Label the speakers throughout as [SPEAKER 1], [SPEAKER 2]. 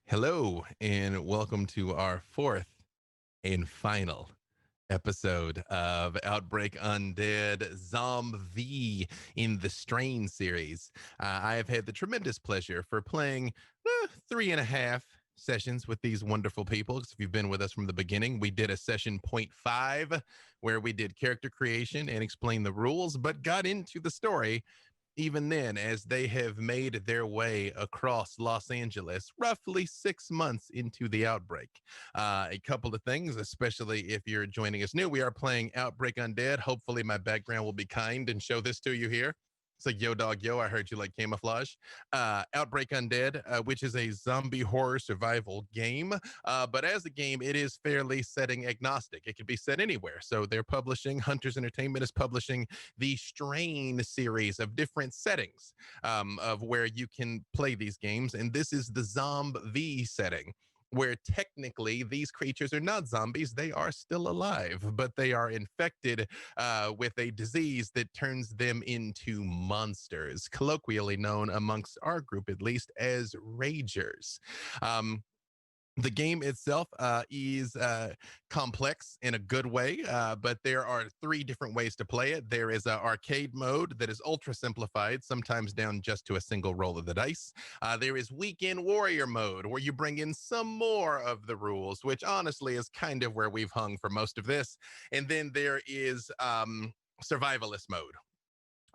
[SPEAKER 1] Hello, and welcome to our fourth and final episode of Outbreak Undead ZOMBV in the Strain series. I have had the tremendous pleasure for playing 3.5 sessions with these wonderful people. If you've been with us from the beginning, we did a session point 5 where we did character creation and explained the rules, but got into the story even then, as they have made their way across Los Angeles, roughly 6 months into the outbreak. A couple of things, especially if you're joining us new, we are playing Outbreak Undead. Hopefully, my background will be kind and show this to you here. It's like, yo, dog, yo, I heard you like camouflage. Outbreak Undead, which is a zombie horror survival game. But as a game, it is fairly setting agnostic. It can be set anywhere. So they're publishing, Hunters Entertainment is publishing the Strain series of different settings of where you can play these games. And this is the ZOMBV setting, where technically these creatures are not zombies. They are still alive, but they are infected with a disease that turns them into monsters, colloquially known amongst our group at least as Ragers. The game itself is complex in a good way, but there are three different ways to play it. There is an arcade mode that is ultra simplified, sometimes down just to a single roll of the dice. There is weekend warrior mode, where you bring in some more of the rules, which honestly is kind of where we've hung for most of this. And then there is survivalist mode,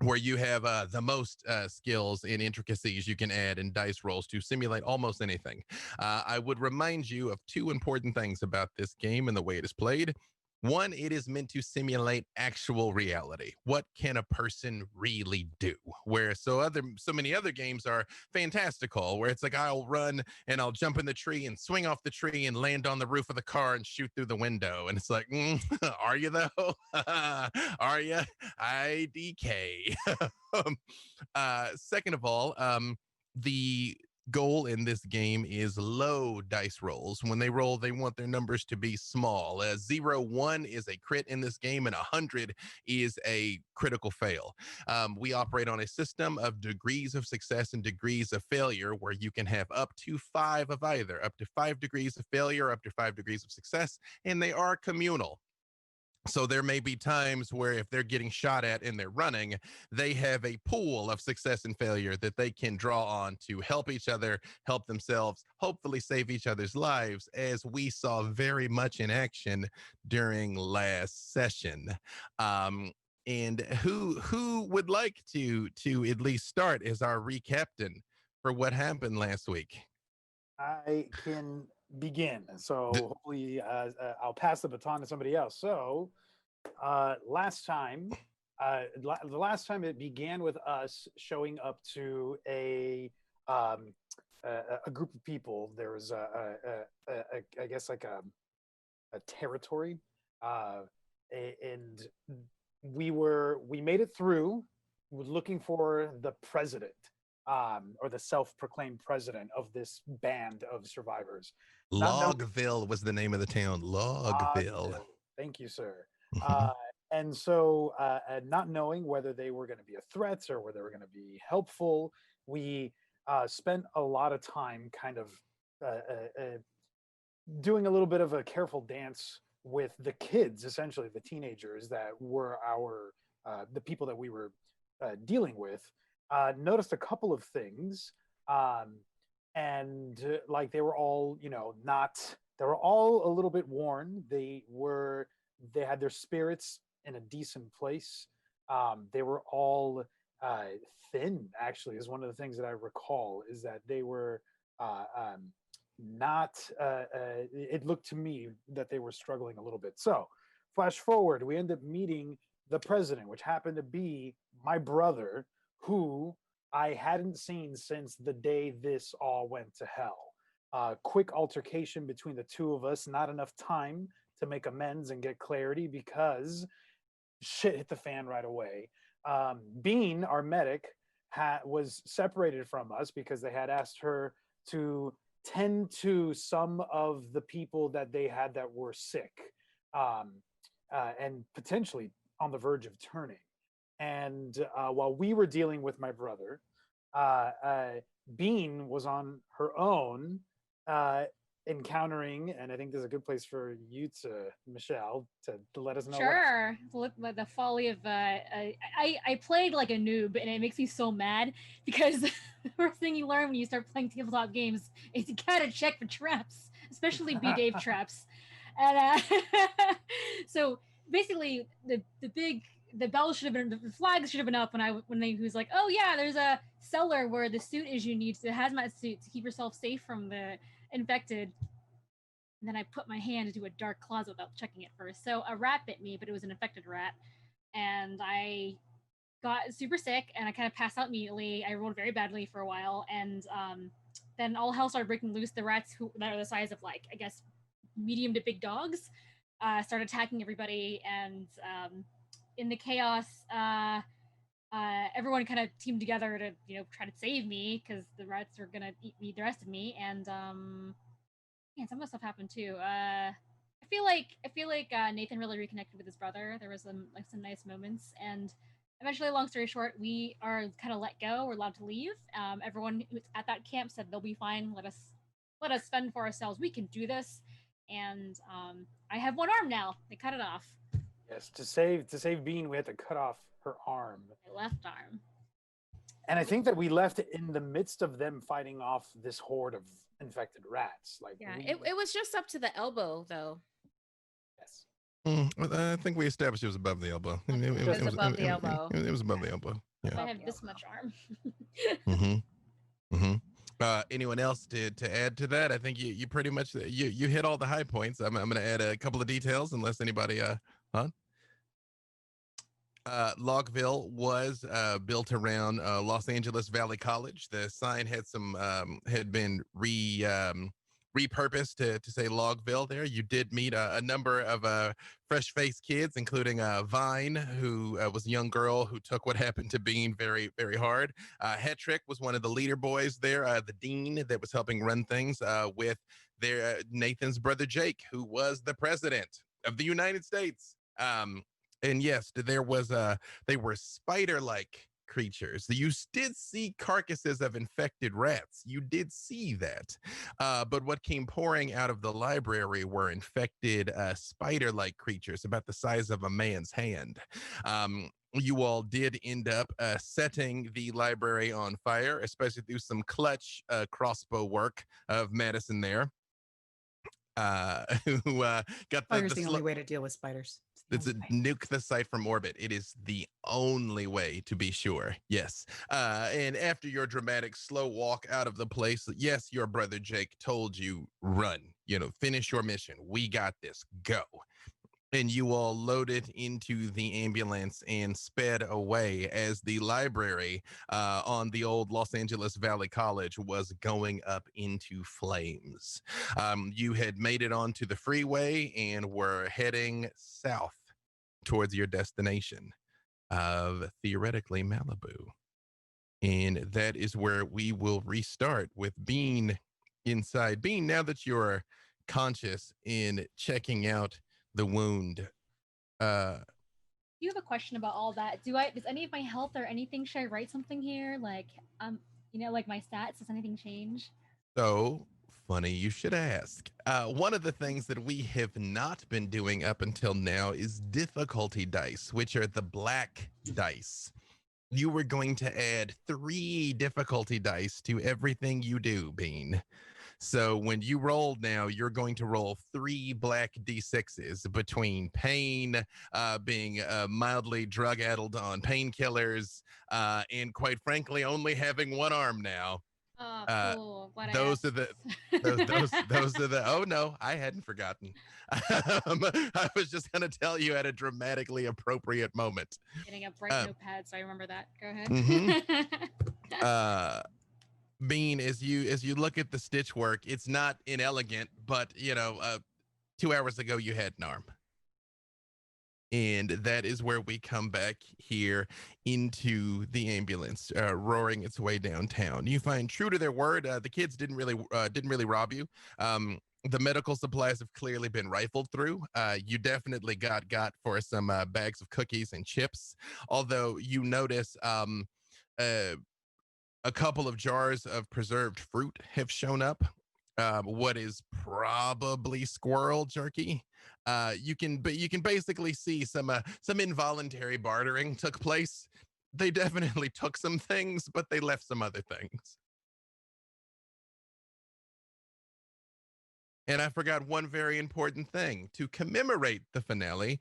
[SPEAKER 1] where you have the most skills and intricacies you can add in dice rolls to simulate almost anything. I would remind you of two important things about this game and the way it is played. One, it is meant to simulate actual reality. What can a person really do? Where so many other games are fantastical, where it's like I'll run and I'll jump in the tree and swing off the tree and land on the roof of the car and shoot through the window. And it's like, are you though? Are you? IDK. Second of all, the goal in this game is low dice rolls. When they roll, they want their numbers to be small. 0, 1 is a crit in this game, and 100 is a critical fail. We operate on a system of degrees of success and degrees of failure, where you can have up to 5 of either, up to 5 degrees of failure, up to 5 degrees of success, and they are communal. So there may be times where if they're getting shot at and they're running, they have a pool of success and failure that they can draw on to help each other, help themselves, hopefully save each other's lives, as we saw very much in action during last session. And who would like to at least start as our recaptain for what happened last week?
[SPEAKER 2] I can begin.
[SPEAKER 1] D-
[SPEAKER 2] So hopefully, I'll pass the baton to somebody else. So last time, the last time it began with us showing up to um, a group of people. There was I guess like a territory, uh, and we made it through. We're looking for the president, or the self-proclaimed president of this band of survivors. Not know
[SPEAKER 1] Logville was the name of the town. Logville.
[SPEAKER 2] Ogville. Thank you, sir. Uh, and so, not knowing whether they were going to be a threat or whether they were going to be helpful, we spent a lot of time kind of doing a little bit of a careful dance with the kids, essentially the teenagers that were the people that we were dealing with. Noticed a couple of things, um, and like they were all, not. They were all a little bit worn. They had their spirits in a decent place. They were all uh, thin. Actually, is one of the things that I recall is that they were not. It looked to me that they were struggling a little bit. So, flash forward, we end up meeting the president, which happened to be my brother, who I hadn't seen since the day this all went to hell. Quick altercation between the two of us, not enough time to make amends and get clarity because shit hit the fan right away. Bean, our medic, was separated from us because they had asked her to tend to some of the people that they had that were sick, um, and potentially on the verge of turning. And while we were dealing with my brother, uh, uh, Bean was on her own, encountering, and I think there's a good place for you to, Michelle, to let us know what
[SPEAKER 3] Sure. Look, the folly of I played like a noob, and it makes me so mad because the first thing you learn when you start playing tabletop games is you gotta check for traps, especially B Dave traps, and so basically the bell should have been the flag should have been up when they was like, oh yeah, there's a cellar where the suit is you need, the hazmat suit to keep yourself safe from the infected. And then I put my hand into a dark closet without checking it first. So a rat bit me, but it was an infected rat. And I got super sick and I kind of passed out immediately. I rolled very badly for a while. And then all hell started breaking loose. The rats that are the size of, like, I guess, medium to big dogs started attacking everybody. And in the chaos, everyone kind of teamed together to, try to save me because the rats are going to eat the rest of me. And yeah, some of the stuff happened too. I feel like Nathan really reconnected with his brother. There was some nice moments, and eventually, long story short, we are kind of let go. We're allowed to leave. Everyone who's at that camp said they'll be fine. Let us fend for ourselves. We can do this. And I have one arm now. They cut it off.
[SPEAKER 2] yes, to save Bean, we had to cut off her arm.
[SPEAKER 3] My left arm.
[SPEAKER 2] And I think that we left it in the midst of them fighting off this horde of infected rats. Like,
[SPEAKER 4] Yeah, it was just up to the elbow, though.
[SPEAKER 2] yes.
[SPEAKER 1] I think we established it was above the elbow.
[SPEAKER 4] It was above the elbow.
[SPEAKER 1] It was above the elbow. Yeah.
[SPEAKER 3] I have this much arm.
[SPEAKER 1] Anyone else to add to that? I think you pretty much you hit all the high points. I'm going to add a couple of details, unless anybody Logville was built around Los Angeles Valley College. The sign had been repurposed to say Logville there. You did meet a number of fresh-faced kids, including Vine, who was a young girl who took what happened to Bean very, very hard. Hetrick was one of the leader boys there, the dean that was helping run things with their Nathan's brother Jake, who was the president of the United States. And yes, they were spider-like creatures. You did see carcasses of infected rats. You did see that. But what came pouring out of the library were infected spider-like creatures about the size of a man's hand. You all did end up setting the library on fire, especially through some clutch crossbow work of Madison there. Who got
[SPEAKER 5] the only way to deal with spiders.
[SPEAKER 1] It's a nuke the site from orbit. It is the only way, to be sure. Yes. And after your dramatic slow walk out of the place, yes, your brother Jake told you, run, finish your mission. We got this. Go. And you all loaded into the ambulance and sped away as the library on the old Los Angeles Valley College was going up into flames. You had made it onto the freeway and were heading south towards your destination of theoretically Malibu. And that is where we will restart with Bean inside. Bean, now that you're conscious in checking out the wound.
[SPEAKER 3] You have a question about all that. Does any of my health or anything, should I write something here? Like, like my stats, does anything change?
[SPEAKER 1] So funny you should ask. One of the things that we have not been doing up until now is difficulty dice, which are the black dice. You were going to add 3 difficulty dice to everything you do, Bean. So when you roll now, you're going to roll 3 black D6s between pain, being mildly drug-addled on painkillers, and quite frankly, only having one arm now.
[SPEAKER 3] Oh, cool.
[SPEAKER 1] Those are the. Oh no, I hadn't forgotten. I was just going to tell you at a dramatically appropriate moment.
[SPEAKER 3] Getting a bright notepad, so I remember that. Go ahead.
[SPEAKER 1] Mm-hmm. Bean, as you look at the stitch work, it's not inelegant, but 2 hours ago you had an arm. And that is where we come back here into the ambulance, roaring its way downtown. You find, true to their word, the kids didn't really rob you. The medical supplies have clearly been rifled through. You definitely got for some bags of cookies and chips, although you notice a couple of jars of preserved fruit have shown up. what is probably squirrel jerky. You can basically see some involuntary bartering took place. They definitely took some things, but they left some other things. And I forgot one very important thing. To commemorate the finale,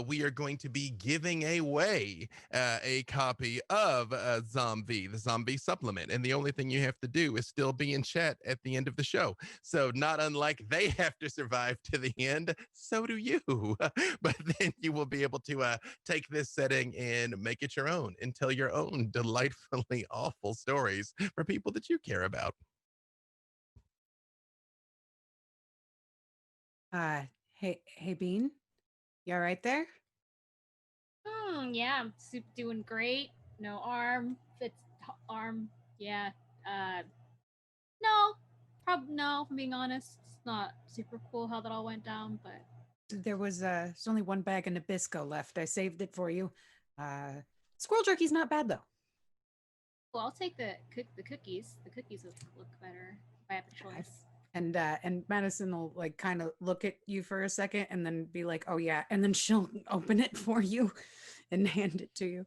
[SPEAKER 1] we are going to be giving away a copy of ZOMBV, the zombie supplement. And the only thing you have to do is still be in chat at the end of the show. So, not unlike they have to survive to the end, so do you. But then you will be able to take this setting and make it your own and tell your own delightfully awful stories for people that you care about.
[SPEAKER 5] Hey, Bean, you all right there?
[SPEAKER 3] Yeah, Soup doing great. No arm. Arm. Yeah. Uh, no. Probably no, if I'm being honest. It's not super cool how that all went down, but
[SPEAKER 5] There's only one bag of Nabisco left. I saved it for you. Squirrel jerky's not bad though.
[SPEAKER 3] well, I'll take the cookies. The cookies look better if I have a choice.
[SPEAKER 5] And Madison will like kind of look at you for a second and then be like, "Oh yeah," and then she'll open it for you and hand it to you.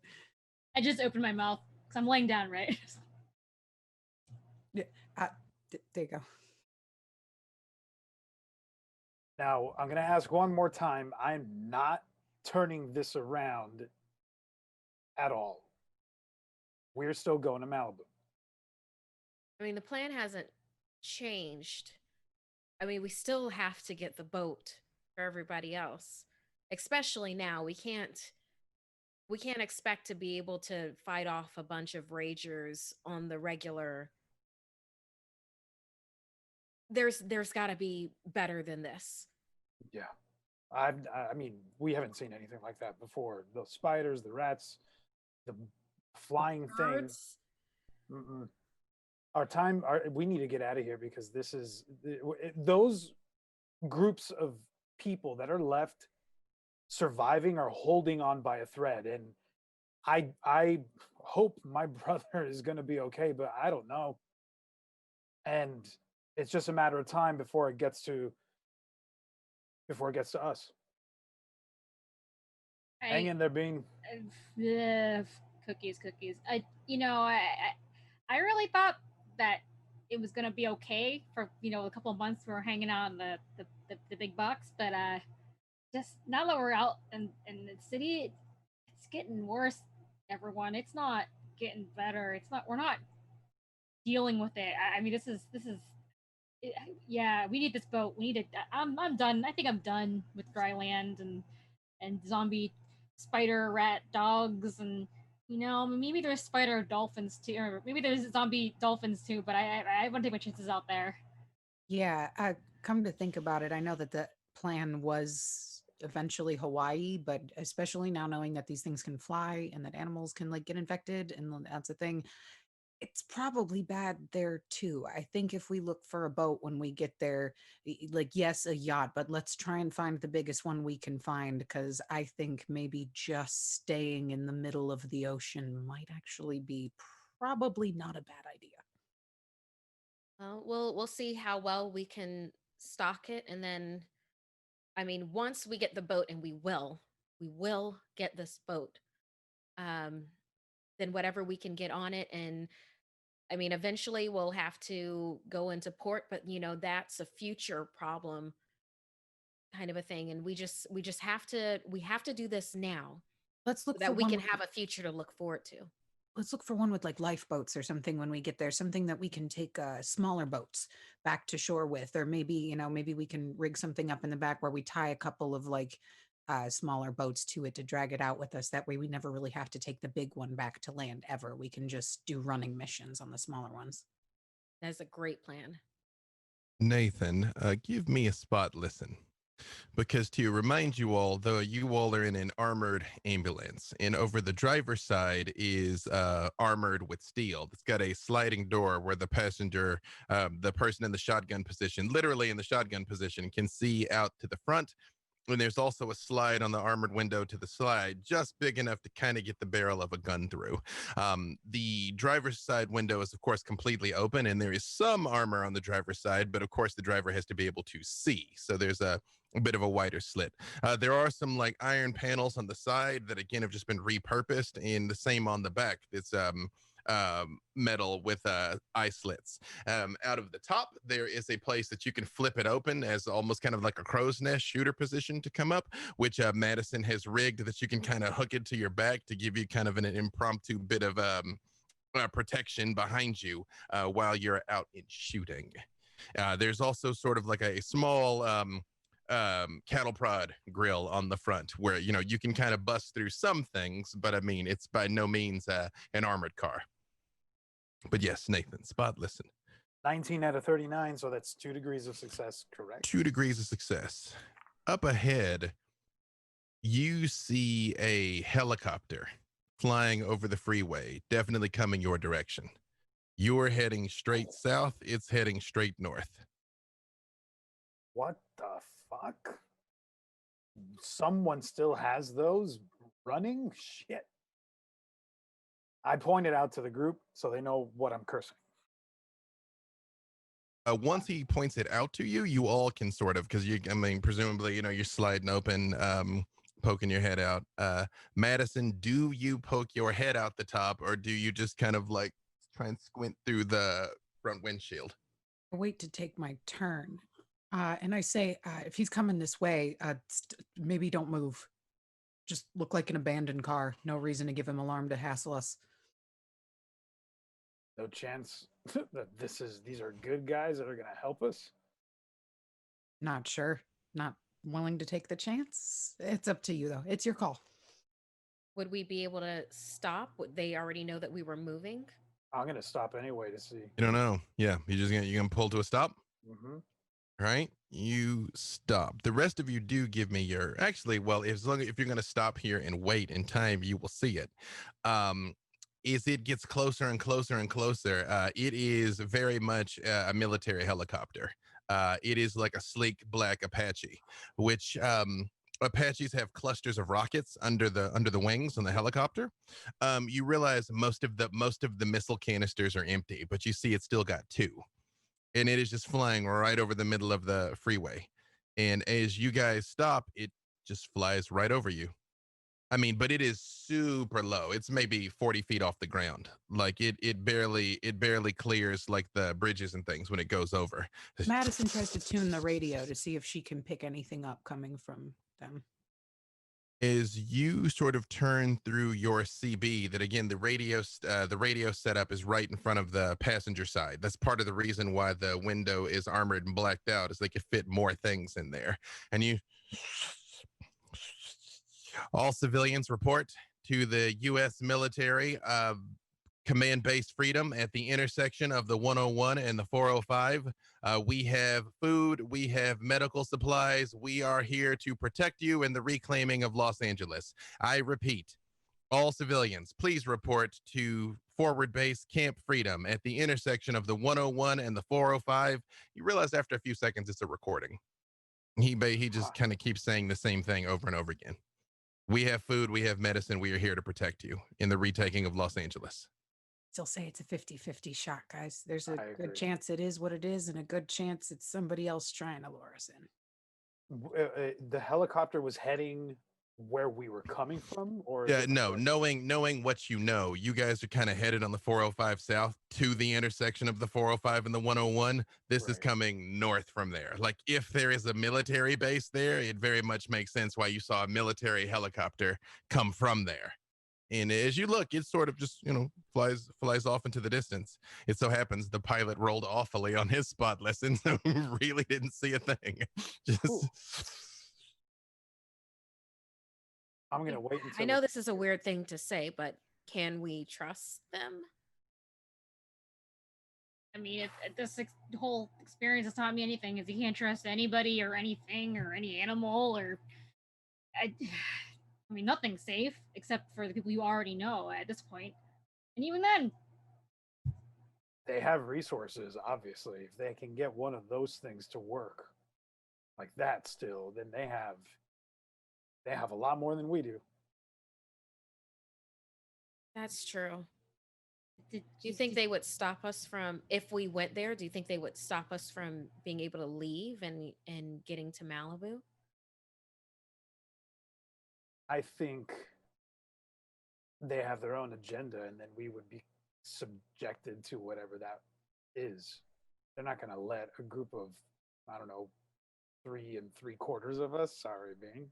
[SPEAKER 3] I just opened my mouth because I'm laying down, right?
[SPEAKER 5] Yeah, there you go.
[SPEAKER 2] Now, I'm going to ask one more time. I'm not turning this around at all. We're still going to Malibu.
[SPEAKER 4] I mean, the plan hasn't changed. I mean, we still have to get the boat for everybody else, especially now. We can't expect to be able to fight off a bunch of ragers on the regular. There's got to be better than this.
[SPEAKER 2] Yeah. I mean, we haven't seen anything like that before. The spiders, the rats, the flying things. We need to get out of here because this is those groups of people that are left surviving are holding on by a thread, and I hope my brother is going to be okay, but I don't know. And it's just a matter of time before it gets to us. Hang in there, Bean.
[SPEAKER 3] Cookies. I really thought that it was gonna be okay for a couple of months we were hanging out in the big box, but just now that we're out in the city, it's getting worse. Everyone, it's not getting better. We're not dealing with it. I mean, this is yeah. We need this boat. We need it. I'm done. I think I'm done with dry land and zombie spider rat dogs and maybe there's spider dolphins too, or maybe there's zombie dolphins too, but I want to take my chances out there.
[SPEAKER 5] Yeah, come to think about it, I know that the plan was eventually Hawaii, but especially now knowing that these things can fly and that animals can like get infected and that's a thing, it's probably bad there too. I think if we look for a boat when we get there, like, yes, a yacht, but let's try and find the biggest one we can find because I think maybe just staying in the middle of the ocean might actually be probably not a bad idea.
[SPEAKER 4] Well, we'll see how well we can stock it, and then, I mean, once we get the boat, and we will get this boat. Um, then whatever we can get on it, and I mean, eventually we'll have to go into port, but that's a future problem kind of a thing, and we just have to do this now
[SPEAKER 5] Let's
[SPEAKER 4] so
[SPEAKER 5] look for
[SPEAKER 4] that we
[SPEAKER 5] one
[SPEAKER 4] can
[SPEAKER 5] with
[SPEAKER 4] have a future to look forward to.
[SPEAKER 5] let's look for one with like lifeboats or something when we get there, something that we can take smaller boats back to shore with, or maybe we can rig something up in the back where we tie a couple of like smaller boats to it to drag it out with us. That way we never really have to take the big one back to land ever. We can just do running missions on the smaller ones.
[SPEAKER 4] That's a great plan.
[SPEAKER 1] Nathan, give me a spot listen. Because to remind you all, though, you all are in an armored ambulance, and over the driver's side is armored with steel. It's got a sliding door where the passenger, the person in the shotgun position, literally in the shotgun position, can see out to the front. And there's also a slide on the armored window to the side, just big enough to kind of get the barrel of a gun through. The driver's side window is, of course, completely open, and there is some armor on the driver's side, but of course, the driver has to be able to see. So there's a bit of a wider slit. There are some like iron panels on the side that, again, have just been repurposed, and the same on the back. It's metal with eye slits. Out of the top, there is a place that you can flip it open as almost kind of like a crow's nest shooter position to come up, which Madison has rigged that you can kind of hook it to your back to give you kind of an impromptu bit of protection behind you while you're out in shooting. There's also sort of like a small cattle prod grill on the front where, you know, you can kind of bust through some things, but I mean, it's by no means an armored car. But yes, Nathan, spot listen.
[SPEAKER 2] 19 out of 39, so that's 2 degrees of success, correct?
[SPEAKER 1] 2 degrees of success. Up ahead, you see a helicopter flying over the freeway, definitely coming your direction. You're heading straight south, it's heading straight north.
[SPEAKER 2] What the fuck? Someone still has those running? Shit. I pointed out to the group so they know what I'm cursing.
[SPEAKER 1] Once he points it out to you, you all can sort of, because I mean, presumably, you know, you're sliding open, poking your head out. Madison, do you poke your head out the top, or do you just kind of like try and squint through the front windshield?
[SPEAKER 5] I wait to take my turn. And I say, if he's coming this way, maybe don't move. Just look like an abandoned car. No reason to give him alarm to hassle us.
[SPEAKER 2] No chance that these are good guys that are going to help us?
[SPEAKER 5] Not sure. Not willing to take the chance. It's up to you, though. It's your call.
[SPEAKER 4] Would we be able to stop? Would they already know that we were moving?
[SPEAKER 2] I'm going to stop anyway to see.
[SPEAKER 1] You don't know. Yeah, you're gonna pull to a stop.
[SPEAKER 2] Mm-hmm.
[SPEAKER 1] Right, you stop. The rest of you do give me your well, if you're going to stop here and wait in time, you will see it. As it gets closer and closer and closer, it is very much a military helicopter. It is like a sleek black Apache, which Apaches have clusters of rockets under the wings on the helicopter. You realize most of the missile canisters are empty, but you see it's still got 2. And it is just flying right over the middle of the freeway. And as you guys stop, it just flies right over you. I mean, but it is super low. It's maybe 40 feet off the ground. Like it barely clears like the bridges and things when it goes over.
[SPEAKER 5] Madison tries to tune the radio to see if she can pick anything up coming from them.
[SPEAKER 1] As you sort of turn through your CB, that again, the radio setup is right in front of the passenger side. That's part of the reason why the window is armored and blacked out, is they could fit more things in there. And you, all civilians report to the U.S. military. Command Base Freedom at the intersection of the 101 and the 405. We have food, we have medical supplies. We are here to protect you in the reclaiming of Los Angeles. I repeat, all civilians, please report to Forward Base Camp Freedom at the intersection of the 101 and the 405. You realize after a few seconds it's a recording. He just kind of keeps saying the same thing over and over again. We have food, we have medicine, we are here to protect you in the retaking of Los Angeles.
[SPEAKER 5] Still say it's a 50-50 shot, guys. There's a
[SPEAKER 2] I agree.
[SPEAKER 5] good chance it is what it is, and a good chance it's somebody else trying to lure us in.
[SPEAKER 2] The helicopter was heading where we were coming from, or
[SPEAKER 1] yeah, no, knowing what you know, you guys are kind of headed on the 405 south to the intersection of the 405 and the 101. This is coming north from there. Like, if there is a military base there, it very much makes sense why you saw a military helicopter come from there. And as you look, it sort of just, you know, flies off into the distance. It so happens the pilot rolled awfully on his spot lesson, so really didn't see a thing. Just.
[SPEAKER 2] I'm going to wait until...
[SPEAKER 4] I know this is a weird thing to say, but can we trust them?
[SPEAKER 3] I mean, this whole experience has taught me anything is you can't trust anybody or anything or any animal or... I mean, nothing's safe except for the people you already know at this point. And even then,
[SPEAKER 2] they have resources, obviously. If they can get one of those things to work like that still, then they have They have a lot more than we do.
[SPEAKER 4] That's true.
[SPEAKER 3] Did
[SPEAKER 4] Do you think they would stop us from, if we went there, do you think they would stop us from being able to leave and getting to Malibu?
[SPEAKER 2] I think they have their own agenda, and then we would be subjected to whatever that is. They're not going to let a group of, I don't know, 3 3/4 of us, sorry, Bing,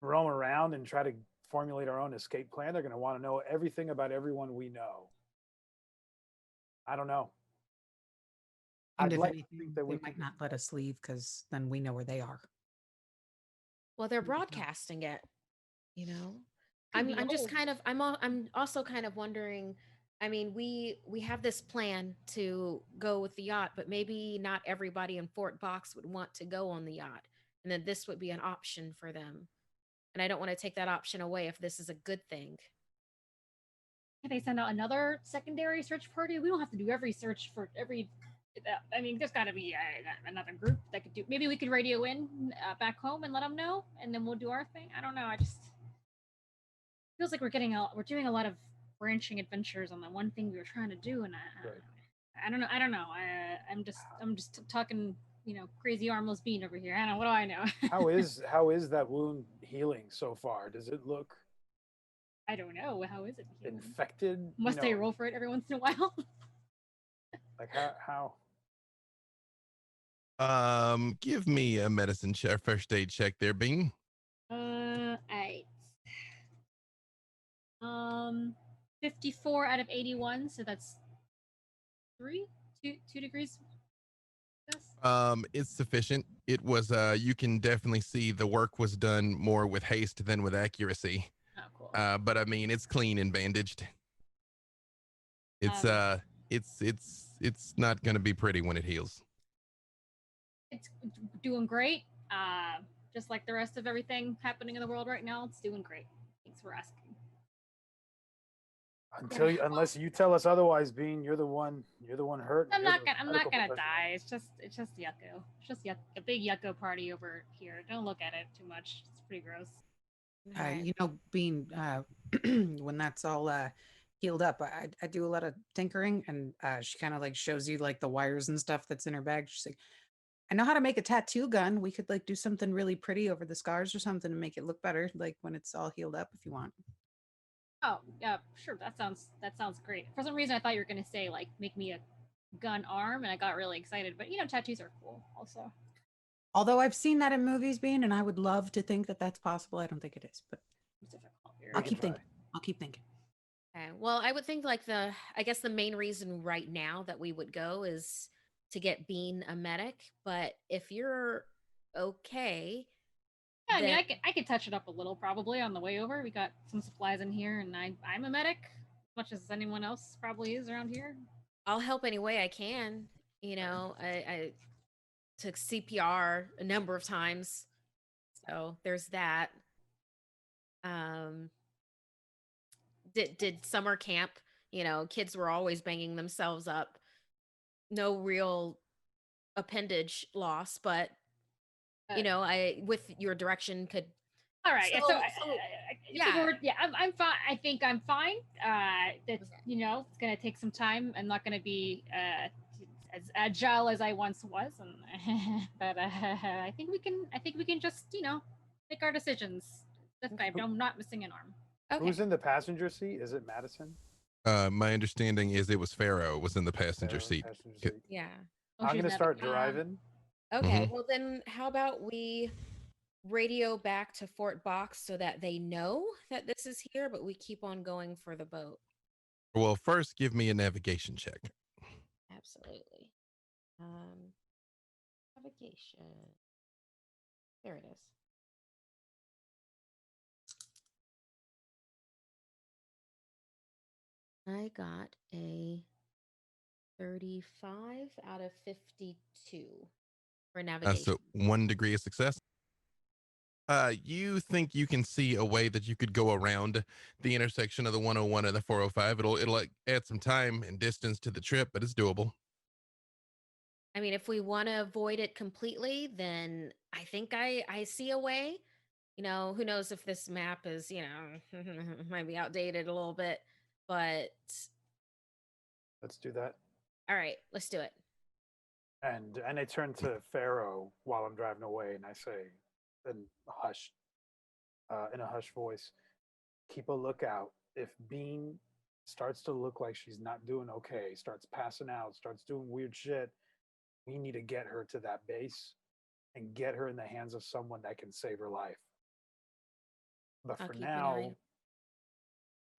[SPEAKER 2] roam around and try to formulate our own escape plan. They're going to want to know everything about everyone we know. I don't know.
[SPEAKER 5] And
[SPEAKER 2] I'd
[SPEAKER 5] if
[SPEAKER 2] like to
[SPEAKER 5] anything,
[SPEAKER 2] think that
[SPEAKER 5] they
[SPEAKER 2] we
[SPEAKER 5] might
[SPEAKER 2] could-
[SPEAKER 5] not let us leave because then we know where they are.
[SPEAKER 4] Well, they're
[SPEAKER 5] We don't know.
[SPEAKER 4] broadcasting it, you know.
[SPEAKER 3] Could be
[SPEAKER 4] I'm just
[SPEAKER 3] old.
[SPEAKER 4] kind of I'm also kind of wondering. I mean, we have this plan to go with the yacht, but maybe not everybody in Fort Box would want to go on the yacht, and then this would be an option for them. And I don't want to take that option away if this is a good thing.
[SPEAKER 3] Can they send out another secondary search party? We don't have to do every search for every. I mean, there's got to be another group that could do. Maybe we could radio in back home and let them know, and then we'll do our thing. I don't know. I just feels like we're doing a lot of branching adventures on the one thing we were trying to do, and
[SPEAKER 2] Right.
[SPEAKER 3] I don't know. I don't know. I'm just talking, crazy armless bean over here. I don't know. What do I know?
[SPEAKER 2] how is that wound healing so far? Does it look
[SPEAKER 3] I don't know. How is it healing?
[SPEAKER 2] infected? You
[SPEAKER 3] Must I
[SPEAKER 2] know,
[SPEAKER 3] roll for it every once in a while?
[SPEAKER 2] like how?
[SPEAKER 1] Give me a medicine check, first aid check there, Bing.
[SPEAKER 3] 8. 54 out of 81, so that's 2 degrees. Yes.
[SPEAKER 1] It's sufficient. It was you can definitely see the work was done more with haste than with accuracy.
[SPEAKER 3] Oh, cool.
[SPEAKER 1] But I mean it's clean and bandaged. It's it's not gonna be pretty when it heals.
[SPEAKER 3] It's doing great. Just like the rest of everything happening in the world right now, it's doing great. Thanks for asking.
[SPEAKER 2] Unless you tell us otherwise, Bean, you're the one hurt.
[SPEAKER 3] I'm not gonna die. It's just yucko. It's just a big yucko party over here. Don't look at it too much. It's pretty gross.
[SPEAKER 5] You know, being when that's all healed up, I do a lot of tinkering, and she kind of like shows you like the wires and stuff that's in her bag. She's like, I know how to make a tattoo gun. We could like do something really pretty over the scars or something to make it look better, like when it's all healed up if you want.
[SPEAKER 3] Oh, yeah, sure. That sounds great. For some reason, I thought you were gonna say like make me a gun arm, and I got really excited. But tattoos are cool, also.
[SPEAKER 5] Although I've seen that in movies, Bean, and I would love to think that that's possible. I don't think it is, but
[SPEAKER 3] It's difficult here.
[SPEAKER 5] I'll keep thinking. I'll keep thinking.
[SPEAKER 4] Okay. Well, I would think like I guess the main reason right now that we would go is to get Bean a medic. But if you're okay,
[SPEAKER 3] Yeah, I mean,
[SPEAKER 4] then
[SPEAKER 3] I could touch it up a little probably on the way over. We got some supplies in here, and I'm a medic, as much as anyone else probably is around here.
[SPEAKER 4] I'll help any way I can. I took CPR a number of times, so there's that. Did summer camp. Kids were always banging themselves up. No real appendage loss, but I with your direction could.
[SPEAKER 3] All right.
[SPEAKER 4] Yeah.
[SPEAKER 3] I'm fine. I think I'm fine. That's
[SPEAKER 4] Okay.
[SPEAKER 3] It's gonna take some time. I'm not gonna be as agile as I once was, and but I think we can just make our decisions. I'm not missing an arm.
[SPEAKER 4] Okay.
[SPEAKER 2] Who's in the passenger seat? Is it Madison?
[SPEAKER 1] My understanding is it was Pharaoh was in the passenger
[SPEAKER 2] Sarah,
[SPEAKER 1] seat.
[SPEAKER 2] passenger
[SPEAKER 1] K-
[SPEAKER 2] seat.
[SPEAKER 4] Yeah.
[SPEAKER 3] Oh,
[SPEAKER 2] I'm
[SPEAKER 3] she's
[SPEAKER 2] gonna start
[SPEAKER 3] navigating.
[SPEAKER 2] driving.
[SPEAKER 4] Okay. Well, then how about we radio back to Fort Box so that they know that this is here, but we keep on going for the boat.
[SPEAKER 1] Well, first give me a navigation check.
[SPEAKER 4] Absolutely. Navigation. There it is. I got a 35 out of 52 for navigation.
[SPEAKER 1] So 1 degree of success. You think you can see a way that you could go around the intersection of the 101 and the 405. It'll like add some time and distance to the trip, but it's doable.
[SPEAKER 4] I mean, if we want to avoid it completely, then I think I see a way. You know, who knows if this map is, might be outdated a little bit, but
[SPEAKER 2] Let's do that.
[SPEAKER 4] all right, let's do it.
[SPEAKER 2] And I turn to Pharaoh while I'm driving away, and I say, in a hushed voice, keep a lookout. If Bean starts to look like she's not doing okay, starts passing out, starts doing weird shit, we need to get her to that base and get her in the hands of someone that can save her life. But
[SPEAKER 4] I'll
[SPEAKER 2] for
[SPEAKER 4] keep an
[SPEAKER 2] now,
[SPEAKER 4] eye.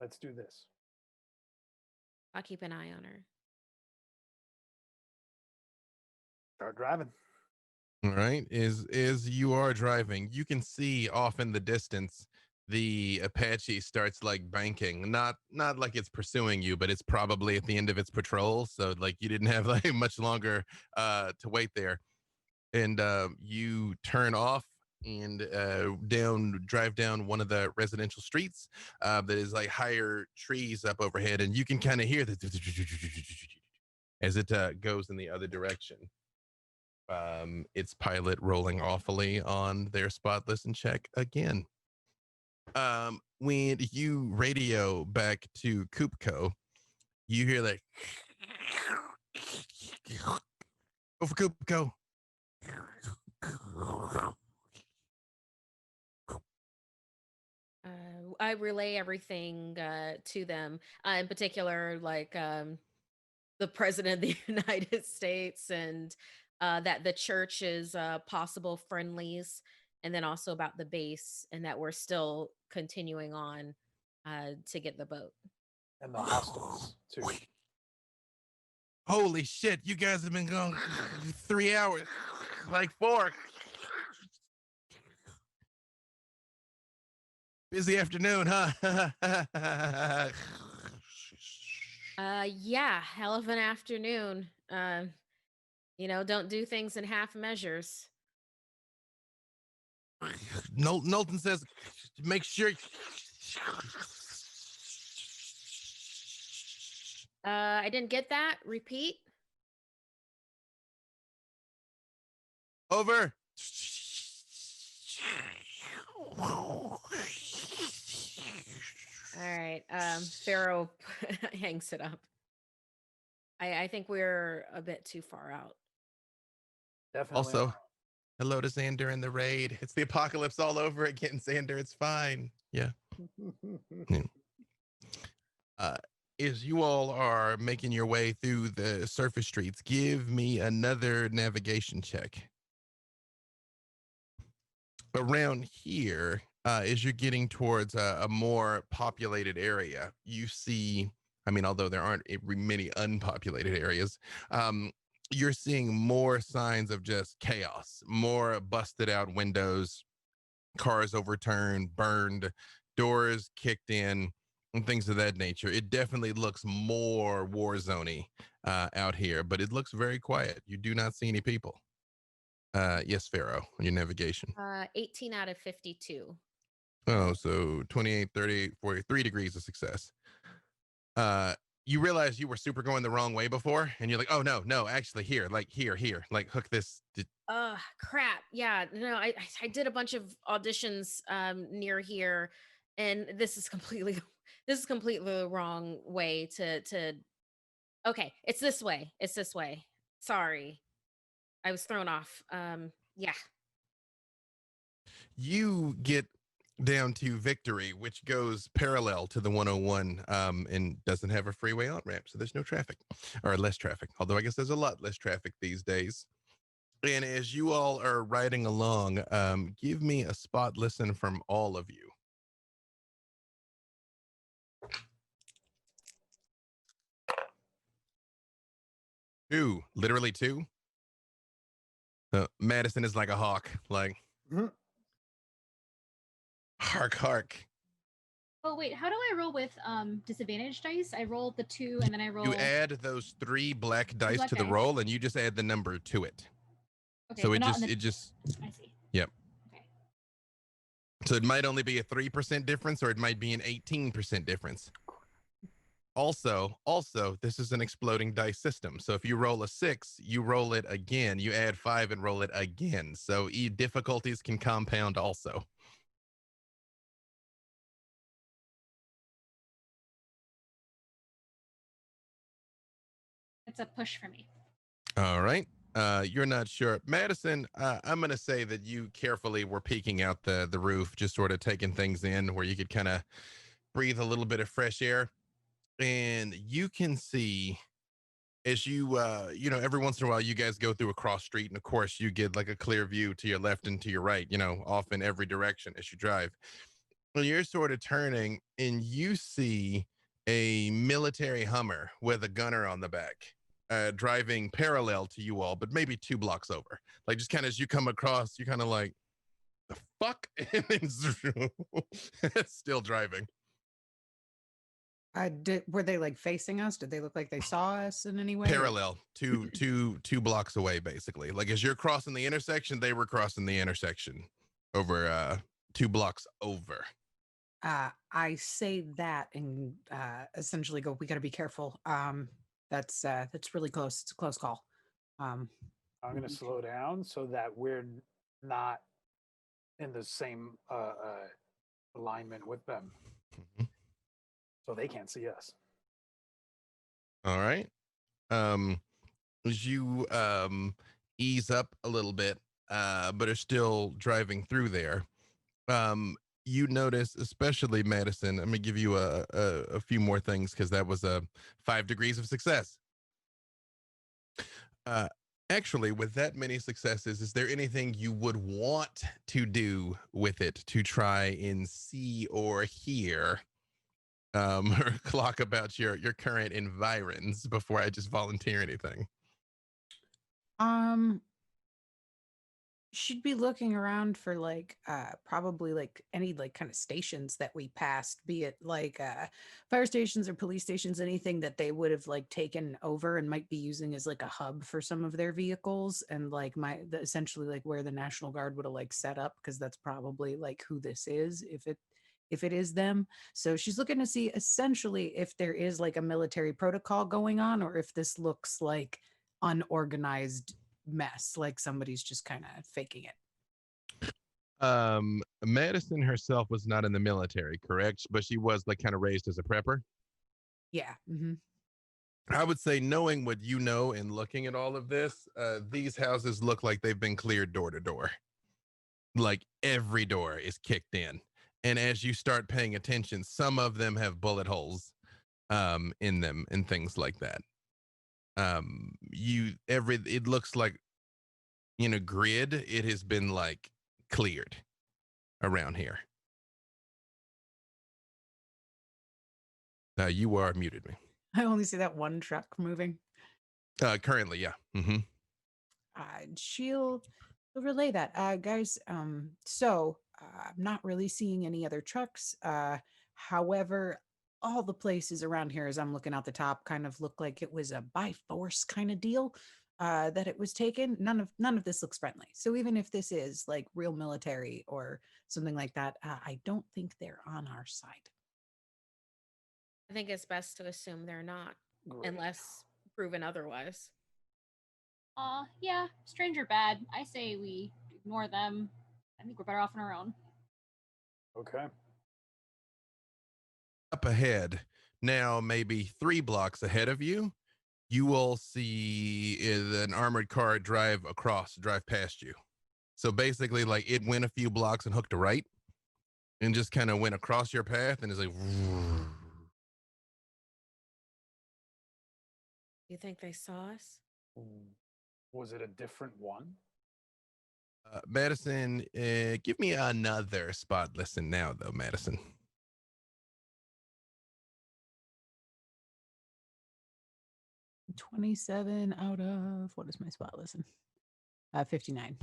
[SPEAKER 2] let's do this.
[SPEAKER 4] I'll keep an eye on her.
[SPEAKER 2] Start driving.
[SPEAKER 1] All right. As you are driving, you can see off in the distance the Apache starts like banking. Not like it's pursuing you, but it's probably at the end of its patrol. So like you didn't have like much longer to wait there. And you turn off and drive down one of the residential streets that is like higher trees up overhead, and you can kind of hear the as it goes in the other direction. Its pilot rolling awfully on their spot listen check again. When you radio back to Coopco, you hear that over Coopco.
[SPEAKER 4] I relay everything to them, in particular, like the president of the United States, and that the church is possible friendlies, and then also about the base, and that we're still continuing on to get the boat.
[SPEAKER 2] And the hostiles, too.
[SPEAKER 1] Holy shit, you guys have been gone 3 hours, like 4. Busy afternoon, huh?
[SPEAKER 4] Yeah, hell of an afternoon. Don't do things in half measures.
[SPEAKER 1] Knowlton says, make sure.
[SPEAKER 4] I didn't get that. Repeat.
[SPEAKER 1] Over.
[SPEAKER 4] All right. Pharaoh hangs it up. I think we're a bit too far out.
[SPEAKER 2] Definitely.
[SPEAKER 1] Also, hello to Xander in the raid. It's the apocalypse all over again, Xander. It's fine. Yeah. As you all are making your way through the surface streets, give me another navigation check. Around here, as you're getting towards a more populated area, you see, I mean, although there aren't many unpopulated areas, you're seeing more signs of just chaos, more busted out windows, cars overturned, burned, doors kicked in, and things of that nature. It definitely looks more war zone-y out here, but it looks very quiet. You do not see any people. Yes, Pharaoh, on your navigation.
[SPEAKER 4] 18 out of 52.
[SPEAKER 1] Oh, so 28, 38, 43 degrees of success. You realize you were super going the wrong way before, and you're like, oh, no, actually here, like here, like hook this.
[SPEAKER 4] Crap. Yeah, no, I did a bunch of auditions near here, and this is completely the wrong way to okay, it's this way. Sorry. I was thrown off. Yeah.
[SPEAKER 1] You get down to Victory, which goes parallel to the 101 and doesn't have a freeway on ramp, so there's no traffic, or less traffic, although I guess there's a lot less traffic these days. And as you all are riding along, give me a spot listen from all of you. Two, literally 2. Madison is like a hawk, like hark.
[SPEAKER 3] Oh wait, how do I roll with disadvantage dice? I roll the 2 and then I roll.
[SPEAKER 1] You add those 3 black dice
[SPEAKER 3] black
[SPEAKER 1] to the
[SPEAKER 3] dice.
[SPEAKER 1] roll, and you just add the number to it.
[SPEAKER 3] Okay,
[SPEAKER 1] So
[SPEAKER 3] but
[SPEAKER 1] it
[SPEAKER 3] not
[SPEAKER 1] just.
[SPEAKER 3] I see.
[SPEAKER 1] Yep.
[SPEAKER 3] Okay.
[SPEAKER 1] So it might only be a 3% difference, or it might be an 18% difference. Also, this is an exploding dice system. So if you roll a 6, you roll it again. You add 5 and roll it again. So difficulties can compound also.
[SPEAKER 3] It's a push for me.
[SPEAKER 1] All right. You're not sure. Madison, I'm going to say that you carefully were peeking out the roof, just sort of taking things in where you could kind of breathe a little bit of fresh air. And you can see as you, every once in a while, you guys go through a cross street. And of course, you get like a clear view to your left and to your right, off in every direction as you drive. Well, you're sort of turning and you see a military Hummer with a gunner on the back. Driving parallel to you all, but maybe 2 blocks over. Like just kind of as you come across, you kind of like, the fuck? And then still driving.
[SPEAKER 5] Were they like facing us? Did they look like they saw us in any way?
[SPEAKER 1] Parallel, two blocks away, basically. Like as you're crossing the intersection, they were crossing the intersection over 2 blocks over.
[SPEAKER 5] I say that and essentially go, we got to be careful. That's really close. It's a close call.
[SPEAKER 2] I'm going to slow down so that we're not in the same alignment with them.
[SPEAKER 1] Mm-hmm.
[SPEAKER 2] So they can't see us.
[SPEAKER 1] All right. As you ease up a little bit, but are still driving through there, you notice, especially Madison, I'm gonna give you a few more things because that was a 5 degrees of success. Actually, with that many successes, is there anything you would want to do with it to try and see or hear or clock about your current environs before I just volunteer anything?
[SPEAKER 5] Should be looking around for like probably like any like kind of stations that we passed, be it like fire stations or police stations, anything that they would have like taken over and might be using as like a hub for some of their vehicles, and like essentially like where the National Guard would have like set up, because that's probably like who this is if it is them. So she's looking to see essentially if there is like a military protocol going on, or if this looks like unorganized mess, like somebody's just kind of faking it.
[SPEAKER 1] Madison herself was not in the military, correct? But she was like kind of raised as a prepper.
[SPEAKER 5] Yeah. Mm-hmm.
[SPEAKER 1] I would say, knowing what you know and looking at all of this, these houses look like they've been cleared door to door. Like every door is kicked in. And as you start paying attention, some of them have bullet holes in them and things like that. It looks like in a grid, it has been like cleared around here. You are muted me.
[SPEAKER 5] I only see that one truck moving.
[SPEAKER 1] Currently, yeah. Mm-hmm.
[SPEAKER 5] She'll relay that, guys. So I'm not really seeing any other trucks. However, all the places around here, as I'm looking out the top, kind of look like it was a by force kind of deal. That it was taken. None of this looks friendly. So even if this is like real military or something like that, I don't think they're on our side.
[SPEAKER 4] I think it's best to assume they're not,
[SPEAKER 2] Great.
[SPEAKER 4] unless proven otherwise.
[SPEAKER 3] Yeah, stranger bad. I say we ignore them. I think we're better off on our own.
[SPEAKER 2] Okay.
[SPEAKER 1] Up ahead, now maybe 3 blocks ahead of you, you will see an armored car drive past you. So basically, like it went a few blocks and hooked a right and just kind of went across your path and is like.
[SPEAKER 4] You think they saw us?
[SPEAKER 2] Was it a different one?
[SPEAKER 1] Madison, give me another spot listen now, though, Madison.
[SPEAKER 5] $27 out of, what is my spot listen? 59.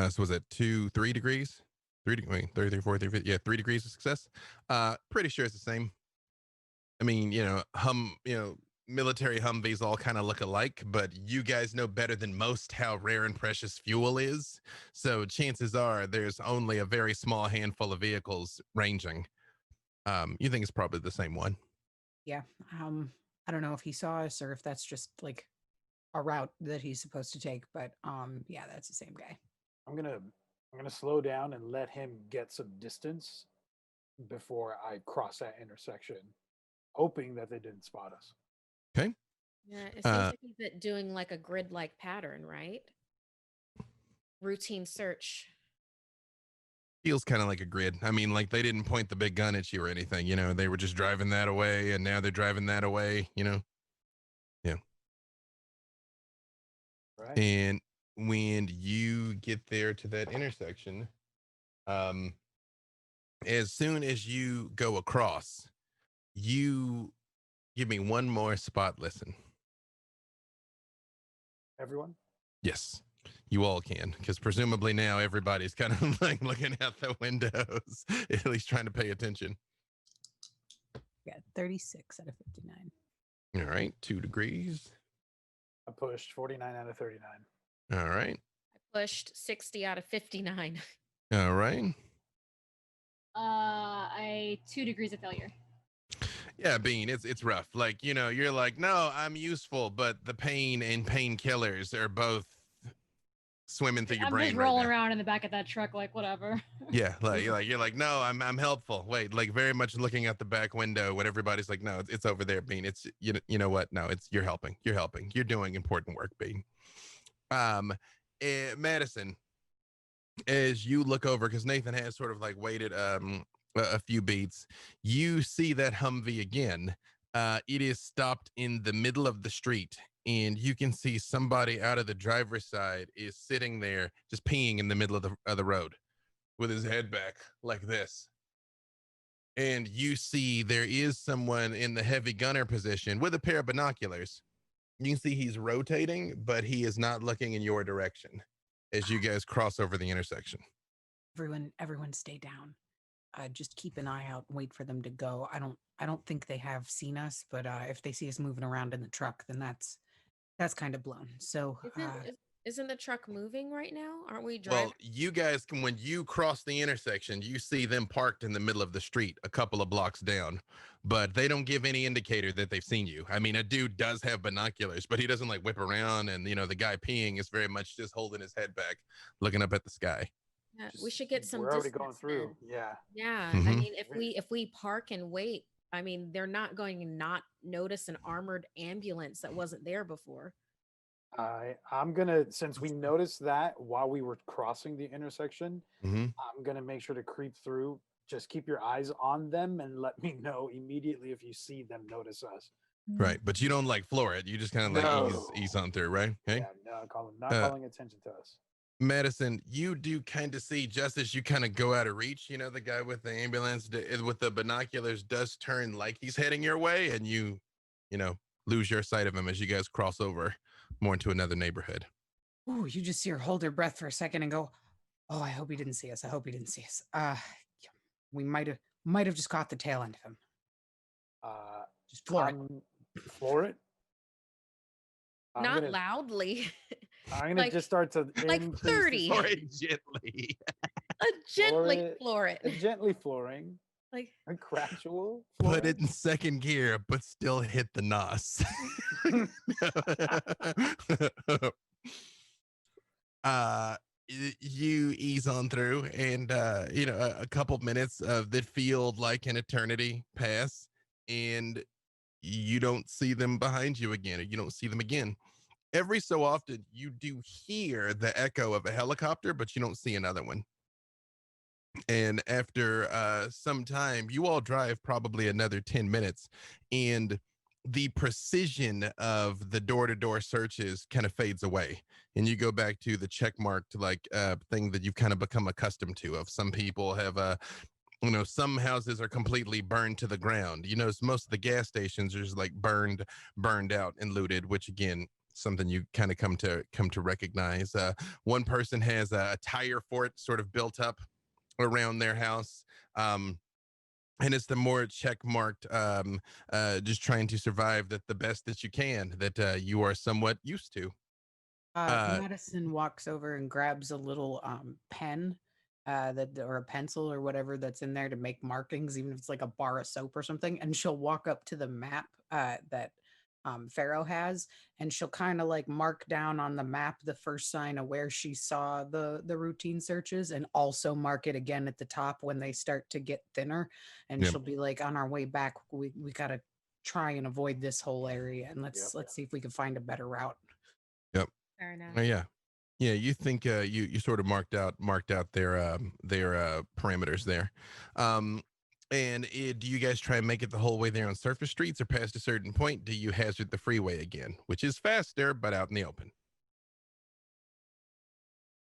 [SPEAKER 1] So was it 3 degrees? 33, 4, 3, 5, yeah, 3 degrees of success. Pretty sure it's the same. I mean, military Humvees all kind of look alike, but you guys know better than most how rare and precious fuel is. So chances are there's only a very small handful of vehicles ranging. You think it's probably the same one.
[SPEAKER 5] Yeah. I don't know if he saw us or if that's just like a route that he's supposed to take, but yeah, that's the same guy.
[SPEAKER 2] I'm gonna slow down and let him get some distance before I cross that intersection, hoping that they didn't spot us.
[SPEAKER 1] Okay.
[SPEAKER 4] Yeah, it seems
[SPEAKER 1] Uh,
[SPEAKER 4] like he's doing like a grid-like pattern, right? Routine search.
[SPEAKER 1] feels kind of like a grid. I mean, like they didn't point the big gun at you or anything. You know, they were just driving that away, and now they're driving that away. You know. Yeah.
[SPEAKER 2] Right?
[SPEAKER 1] And when you get there to that intersection, um, as soon as you go across, you give me one more spot listen.
[SPEAKER 2] Everyone?
[SPEAKER 1] Yes, you all can, because presumably now everybody's kind of like looking out the windows, at least trying to pay attention.
[SPEAKER 5] Yeah, 36 out of 59.
[SPEAKER 1] All right, 2 degrees.
[SPEAKER 2] I pushed 49 out of 39.
[SPEAKER 1] All right,
[SPEAKER 4] I pushed 60 out of 59.
[SPEAKER 1] all right.
[SPEAKER 3] I 2 degrees of failure.
[SPEAKER 1] Yeah, Bean, it's rough. Like, you know, you're like, no, I'm useful, but the pain and painkillers are both swimming through your
[SPEAKER 3] I'm
[SPEAKER 1] brain
[SPEAKER 3] just
[SPEAKER 1] right
[SPEAKER 3] rolling
[SPEAKER 1] now.
[SPEAKER 3] around in the back of that truck, like whatever.
[SPEAKER 1] Yeah, like you're like, no, I'm helpful. Wait, like very much looking out the back window when everybody's like, no, it's over there, Bean. It's you know what? No, it's you're helping. You're helping. You're doing important work, Bean. Madison, as you look over, because Nathan has sort of like waited a few beats, you see that Humvee again. It is stopped in the middle of the street, and you can see somebody out of the driver's side is sitting there just peeing in the middle of the road with his head back like this. And you see there is someone in the heavy gunner position with a pair of binoculars. You can see he's rotating, but he is not looking in your direction as you guys cross over the intersection.
[SPEAKER 5] Everyone stay down. Just keep an eye out and wait for them to go. I don't think they have seen us, but if they see us moving around in the truck, then that's kind of blown. So
[SPEAKER 4] Isn't the truck moving right now? Aren't we driving?
[SPEAKER 1] Well, you guys can, when you cross the intersection, you see them parked in the middle of the street a couple of blocks down, but they don't give any indicator that they've seen you. I mean, a dude does have binoculars, but he doesn't like whip around. And, you know, the guy peeing is very much just holding his head back, looking up at the sky.
[SPEAKER 4] Yeah, we should get some
[SPEAKER 2] We're already
[SPEAKER 4] distance
[SPEAKER 2] going through.
[SPEAKER 4] then.
[SPEAKER 2] Yeah.
[SPEAKER 4] Yeah, I
[SPEAKER 1] Mhm.
[SPEAKER 4] mean, if we park and wait, I mean, they're not going to not notice an armored ambulance that wasn't there before.
[SPEAKER 2] I'm gonna, since we noticed that while we were crossing the intersection,
[SPEAKER 1] Mm-hmm.
[SPEAKER 2] I'm gonna make sure to creep through. Just keep your eyes on them and let me know immediately if you see them notice us.
[SPEAKER 1] Right. But you don't like floor it. You just kind of like
[SPEAKER 2] No.
[SPEAKER 1] ease on through, right? Okay.
[SPEAKER 2] Yeah, no, not
[SPEAKER 1] Uh,
[SPEAKER 2] calling attention to us.
[SPEAKER 1] Madison, you do kind of see just as you kind of go out of reach, you know, the guy with the ambulance with the binoculars does turn like he's heading your way, and you know, lose your sight of him as you guys cross over more into another neighborhood.
[SPEAKER 5] ooh, you just see her hold her breath for a second and go, "Oh, I hope he didn't see us. I hope he didn't see us." Yeah, we might have just caught the tail end of him. Just floor it.
[SPEAKER 2] Floor it.
[SPEAKER 4] Not loudly.
[SPEAKER 2] I'm gonna
[SPEAKER 4] like-
[SPEAKER 2] just start to
[SPEAKER 4] like
[SPEAKER 2] increase
[SPEAKER 4] 30.
[SPEAKER 1] Floor it gently.
[SPEAKER 4] Gently floor it.
[SPEAKER 2] Gently flooring.
[SPEAKER 4] Like
[SPEAKER 2] A gradual.
[SPEAKER 1] Put it
[SPEAKER 2] flooring.
[SPEAKER 1] in second gear, but still hit the nos. You ease on through, and you know, a couple minutes of that feel like an eternity pass, and you don't see them behind you again, or you don't see them again. Every so often you do hear the echo of a helicopter, but you don't see another one. And after some time, you all drive probably another 10 minutes, and the precision of the door-to-door searches kind of fades away, and you go back to the check marked like thing that you've kind of become accustomed to. Of some people have you know, some houses are completely burned to the ground. You know, most of the gas stations are just like burned out and looted, which again, something you kind of come to recognize. One person has a tire fort sort of built up around their house. And it's the more check marked, just trying to survive that the best that you can, that you are somewhat used to.
[SPEAKER 5] Madison walks over and grabs a little pen that or a pencil or whatever that's in there to make markings, even if it's like a bar of soap or something. And she'll walk up to the map that Pharaoh has, and she'll kind of like mark down on the map the first sign of where she saw the routine searches, and also mark it again at the top when they start to get thinner. And
[SPEAKER 1] Yep.
[SPEAKER 5] she'll be like, on our way back, we gotta try and avoid this whole area, and let's see if we can find a better route.
[SPEAKER 1] Yep.
[SPEAKER 4] Fair enough.
[SPEAKER 1] Yeah. Yeah, you think you sort of marked out their parameters there. And do you guys try and make it the whole way there on surface streets, or past a certain point do you hazard the freeway again, which is faster but out in the open?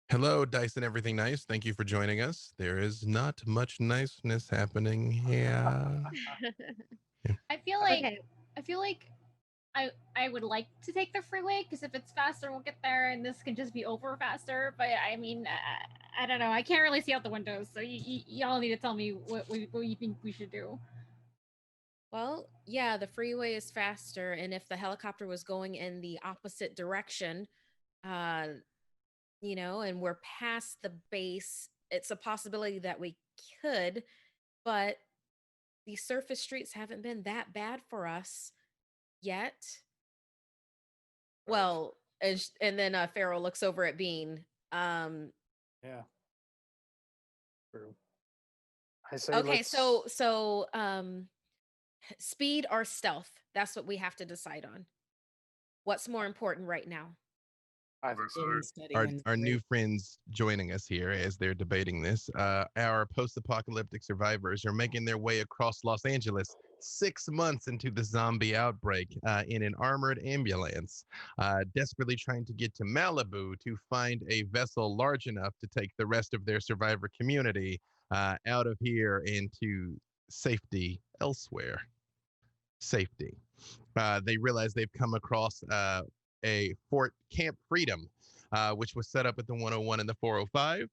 [SPEAKER 1] Hello, Dyson, everything nice. Thank you for joining us. There is not much niceness happening here.
[SPEAKER 3] I feel like
[SPEAKER 4] Okay.
[SPEAKER 3] I would like to take the freeway because if it's faster, we'll get there, and this can just be over faster. But I mean, I don't know. I can't really see out the windows, so y'all need to tell me what you think we should do.
[SPEAKER 4] Well, yeah, the freeway is faster, and if the helicopter was going in the opposite direction, uh, and we're past the base, it's a possibility that we could, but the surface streets haven't been that bad for us yet.
[SPEAKER 2] Right.
[SPEAKER 4] Well, and then Pharaoh looks over at Bean.
[SPEAKER 2] Yeah. True. I say
[SPEAKER 4] Okay,
[SPEAKER 2] let's.
[SPEAKER 4] so speed or stealth? That's what we have to decide on. What's more important right now?
[SPEAKER 2] I think so.
[SPEAKER 5] Getting steady
[SPEAKER 1] Our
[SPEAKER 5] wins
[SPEAKER 1] our
[SPEAKER 5] the
[SPEAKER 1] new
[SPEAKER 5] race.
[SPEAKER 1] friends joining us here as they're debating this. Our post-apocalyptic survivors are making their way across Los Angeles 6 months into the zombie outbreak in an armored ambulance, desperately trying to get to Malibu to find a vessel large enough to take the rest of their survivor community out of here into safety elsewhere. Safety. They realize they've come across a Fort Camp Freedom, which was set up at the 101 and the 405.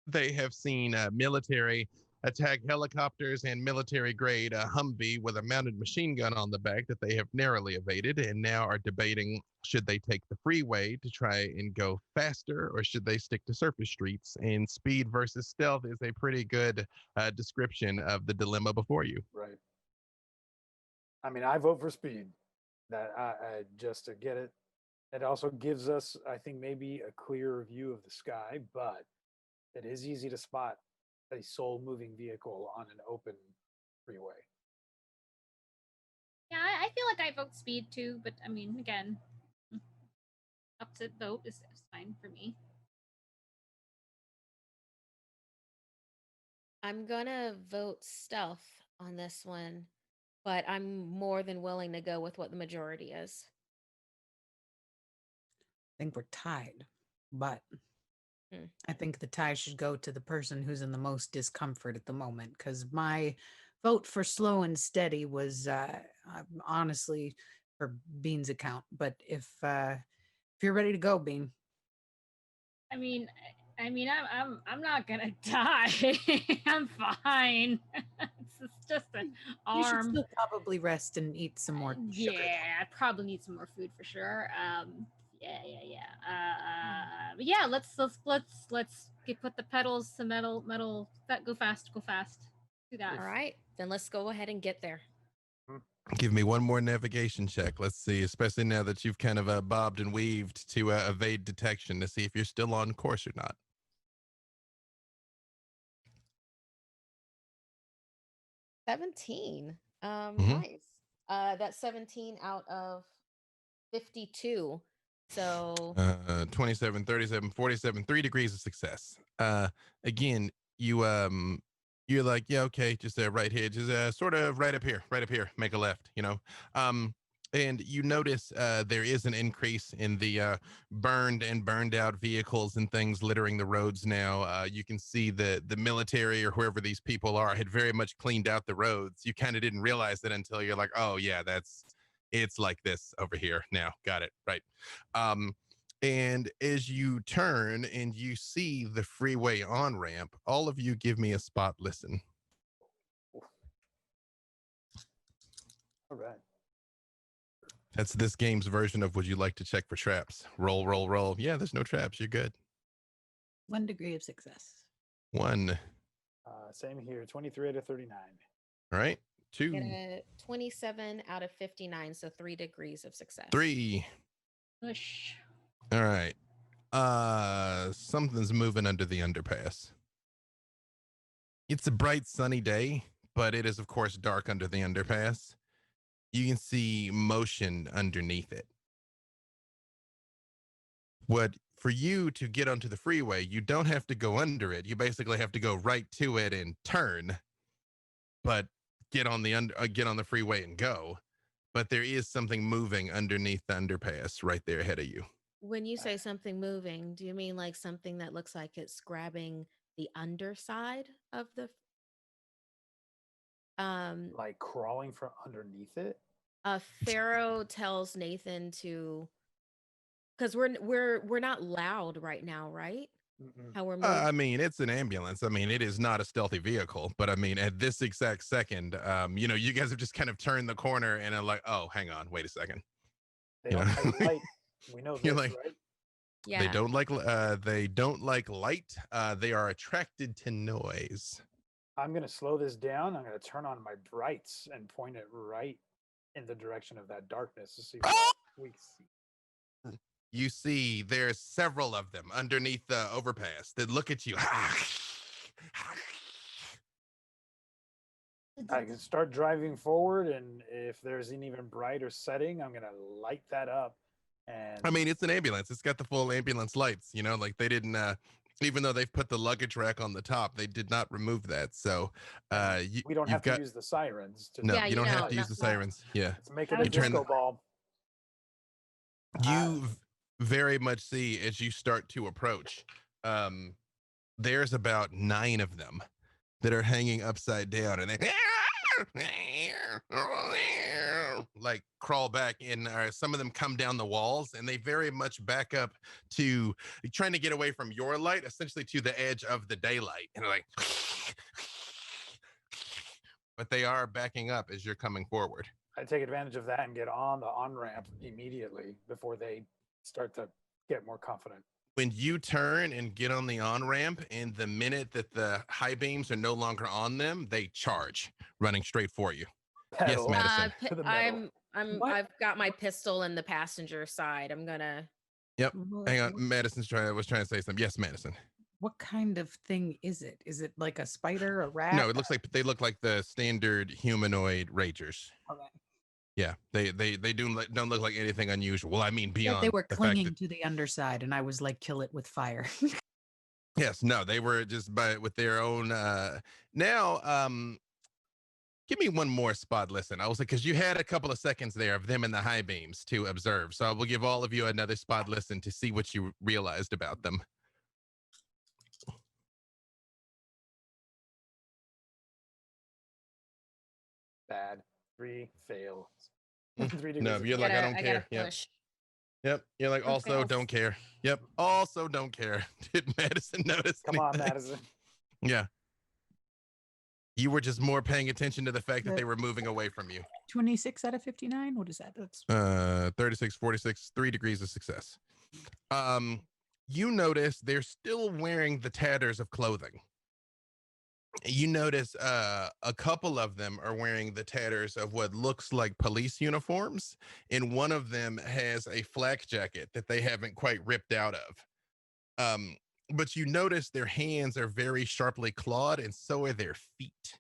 [SPEAKER 1] They have seen military attack helicopters and military grade Humvee with a mounted machine gun on the back that they have narrowly evaded, and now are debating should they take the freeway to try and go faster, or should they stick to surface streets. And speed versus stealth is a pretty good description of the dilemma before you.
[SPEAKER 2] Right. I mean, I vote for speed. That I just to get it. It also gives us, I think, maybe a clearer view of the sky, but it is easy to spot a soul moving vehicle on an open freeway.
[SPEAKER 3] Yeah, I feel like I vote speed too, but I mean, again, up to vote is fine for me.
[SPEAKER 4] I'm gonna vote stealth on this one, but I'm more than willing to go with what the majority is.
[SPEAKER 5] I think we're tied, but
[SPEAKER 4] Hmm.
[SPEAKER 5] I think the tie should go to the person who's in the most discomfort at the moment. Because my vote for slow and steady was honestly for Bean's account. But if you're ready to go, Bean,
[SPEAKER 3] I mean, I'm not gonna die. I'm fine. It's just an
[SPEAKER 5] you should
[SPEAKER 3] arm.
[SPEAKER 5] still probably rest and eat some more sugar.
[SPEAKER 3] Yeah, I probably need some more food for sure. Yeah. But yeah, let's put the pedals to metal. That go fast. Do that.
[SPEAKER 4] All right, then let's go ahead and get there.
[SPEAKER 1] Give me one more navigation check. Let's see, especially now that you've kind of bobbed and weaved to evade detection, to see if you're still on course or not.
[SPEAKER 4] 17.
[SPEAKER 1] Mhm.
[SPEAKER 4] Nice. That's 17 out of 52. So
[SPEAKER 1] 27, 37, 47, 3 degrees of success. Again, you're like, yeah, okay, just right here, just sort of right up here, make a left, and you notice there is an increase in the burned and burned out vehicles and things littering the roads now. You can see the military or whoever these people are had very much cleaned out the roads. You kind of didn't realize it until you're like, oh yeah, it's like this over here now. Got it. Right. And as you turn and you see the freeway on ramp, all of you give me a spot listen.
[SPEAKER 2] All right.
[SPEAKER 1] That's this game's version of would you like to check for traps? Roll. Yeah, there's no traps. You're good.
[SPEAKER 5] 1 degree of success.
[SPEAKER 1] 1.
[SPEAKER 2] Same here. 23 out of 39.
[SPEAKER 1] All right. 2,
[SPEAKER 4] Get a 27 out of 59, so 3 degrees of success.
[SPEAKER 1] 3.
[SPEAKER 3] Push.
[SPEAKER 1] All right. Something's moving under the underpass. It's a bright sunny day, but it is of course dark under the underpass. You can see motion underneath it. What for you to get onto the freeway, you don't have to go under it. You basically have to go right to it and turn, but get on the freeway and go. But there is something moving underneath the underpass right there ahead of you.
[SPEAKER 4] When you say something moving, do you mean like something that looks like it's grabbing the underside of the
[SPEAKER 2] Like crawling from underneath it?
[SPEAKER 4] Pharaoh tells Nathan to, because we're not loud right now, right?
[SPEAKER 2] Mm-mm.
[SPEAKER 4] How we're moving.
[SPEAKER 1] I mean, it's an ambulance. I mean, it is not a stealthy vehicle, but I mean, at this exact second, you guys have just kind of turned the corner and are like, oh, hang on, wait a second.
[SPEAKER 2] They
[SPEAKER 1] You
[SPEAKER 2] don't
[SPEAKER 1] know?
[SPEAKER 2] like light. We know
[SPEAKER 1] You're
[SPEAKER 2] this,
[SPEAKER 1] like-
[SPEAKER 2] right?
[SPEAKER 4] Yeah.
[SPEAKER 1] They don't like light. They are attracted to noise.
[SPEAKER 2] I'm going to slow this down. I'm going to turn on my brights and point it right in the direction of that darkness to see what we see.
[SPEAKER 1] You see there's several of them underneath the overpass that look at you.
[SPEAKER 2] I can start driving forward, and if there's an even brighter setting, I'm going to light that up. And
[SPEAKER 1] I mean, it's an ambulance. It's got the full ambulance lights, like they didn't, even though they've put the luggage rack on the top, they did not remove that. So
[SPEAKER 2] we don't have to use the sirens. To
[SPEAKER 1] No,
[SPEAKER 4] Yeah,
[SPEAKER 1] you don't have to
[SPEAKER 4] no,
[SPEAKER 1] use the
[SPEAKER 4] no.
[SPEAKER 1] sirens. Yeah.
[SPEAKER 2] Let's make it
[SPEAKER 3] You
[SPEAKER 2] a
[SPEAKER 1] turn
[SPEAKER 2] disco
[SPEAKER 1] the-
[SPEAKER 2] ball.
[SPEAKER 1] You very much see as you start to approach, there's about 9 of them that are hanging upside down, and they like crawl back in. Some of them come down the walls, and they very much back up to trying to get away from your light, essentially to the edge of the daylight, and they're like, but they are backing up as you're coming forward.
[SPEAKER 2] I take advantage of that and get on the on-ramp immediately before they start to get more confident.
[SPEAKER 1] When you turn and get on the on-ramp, and the minute that the high beams are no longer on them, they charge, running straight for you.
[SPEAKER 2] Pedal.
[SPEAKER 1] Yes, Madison.
[SPEAKER 2] To the metal.
[SPEAKER 5] What?
[SPEAKER 4] I've got my pistol in the passenger side. I'm gonna.
[SPEAKER 1] Yep. Hang on.
[SPEAKER 5] What,
[SPEAKER 1] Madison's was trying to say something. Yes, Madison.
[SPEAKER 5] what kind of thing is it? Is it like a spider, a rat?
[SPEAKER 1] No, it looks like they look like the standard humanoid ragers.
[SPEAKER 5] Okay.
[SPEAKER 1] Yeah, they don't look like anything unusual. Well, I mean,
[SPEAKER 5] Like
[SPEAKER 1] beyond
[SPEAKER 5] they were
[SPEAKER 1] the fact
[SPEAKER 5] clinging
[SPEAKER 1] that,
[SPEAKER 5] to the underside, and I was like, kill it with fire.
[SPEAKER 1] yes, no, they were just with their own. Now, give me one more spot. Listen, I was like, because you had a couple of seconds there of them in the high beams to observe. So I will give all of you another spot listen to see what you realized about them.
[SPEAKER 2] Bad. 3 fails.
[SPEAKER 1] Mm.
[SPEAKER 2] 3 degrees.
[SPEAKER 1] No,
[SPEAKER 2] of
[SPEAKER 1] you're like, I don't
[SPEAKER 4] I
[SPEAKER 1] care.
[SPEAKER 4] gotta
[SPEAKER 1] Yep.
[SPEAKER 4] push.
[SPEAKER 1] Yep. You're like,
[SPEAKER 3] Or
[SPEAKER 1] also
[SPEAKER 3] fails.
[SPEAKER 1] don't care. Yep. Also don't care. Did Madison notice?
[SPEAKER 2] Come on,
[SPEAKER 1] anything?
[SPEAKER 2] Madison.
[SPEAKER 1] Yeah. You were just more paying attention to the fact that
[SPEAKER 5] Yeah.
[SPEAKER 1] they were moving away from you.
[SPEAKER 5] 26 out of 59. What is that? That's
[SPEAKER 1] 36, 46, 3 degrees of success. You notice they're still wearing the tatters of clothing. You notice a couple of them are wearing the tatters of what looks like police uniforms, and one of them has a flak jacket that they haven't quite ripped out of. But you notice their hands are very sharply clawed, and so are their feet.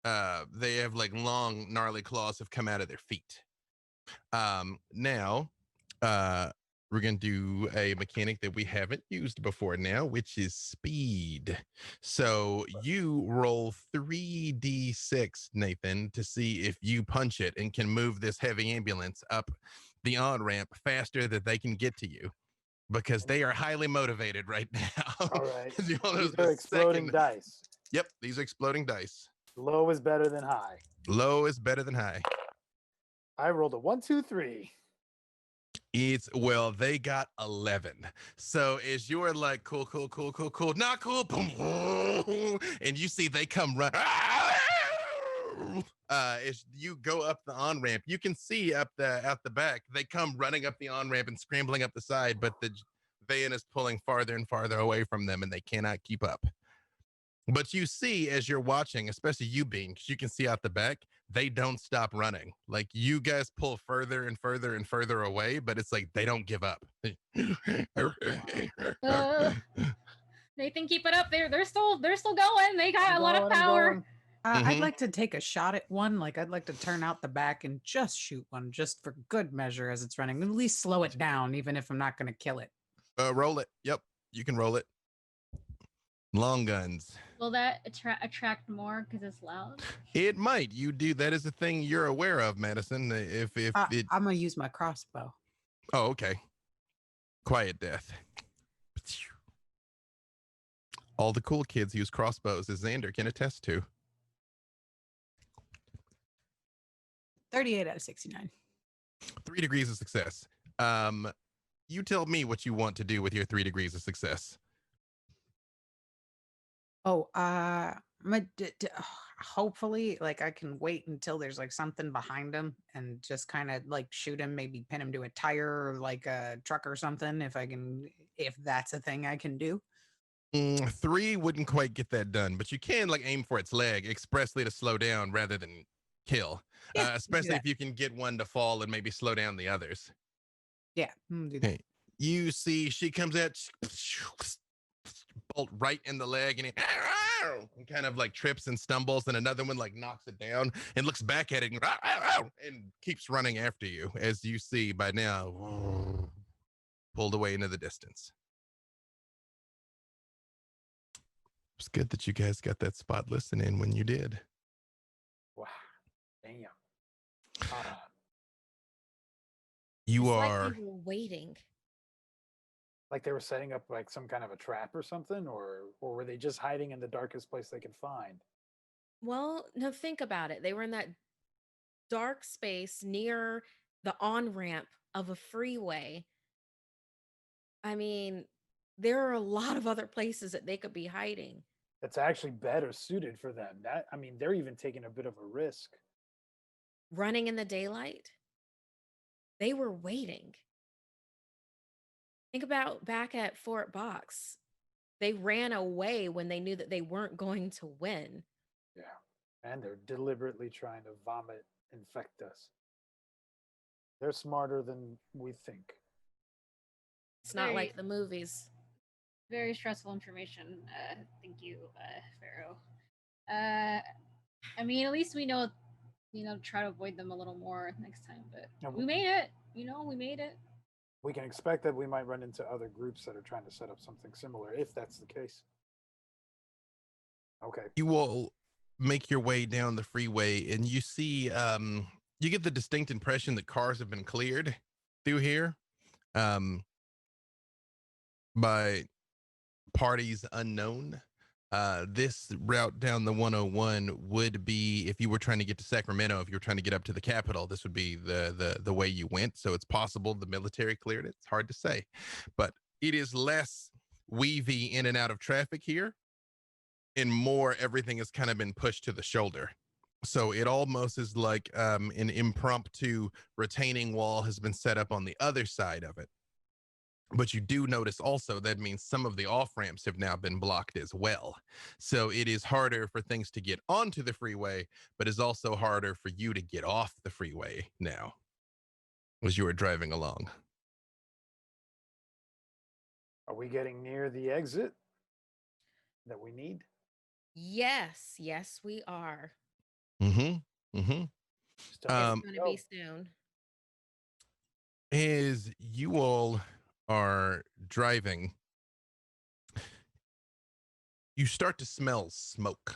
[SPEAKER 1] They have like long, gnarly claws have come out of their feet. Now, we're going to do a mechanic that we haven't used before now, which is speed. So you roll 3d6, Nathan, to see if you punch it and can move this heavy ambulance up the on-ramp faster than they can get to you, because they are highly motivated right now.
[SPEAKER 2] All right.
[SPEAKER 1] You all know
[SPEAKER 2] These
[SPEAKER 1] the
[SPEAKER 2] are exploding
[SPEAKER 1] second-
[SPEAKER 2] dice.
[SPEAKER 1] Yep, these are exploding dice.
[SPEAKER 2] Low is better than high.
[SPEAKER 1] Low is better than high.
[SPEAKER 2] I rolled a 1, 2, 3.
[SPEAKER 1] Well, they got 11. So as you're like, cool, not cool, boom, and you see they come run. As you go up the on-ramp, you can see out the back, they come running up the on-ramp and scrambling up the side, but the van is pulling farther and farther away from them, and they cannot keep up. But you see, as you're watching, especially you being, because you can see out the back, they don't stop running. Like you guys pull further and further and further away, but it's like they don't give up.
[SPEAKER 3] Nathan, keep it up. They're still going. They got a lot of power.
[SPEAKER 5] I'd like to take a shot at one. Like I'd like to turn out the back and just shoot one, just for good measure as it's running. At least slow it down, even if I'm not going to kill it.
[SPEAKER 1] Roll it. Yep, you can roll it. Long guns.
[SPEAKER 3] Will that attract more because it's loud?
[SPEAKER 1] It might. You do. That is a thing you're aware of, Madison. If
[SPEAKER 5] I'm gonna use my crossbow.
[SPEAKER 1] Oh, okay. Quiet death. All the cool kids use crossbows, as Xander can attest to.
[SPEAKER 5] 38 out of 69.
[SPEAKER 1] 3 degrees of success. You tell me what you want to do with your 3 degrees of success.
[SPEAKER 5] Oh, hopefully, like I can wait until there's like something behind him and just kind of like shoot him, maybe pin him to a tire or like a truck or something. If that's a thing I can do.
[SPEAKER 1] 3 wouldn't quite get that done, but you can like aim for its leg expressly to slow down rather than kill.
[SPEAKER 5] Yeah,
[SPEAKER 1] especially if you can get one to fall and maybe slow down the others.
[SPEAKER 5] Yeah, do that.
[SPEAKER 1] Hey, you see, she comes out, bolt right in the leg, and it kind of like trips and stumbles, and another one like knocks it down and looks back at it and keeps running after you, as you see by now, pulled away into the distance. It's good that you guys got that spot listening when you did.
[SPEAKER 2] Wow. Damn.
[SPEAKER 1] You
[SPEAKER 4] It's
[SPEAKER 1] are
[SPEAKER 4] like we were waiting.
[SPEAKER 2] Like they were setting up like some kind of a trap or something, or were they just hiding in the darkest place they could find?
[SPEAKER 4] Well, no, think about it. They were in that dark space near the on-ramp of a freeway. I mean, there are a lot of other places that they could be hiding.
[SPEAKER 2] It's actually better suited for them. They're even taking a bit of a risk.
[SPEAKER 4] Running in the daylight. They were waiting. Think about back at Fort Box. They ran away when they knew that they weren't going to win.
[SPEAKER 2] Yeah. And they're deliberately trying to infect us. They're smarter than we think.
[SPEAKER 4] It's not like the movies.
[SPEAKER 3] Very stressful information. Thank you, Pharaoh. I mean, at least we know, try to avoid them a little more next time. But we made it. We made it.
[SPEAKER 2] We can expect that we might run into other groups that are trying to set up something similar, if that's the case. Okay.
[SPEAKER 1] You will make your way down the freeway, and you see, you get the distinct impression that cars have been cleared through here by parties unknown. This route down the 101 would be, if you were trying to get to Sacramento, if you were trying to get up to the Capitol, this would be the way you went. So it's possible the military cleared it. It's hard to say, but it is less weavy in and out of traffic here, and more everything has kind of been pushed to the shoulder. So it almost is like an impromptu retaining wall has been set up on the other side of it. But you do notice also that means some of the off ramps have now been blocked as well. So it is harder for things to get onto the freeway, but it's also harder for you to get off the freeway now as you are driving along.
[SPEAKER 2] Are we getting near the exit that we need?
[SPEAKER 4] Yes, we are.
[SPEAKER 1] Mm-hmm. Mm-hmm.
[SPEAKER 4] It's going to be soon.
[SPEAKER 1] As you all are driving, you start to smell smoke.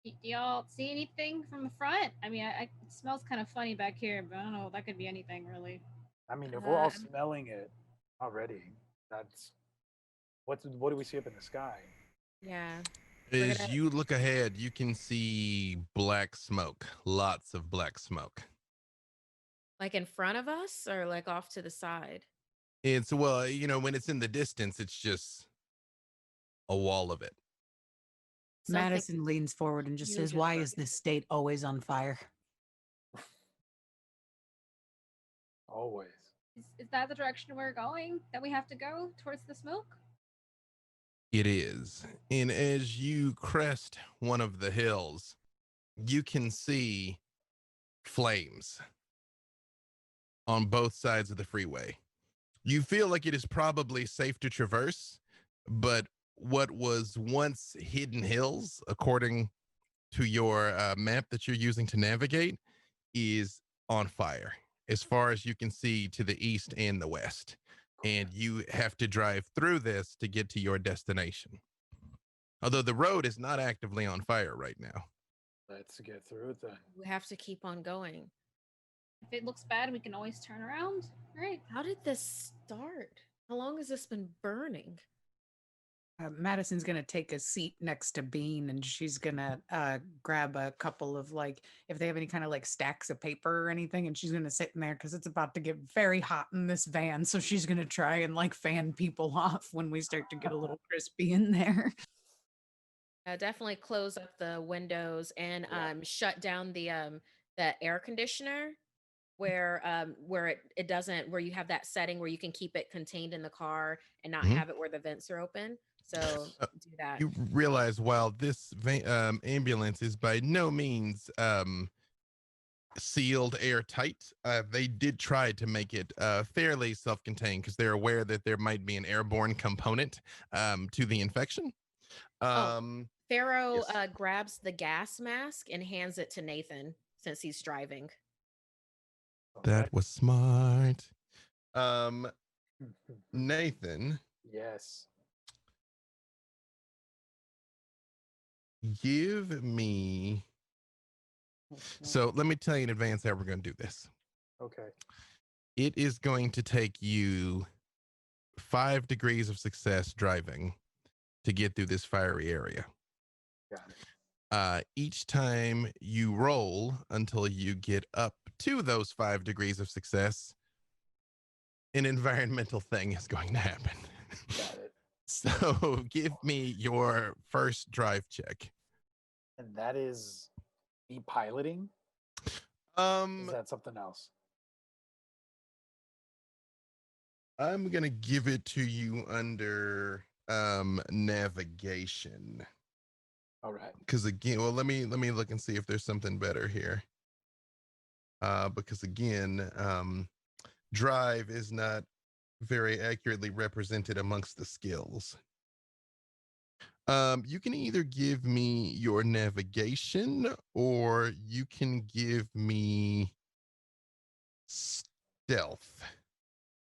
[SPEAKER 3] Do y'all see anything from the front? I mean, it smells kind of funny back here, but I don't know. That could be anything, really.
[SPEAKER 2] I mean, if we're all smelling it already, that's what do we see up in the sky?
[SPEAKER 4] Yeah.
[SPEAKER 1] As you look ahead, you can see black smoke, lots of black smoke.
[SPEAKER 4] Like in front of us or like off to the side?
[SPEAKER 1] It's, well, when it's in the distance, it's just a wall of it.
[SPEAKER 5] Madison leans forward and just says, "Why is this state always on fire?"
[SPEAKER 2] Always.
[SPEAKER 3] Is that the direction we're going? That we have to go towards the smoke?
[SPEAKER 1] It is. And as you crest one of the hills, you can see flames on both sides of the freeway. You feel like it is probably safe to traverse, but what was once hidden hills, according to your map that you're using to navigate, is on fire as far as you can see to the east and the west. And you have to drive through this to get to your destination. Although the road is not actively on fire right now.
[SPEAKER 2] Let's get through it then.
[SPEAKER 4] We have to keep on going.
[SPEAKER 3] If it looks bad, we can always turn around. Right.
[SPEAKER 4] How did this start? How long has this been burning?
[SPEAKER 5] Madison's gonna take a seat next to Bean, and she's gonna grab a couple of, like, if they have any kind of like stacks of paper or anything, and she's gonna sit in there because it's about to get very hot in this van. So she's gonna try and like fan people off when we start to get a little crispy in there.
[SPEAKER 4] Definitely close up the windows and shut down the air conditioner where it doesn't, where you have that setting where you can keep it contained in the car and not
[SPEAKER 1] Mhm.
[SPEAKER 4] have it where the vents are open. So do that.
[SPEAKER 1] You realize while this ambulance is by no means sealed airtight, they did try to make it fairly self-contained because they're aware that there might be an airborne component to the infection.
[SPEAKER 4] Pharaoh
[SPEAKER 1] yes.
[SPEAKER 4] grabs the gas mask and hands it to Nathan since he's driving.
[SPEAKER 1] That was smart. Nathan,
[SPEAKER 2] Yes.
[SPEAKER 1] give me. So let me tell you in advance how we're going to do this.
[SPEAKER 2] Okay.
[SPEAKER 1] It is going to take you 5 degrees of success driving to get through this fiery area.
[SPEAKER 2] Got it.
[SPEAKER 1] Each time you roll until you get up to those 5 degrees of success, an environmental thing is going to happen.
[SPEAKER 2] Got it.
[SPEAKER 1] So give me your first drive check.
[SPEAKER 2] And that is me piloting? Is that something else?
[SPEAKER 1] I'm gonna give it to you under navigation.
[SPEAKER 2] All right.
[SPEAKER 1] Because again, well, let me look and see if there's something better here. Because again, drive is not very accurately represented amongst the skills. You can either give me your navigation or you can give me stealth,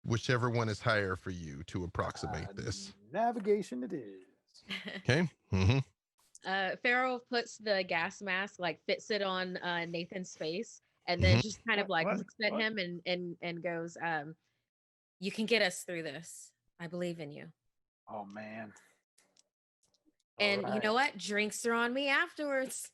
[SPEAKER 1] whichever one is higher for you to approximate this.
[SPEAKER 2] Navigation it is.
[SPEAKER 1] Okay. Mm-hmm.
[SPEAKER 4] Pharaoh puts the gas mask, like fits it on Nathan's face, and then just kind of like looks at him and goes, "You can get us through this. I believe in you."
[SPEAKER 2] Oh man.
[SPEAKER 4] And you know what? Drinks are on me afterwards.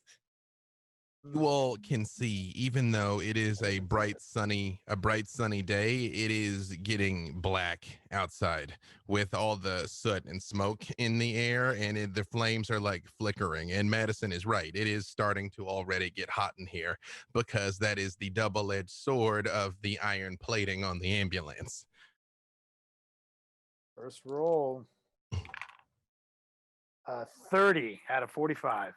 [SPEAKER 1] You all can see, even though it is a bright sunny day, it is getting black outside with all the soot and smoke in the air, and the flames are like flickering. And Madison is right; it is starting to already get hot in here because that is the double-edged sword of the iron plating on the ambulance.
[SPEAKER 2] First roll. 30 out of 45.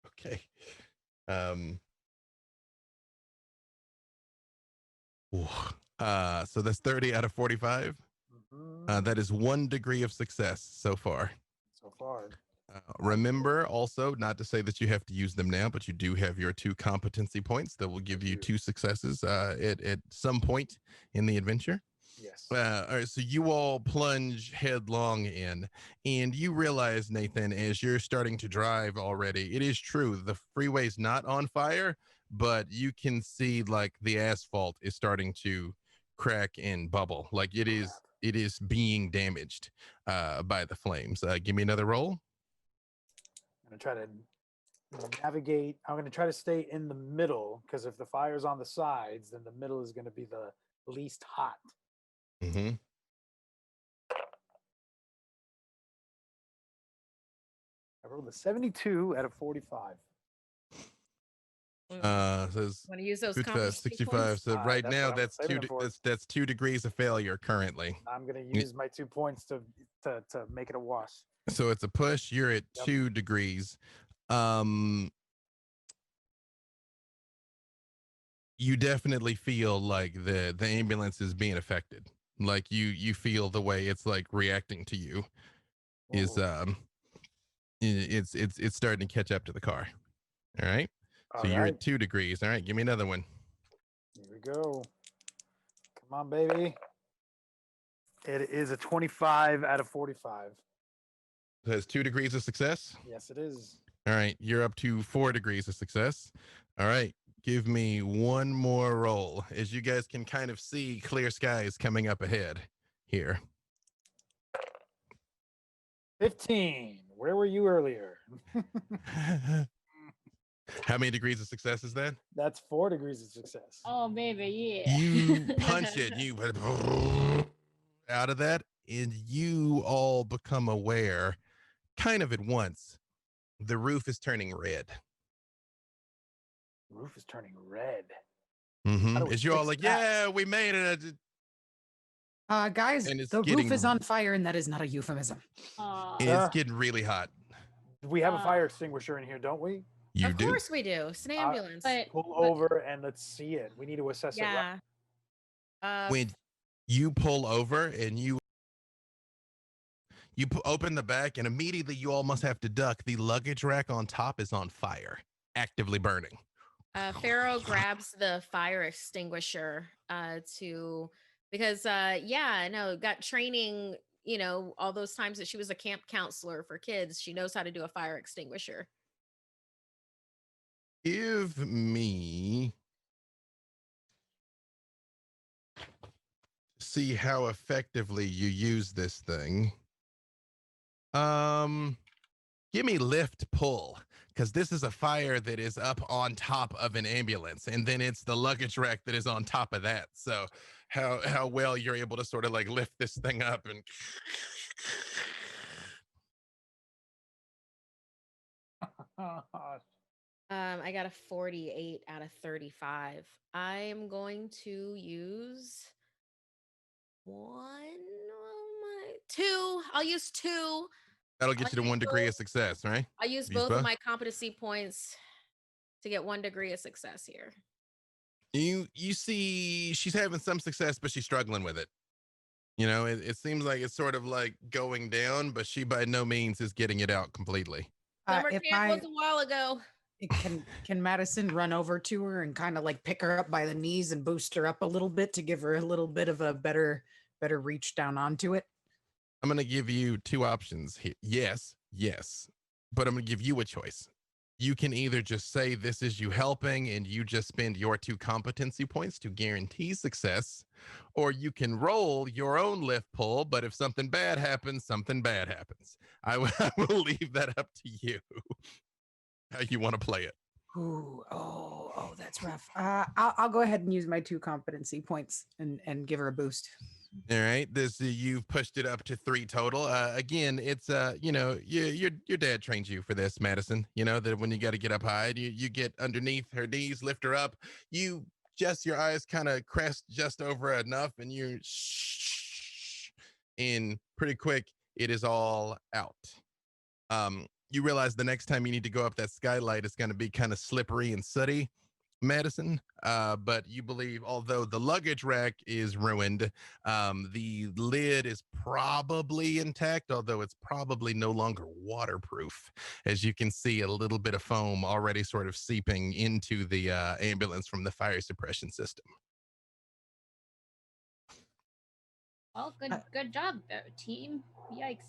[SPEAKER 1] Okay. So that's 30 out of 45. That is 1 degree of success so far.
[SPEAKER 2] So far.
[SPEAKER 1] Remember also not to say that you have to use them now, but you do have your 2 competency points that will give you 2 successes at some point in the adventure.
[SPEAKER 2] Yes.
[SPEAKER 1] All right, so you all plunge headlong in, and you realize, Nathan, as you're starting to drive already, it is true, the freeway's not on fire, but you can see like the asphalt is starting to crack and bubble. Like it is being damaged by the flames. Give me another roll.
[SPEAKER 2] I'm going to try to navigate. I'm going to try to stay in the middle because if the fire's on the sides, then the middle is going to be the least hot.
[SPEAKER 1] Mm-hmm.
[SPEAKER 2] I rolled a 72 out of 45.
[SPEAKER 1] Says
[SPEAKER 4] Want to use those
[SPEAKER 1] 55,
[SPEAKER 4] competency
[SPEAKER 1] 65.
[SPEAKER 4] points?
[SPEAKER 1] So right
[SPEAKER 2] That's
[SPEAKER 1] now
[SPEAKER 2] what I'm
[SPEAKER 1] that's
[SPEAKER 2] saving it for.
[SPEAKER 1] that's 2 degrees of failure currently.
[SPEAKER 2] I'm gonna use my 2 points to make it a wash.
[SPEAKER 1] So it's a push. You're at
[SPEAKER 2] Yep.
[SPEAKER 1] 2 degrees. You definitely feel like the ambulance is being affected. Like you feel the way it's like reacting to you is
[SPEAKER 2] Ooh.
[SPEAKER 1] it's starting to catch up to the car. All right. So
[SPEAKER 2] All
[SPEAKER 1] you're
[SPEAKER 2] right,
[SPEAKER 1] at 2 degrees. All right, give me another one.
[SPEAKER 2] here we go. Come on, baby. It is a 25 out of 45.
[SPEAKER 1] It has 2 degrees of success.
[SPEAKER 2] Yes, it is.
[SPEAKER 1] All right, you're up to 4 degrees of success. All right, give me one more roll. As you guys can kind of see clear skies coming up ahead here.
[SPEAKER 2] 15. Where were you earlier?
[SPEAKER 1] How many degrees of success is that?
[SPEAKER 2] That's 4 degrees of success.
[SPEAKER 3] Oh, baby, yeah.
[SPEAKER 1] You punch it, you out of that, and you all become aware kind of at once. The roof is turning red.
[SPEAKER 2] The roof is turning red.
[SPEAKER 1] As you're all like, yeah, we made it.
[SPEAKER 5] Guys,
[SPEAKER 1] And it's
[SPEAKER 5] the
[SPEAKER 1] getting-
[SPEAKER 5] roof is on fire, and that is not a euphemism.
[SPEAKER 1] It's getting really hot.
[SPEAKER 2] We have a fire extinguisher in here, don't we?
[SPEAKER 1] You
[SPEAKER 4] Of
[SPEAKER 1] do.
[SPEAKER 4] course we do. It's an ambulance.
[SPEAKER 2] Pull over and let's see it. We need to assess it.
[SPEAKER 4] yeah.
[SPEAKER 1] When you pull over and you open the back, and immediately you almost have to duck. The luggage rack on top is on fire, actively burning.
[SPEAKER 4] Pharaoh grabs the fire extinguisher because got training, all those times that she was a camp counselor for kids. She knows how to do a fire extinguisher.
[SPEAKER 1] Give me see how effectively you use this thing. Give me lift pull, because this is a fire that is up on top of an ambulance, and then it's the luggage rack that is on top of that. So how well you're able to sort of like lift this thing up and
[SPEAKER 4] I got a 48 out of 35. I'm going to use two. I'll use 2.
[SPEAKER 1] that'll get you to 1 degree of success, right?
[SPEAKER 4] I'll use both of my competency points to get 1 degree of success here.
[SPEAKER 1] You see she's having some success, but she's struggling with it. It seems like it's sort of like going down, but she by no means is getting it out completely.
[SPEAKER 4] Summer camp was a while ago.
[SPEAKER 5] Can Madison run over to her and kind of like pick her up by the knees and boost her up a little bit to give her a little bit of a better reach down onto it?
[SPEAKER 1] I'm going to give you 2 options here. Yes, but I'm going to give you a choice. You can either just say this is you helping and you just spend your 2 competency points to guarantee success, or you can roll your own lift pull, but if something bad happens, something bad happens. I will leave that up to you, how you want to play it.
[SPEAKER 5] Ooh, oh, that's rough. I'll go ahead and use my 2 competency points and give her a boost.
[SPEAKER 1] All right, you've pushed it up to 3 total. Again, it's your dad trained you for this, Madison. That when you got to get up high, you get underneath her knees, lift her up. You just your eyes kind of crest just over enough, and you in pretty quick. It is all out. You realize the next time you need to go up that skylight, it's going to be kind of slippery and sooty, Madison. But you believe, although the luggage rack is ruined, the lid is probably intact, although it's probably no longer waterproof. As you can see, a little bit of foam already sort of seeping into the ambulance from the fire suppression system.
[SPEAKER 3] Well, good job, team. Yikes.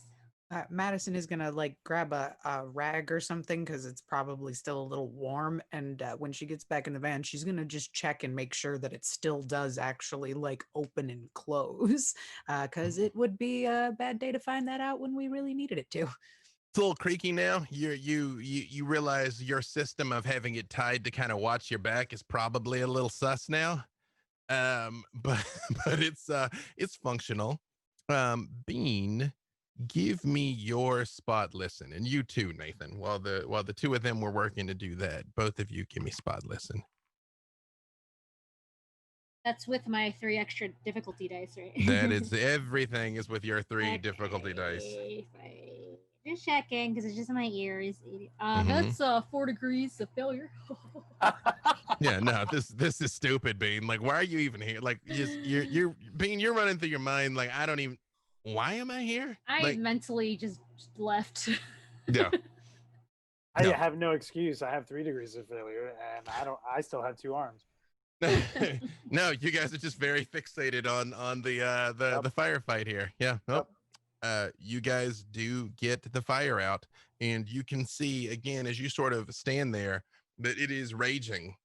[SPEAKER 5] Madison is gonna like grab a rag or something because it's probably still a little warm, and when she gets back in the van, she's gonna just check and make sure that it still does actually like open and close, because it would be a bad day to find that out when we really needed it to.
[SPEAKER 1] It's a little creaky now. You realize your system of having it tied to kind of watch your back is probably a little sus now, but it's functional. Bean, give me your spot listen, and you too, Nathan. While the two of them were working to do that, both of you give me spot listen.
[SPEAKER 3] That's with my 3 extra difficulty dice, right?
[SPEAKER 1] That is everything is with your 3 difficulty dice.
[SPEAKER 3] Fine. Just checking because it's just in my ears.
[SPEAKER 1] Mhm.
[SPEAKER 3] That's 4 degrees of failure.
[SPEAKER 1] Yeah, no, this is stupid, Bean. Like, why are you even here? Like, you're Bean, you're running through your mind. Like, I don't even. Why am I here?
[SPEAKER 3] I
[SPEAKER 1] Like,
[SPEAKER 3] mentally just left.
[SPEAKER 1] yeah.
[SPEAKER 2] I
[SPEAKER 1] No.
[SPEAKER 2] have no excuse. I have 3 degrees of failure, and I still have 2 arms.
[SPEAKER 1] No, you guys are just very fixated on the
[SPEAKER 2] Yep.
[SPEAKER 1] the firefight here. Yeah. Nope.
[SPEAKER 2] Yep.
[SPEAKER 1] You guys do get the fire out, and you can see again as you sort of stand there that it is raging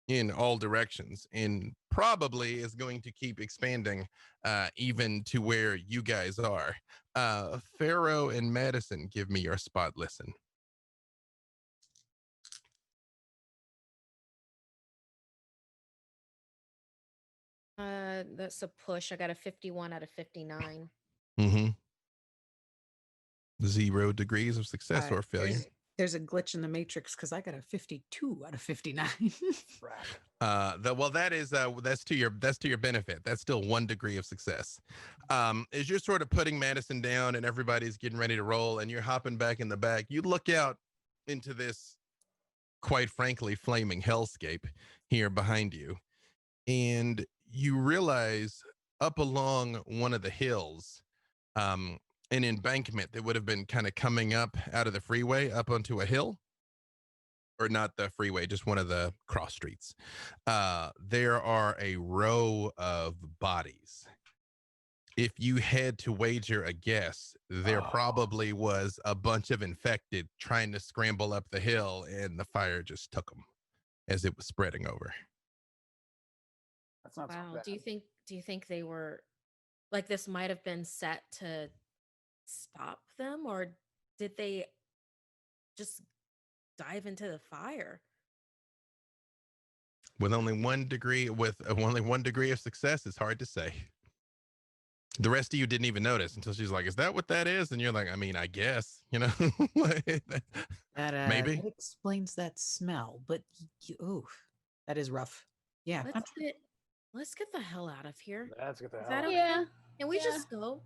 [SPEAKER 1] in all directions, and probably is going to keep expanding even to where you guys are. Pharaoh and Madison, give me your spot listen.
[SPEAKER 4] That's a push. I got a 51 out of 59.
[SPEAKER 1] Mm-hmm. 0 degrees of success or failure.
[SPEAKER 5] There's a glitch in the matrix because I got a 52 out of 59.
[SPEAKER 1] Well, that is that's to your benefit. That's still 1 degree of success. As you're sort of putting Madison down and everybody's getting ready to roll, and you're hopping back in the back, you look out into this, quite frankly, flaming hellscape here behind you, and you realize up along one of the hills, an embankment that would have been kind of coming up out of the freeway up onto a hill, or not the freeway, just one of the cross streets. There are a row of bodies. If you had to wager a guess, there probably was a bunch of infected trying to scramble up the hill, and the fire just took them as it was spreading over.
[SPEAKER 2] That's not so
[SPEAKER 4] Wow.
[SPEAKER 2] bad.
[SPEAKER 4] Do you think they were like this might have been set to stop them, or did they just dive into the fire?
[SPEAKER 1] With only 1 degree of success, it's hard to say. The rest of you didn't even notice until she's like, "Is that what that is?" And you're like, "I mean, I guess, you know." Maybe
[SPEAKER 5] That explains that smell, but that is rough. Yeah.
[SPEAKER 4] Let's get the hell out of here.
[SPEAKER 2] Let's get the
[SPEAKER 4] Is
[SPEAKER 2] hell
[SPEAKER 4] that
[SPEAKER 2] out.
[SPEAKER 4] okay?
[SPEAKER 3] Yeah.
[SPEAKER 4] Can we
[SPEAKER 3] Yeah.
[SPEAKER 4] just go?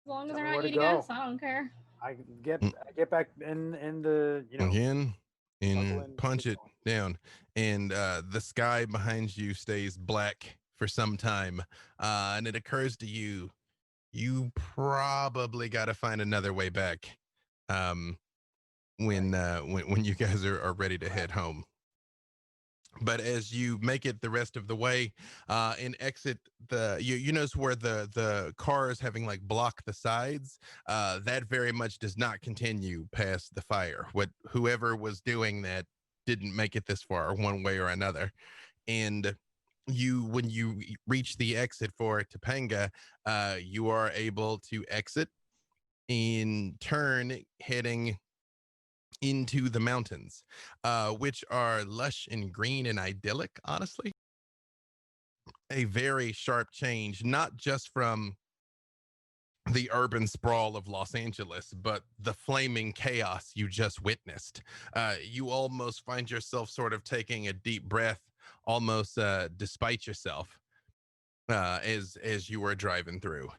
[SPEAKER 3] As long as
[SPEAKER 2] Tell
[SPEAKER 3] they're
[SPEAKER 2] me
[SPEAKER 3] not
[SPEAKER 2] where to
[SPEAKER 3] eating
[SPEAKER 2] go.
[SPEAKER 3] us, I don't care.
[SPEAKER 2] I get back in the
[SPEAKER 1] again
[SPEAKER 2] buckle
[SPEAKER 1] and
[SPEAKER 2] in,
[SPEAKER 1] punch
[SPEAKER 2] keep
[SPEAKER 1] it
[SPEAKER 2] going.
[SPEAKER 1] down, and the sky behind you stays black for some time, and it occurs to you probably got to find another way back, when you guys are ready to head home. But as you make it the rest of the way, and exit you notice where the cars having like blocked the sides, that very much does not continue past the fire. Whoever was doing that didn't make it this far one way or another. And when you reach the exit for Topanga, you are able to exit in turn, heading into the mountains, which are lush and green and idyllic, honestly. A very sharp change, not just from the urban sprawl of Los Angeles, but the flaming chaos you just witnessed. You almost find yourself sort of taking a deep breath, almost despite yourself, as you are driving through.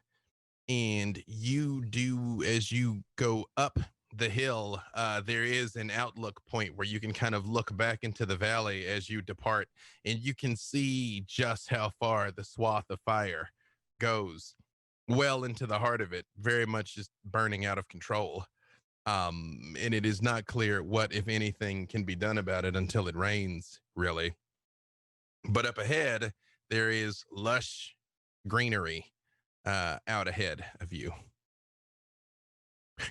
[SPEAKER 1] And you do, as you go up the hill, there is an outlook point where you can kind of look back into the valley as you depart, and you can see just how far the swath of fire goes, well into the heart of it, very much just burning out of control. And it is not clear what, if anything, can be done about it until it rains, really. But up ahead, there is lush greenery out ahead of you.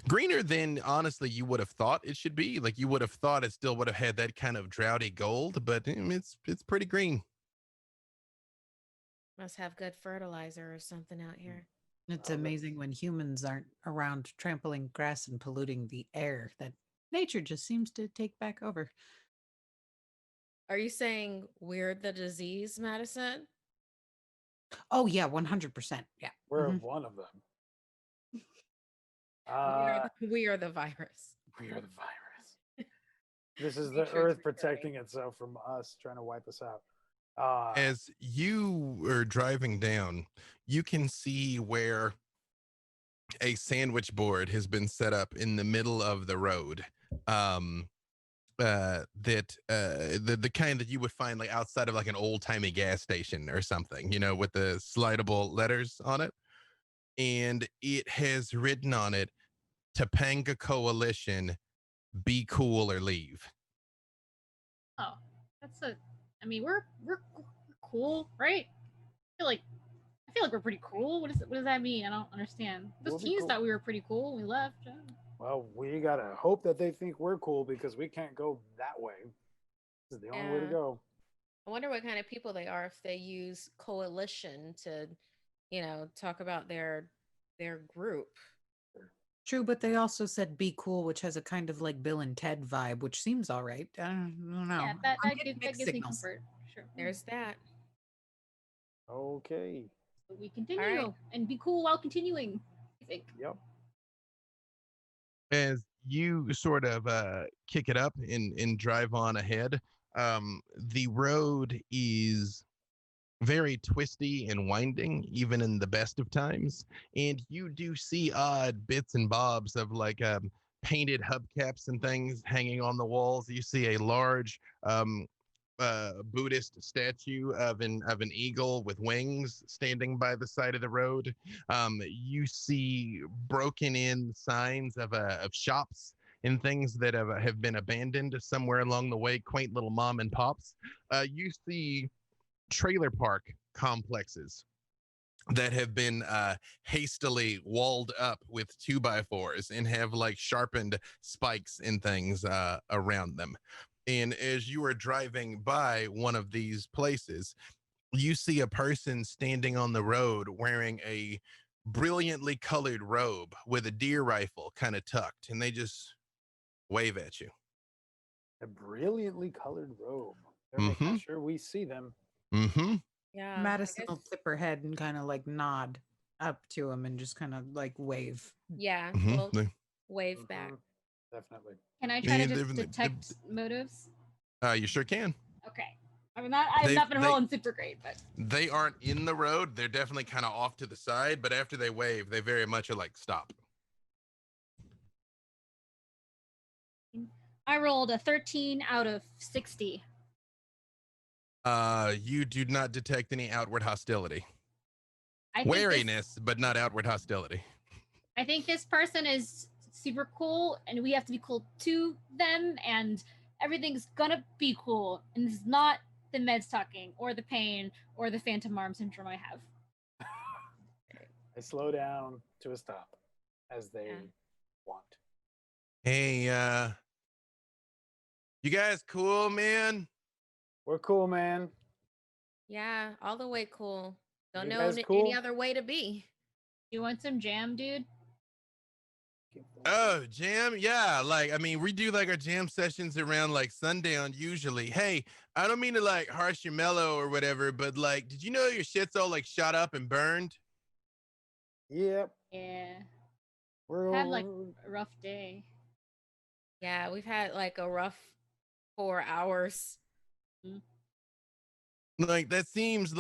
[SPEAKER 1] Greener than honestly you would have thought it should be. Like, you would have thought it still would have had that kind of droughty gold, but it's pretty green.
[SPEAKER 4] Must have good fertilizer or something out here.
[SPEAKER 5] It's amazing when humans aren't around trampling grass and polluting the air that nature just seems to take back over.
[SPEAKER 4] Are you saying we're the disease, Madison?
[SPEAKER 5] Oh, yeah, 100%. Yeah.
[SPEAKER 2] We're
[SPEAKER 5] Mhm.
[SPEAKER 2] one of them.
[SPEAKER 4] We are the virus.
[SPEAKER 2] We are the virus. This is the
[SPEAKER 4] Nature's
[SPEAKER 2] Earth
[SPEAKER 4] recurring.
[SPEAKER 2] protecting itself from us, trying to wipe us out.
[SPEAKER 1] As you are driving down, you can see where a sandwich board has been set up in the middle of the road. The kind that you would find like outside of like an old timey gas station or something, you know, with the slidable letters on it. And it has written on it, Topanga Coalition, be cool or leave.
[SPEAKER 3] Oh, that's a. I mean, we're cool, right? I feel like we're pretty cool. What does that mean? I don't understand. Those
[SPEAKER 2] We'll be
[SPEAKER 3] teens
[SPEAKER 2] cool.
[SPEAKER 3] thought we were pretty cool when we left.
[SPEAKER 2] Well, we gotta hope that they think we're cool because we can't go that way. This is the only way to
[SPEAKER 4] Yeah.
[SPEAKER 2] go.
[SPEAKER 4] I wonder what kind of people they are if they use coalition to, talk about their group.
[SPEAKER 5] True, but they also said "be cool," which has a kind of like Bill and Ted vibe, which seems all right. I don't know.
[SPEAKER 3] Yeah,
[SPEAKER 5] I'm getting
[SPEAKER 3] that
[SPEAKER 5] mixed
[SPEAKER 3] gives me
[SPEAKER 5] signals.
[SPEAKER 3] comfort. Sure.
[SPEAKER 4] There's that.
[SPEAKER 2] Okay.
[SPEAKER 3] So we continue and be cool while continuing. I think.
[SPEAKER 2] Yep.
[SPEAKER 1] As you sort of kick it up and drive on ahead, the road is very twisty and winding, even in the best of times. And you do see odd bits and bobs of like painted hubcaps and things hanging on the walls. You see a large Buddhist statue of an eagle with wings standing by the side of the road. You see broken in signs of shops and things that have been abandoned somewhere along the way, quaint little mom and pops. You see trailer park complexes that have been hastily walled up with 2x4s and have like sharpened spikes and things around them. And as you are driving by one of these places, you see a person standing on the road wearing a brilliantly colored robe with a deer rifle kind of tucked, and they just wave at you.
[SPEAKER 2] A brilliantly colored robe. They're making sure we see them.
[SPEAKER 1] Mm-hmm.
[SPEAKER 4] Yeah.
[SPEAKER 5] Madison will tip her head and kind of like nod up to him and just kind of like wave.
[SPEAKER 4] Yeah.
[SPEAKER 1] Mm-hmm.
[SPEAKER 4] We'll wave back.
[SPEAKER 2] Mhm. Definitely.
[SPEAKER 3] Can I try to just detect motives?
[SPEAKER 1] You sure can.
[SPEAKER 3] Okay. I've not been rolling super great, but
[SPEAKER 1] they aren't in the road. They're definitely kind of off to the side, but after they wave, they very much are like, stop.
[SPEAKER 3] I rolled a 13 out of 60.
[SPEAKER 1] You do not detect any outward hostility.
[SPEAKER 3] I
[SPEAKER 1] Wariness, but not outward hostility.
[SPEAKER 3] I think this person is super cool, and we have to be cool to them, and everything's gonna be cool. And this is not the meds talking, or the pain, or the phantom arm syndrome I have.
[SPEAKER 2] I slow down to a stop, as they want.
[SPEAKER 1] Hey, you guys cool, man?
[SPEAKER 2] We're cool, man.
[SPEAKER 4] Yeah, all the way cool. Don't
[SPEAKER 2] You
[SPEAKER 4] know
[SPEAKER 2] guys
[SPEAKER 4] any
[SPEAKER 2] cool?
[SPEAKER 4] other way to be.
[SPEAKER 3] You want some jam, dude?
[SPEAKER 1] Oh, jam? Yeah, like, I mean, we do like our jam sessions around like sundown usually. Hey, I don't mean to like harsh your mellow or whatever, but like, did you know your shit's all like shot up and burned?
[SPEAKER 2] Yep.
[SPEAKER 3] Yeah.
[SPEAKER 2] We're
[SPEAKER 3] Had like a rough day.
[SPEAKER 4] Yeah, we've had like a rough 4 hours.
[SPEAKER 1] Like, that seems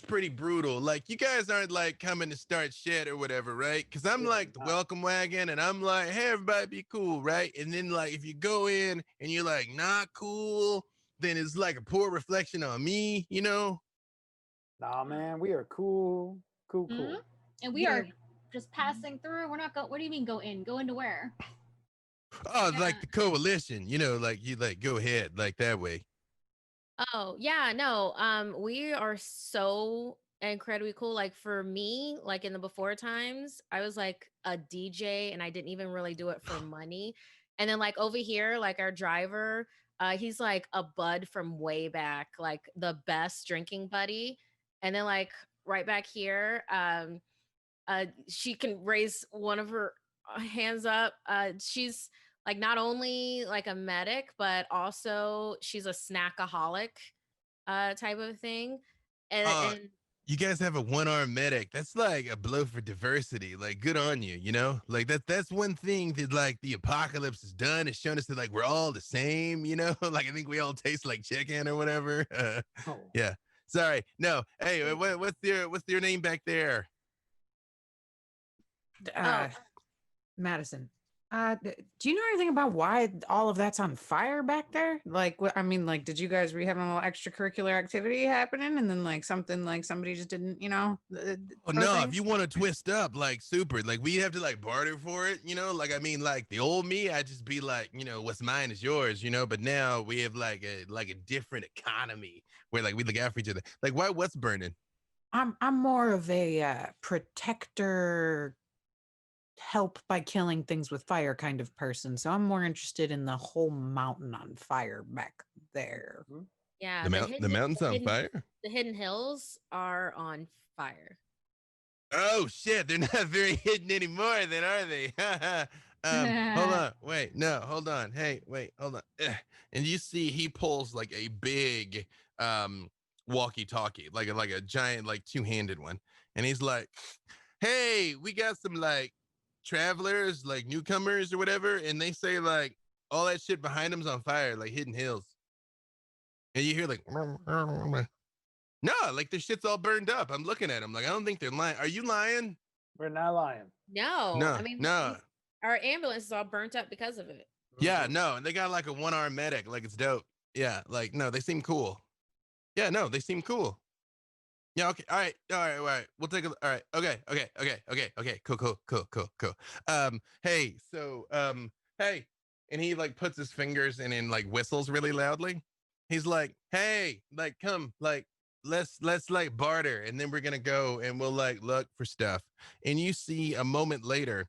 [SPEAKER 1] pretty brutal. Like, you guys aren't like coming to start shit or whatever, right? Because I'm like the welcome wagon, and I'm like, hey, everybody be cool, right? And then like, if you go in and you're like not cool, then it's like a poor reflection on me, you know?
[SPEAKER 2] Nah, man, we are cool. Cool.
[SPEAKER 3] And we are just passing through. We're not going. What do you mean go in? Go into where?
[SPEAKER 1] Oh, like the coalition, you know, like you like go ahead, like that way.
[SPEAKER 4] Oh, yeah, no. We are so incredibly cool. Like for me, like in the before times, I was like a DJ and I didn't even really do it for money. And then like over here, like our driver, he's like a bud from way back, like the best drinking buddy. And then like right back here, she can raise one of her hands up. She's like not only like a medic, but also she's a snackaholic type of thing. And
[SPEAKER 1] You guys have a one-arm medic. That's like a blow for diversity. Like, good on you, you know? Like that's one thing that like the apocalypse has done. It's shown us that like we're all the same, you know? Like I think we all taste like chicken or whatever.
[SPEAKER 2] Oh,
[SPEAKER 1] Yeah. Sorry. No. Hey, what's your name back there?
[SPEAKER 5] Uh, Madison. Do you know anything about why all of that's on fire back there? Like, what I mean, like, did you guys were you having a little extracurricular activity happening, and then like something like somebody just didn't,
[SPEAKER 1] Oh
[SPEAKER 5] throw
[SPEAKER 1] no, if
[SPEAKER 5] things?
[SPEAKER 1] you want to twist up like super, like we have to like barter for it, you know? Like I mean like the old me, I'd just be like, what's mine is yours, but now we have like a different economy where like we look out for each other. Like what's burning?
[SPEAKER 5] I'm more of a protector, help by killing things with fire kind of person. So I'm more interested in the whole mountain on fire back there.
[SPEAKER 2] mhm.
[SPEAKER 4] Yeah,
[SPEAKER 1] The mountain's on fire?
[SPEAKER 4] the hidden hills are on fire.
[SPEAKER 1] Oh shit, they're not very hidden anymore then, are they? Hold on. Wait, no, hold on. Hey, wait, hold on. And you see he pulls like a big walkie-talkie, like a giant like two-handed one. And he's like, "Hey, we got some like travelers, like newcomers or whatever, and they say like all that shit behind them's on fire, like hidden hills." And you hear like no, like their shit's all burned up. I'm looking at them like I don't think they're lying. Are you lying?
[SPEAKER 2] We're not lying.
[SPEAKER 4] No,
[SPEAKER 1] No,
[SPEAKER 4] I mean,
[SPEAKER 1] no.
[SPEAKER 4] our ambulance is all burnt up because of it.
[SPEAKER 1] Yeah,
[SPEAKER 2] Mhm.
[SPEAKER 1] no, and they got like a one-arm medic, like it's dope. Yeah, like no, they seem cool. Yeah, no, they seem cool. Yeah, okay, all right. We'll take a. All right, okay. Cool. Hey, so hey, and he like puts his fingers and then like whistles really loudly. He's like, hey, like come, like let's like barter, and then we're gonna go and we'll like look for stuff. And you see a moment later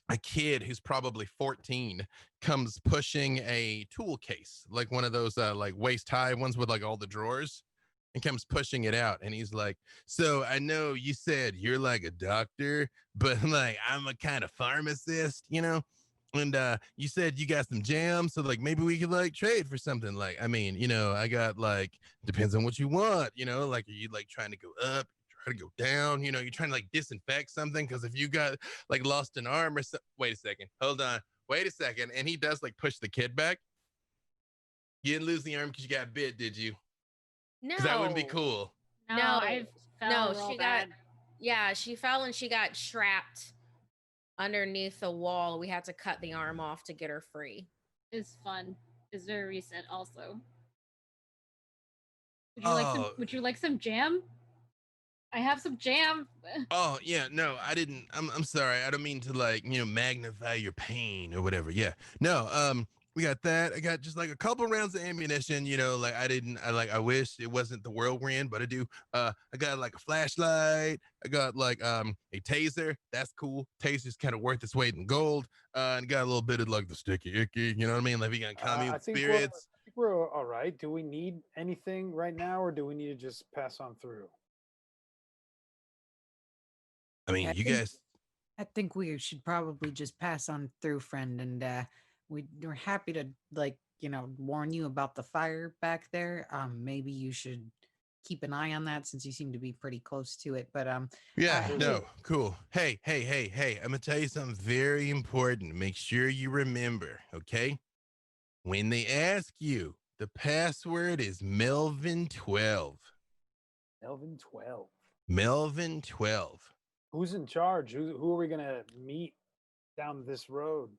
[SPEAKER 1] a kid who's probably 14 comes pushing a tool case, like one of those like waist high ones with like all the drawers, and comes pushing it out. And he's like, so I know you said you're like a doctor, but like I'm a kind of pharmacist, and you said you got some jam, so like maybe we could like trade for something. Like I mean, I got like, depends on what you want, like are you like trying to go up, try to go down, you're trying to like disinfect something, because if you got like lost an arm or so. Wait a second, hold on, wait a second. And he does like push the kid back. You didn't lose the arm because you got bit, did you? Because that wouldn't be
[SPEAKER 4] No,
[SPEAKER 1] cool.
[SPEAKER 3] No,
[SPEAKER 4] no,
[SPEAKER 3] I
[SPEAKER 4] no.
[SPEAKER 3] fell real
[SPEAKER 4] She
[SPEAKER 3] bad.
[SPEAKER 4] she fell and she got trapped underneath the wall. We had to cut the arm off to get her free.
[SPEAKER 3] It's fun. It's very recent also.
[SPEAKER 1] Oh,
[SPEAKER 3] Would you like some jam? I have some jam.
[SPEAKER 1] oh yeah, no, I didn't. I'm sorry. I don't mean to like, magnify your pain or whatever. Yeah. No, we got that. I got just like a couple rounds of ammunition, like I wish it wasn't the world we're in, but I do. I got like a flashlight, I got like a taser. That's cool. Taser's kind of worth its weight in gold. And got a little bit of like the sticky icky, you know what I mean? Like we got calm
[SPEAKER 2] I
[SPEAKER 1] with
[SPEAKER 2] think we're I
[SPEAKER 1] spirits.
[SPEAKER 2] think we're all right. Do we need anything right now, or do we need to just pass on through?
[SPEAKER 1] I
[SPEAKER 5] Yeah,
[SPEAKER 1] mean, you guys.
[SPEAKER 5] I think we should probably just pass on through, friend, and we're happy to like warn you about the fire back there. Maybe you should keep an eye on that since you seem to be pretty close to it. But
[SPEAKER 1] Yeah,
[SPEAKER 2] Will
[SPEAKER 5] hey,
[SPEAKER 2] do.
[SPEAKER 1] no, cool. Hey. I'm gonna tell you something very important. Make sure you remember, okay? When they ask you, the password is Melvin12.
[SPEAKER 2] Elvin 12.
[SPEAKER 1] Melvin12.
[SPEAKER 2] Who's in charge? Who are we gonna meet down this road?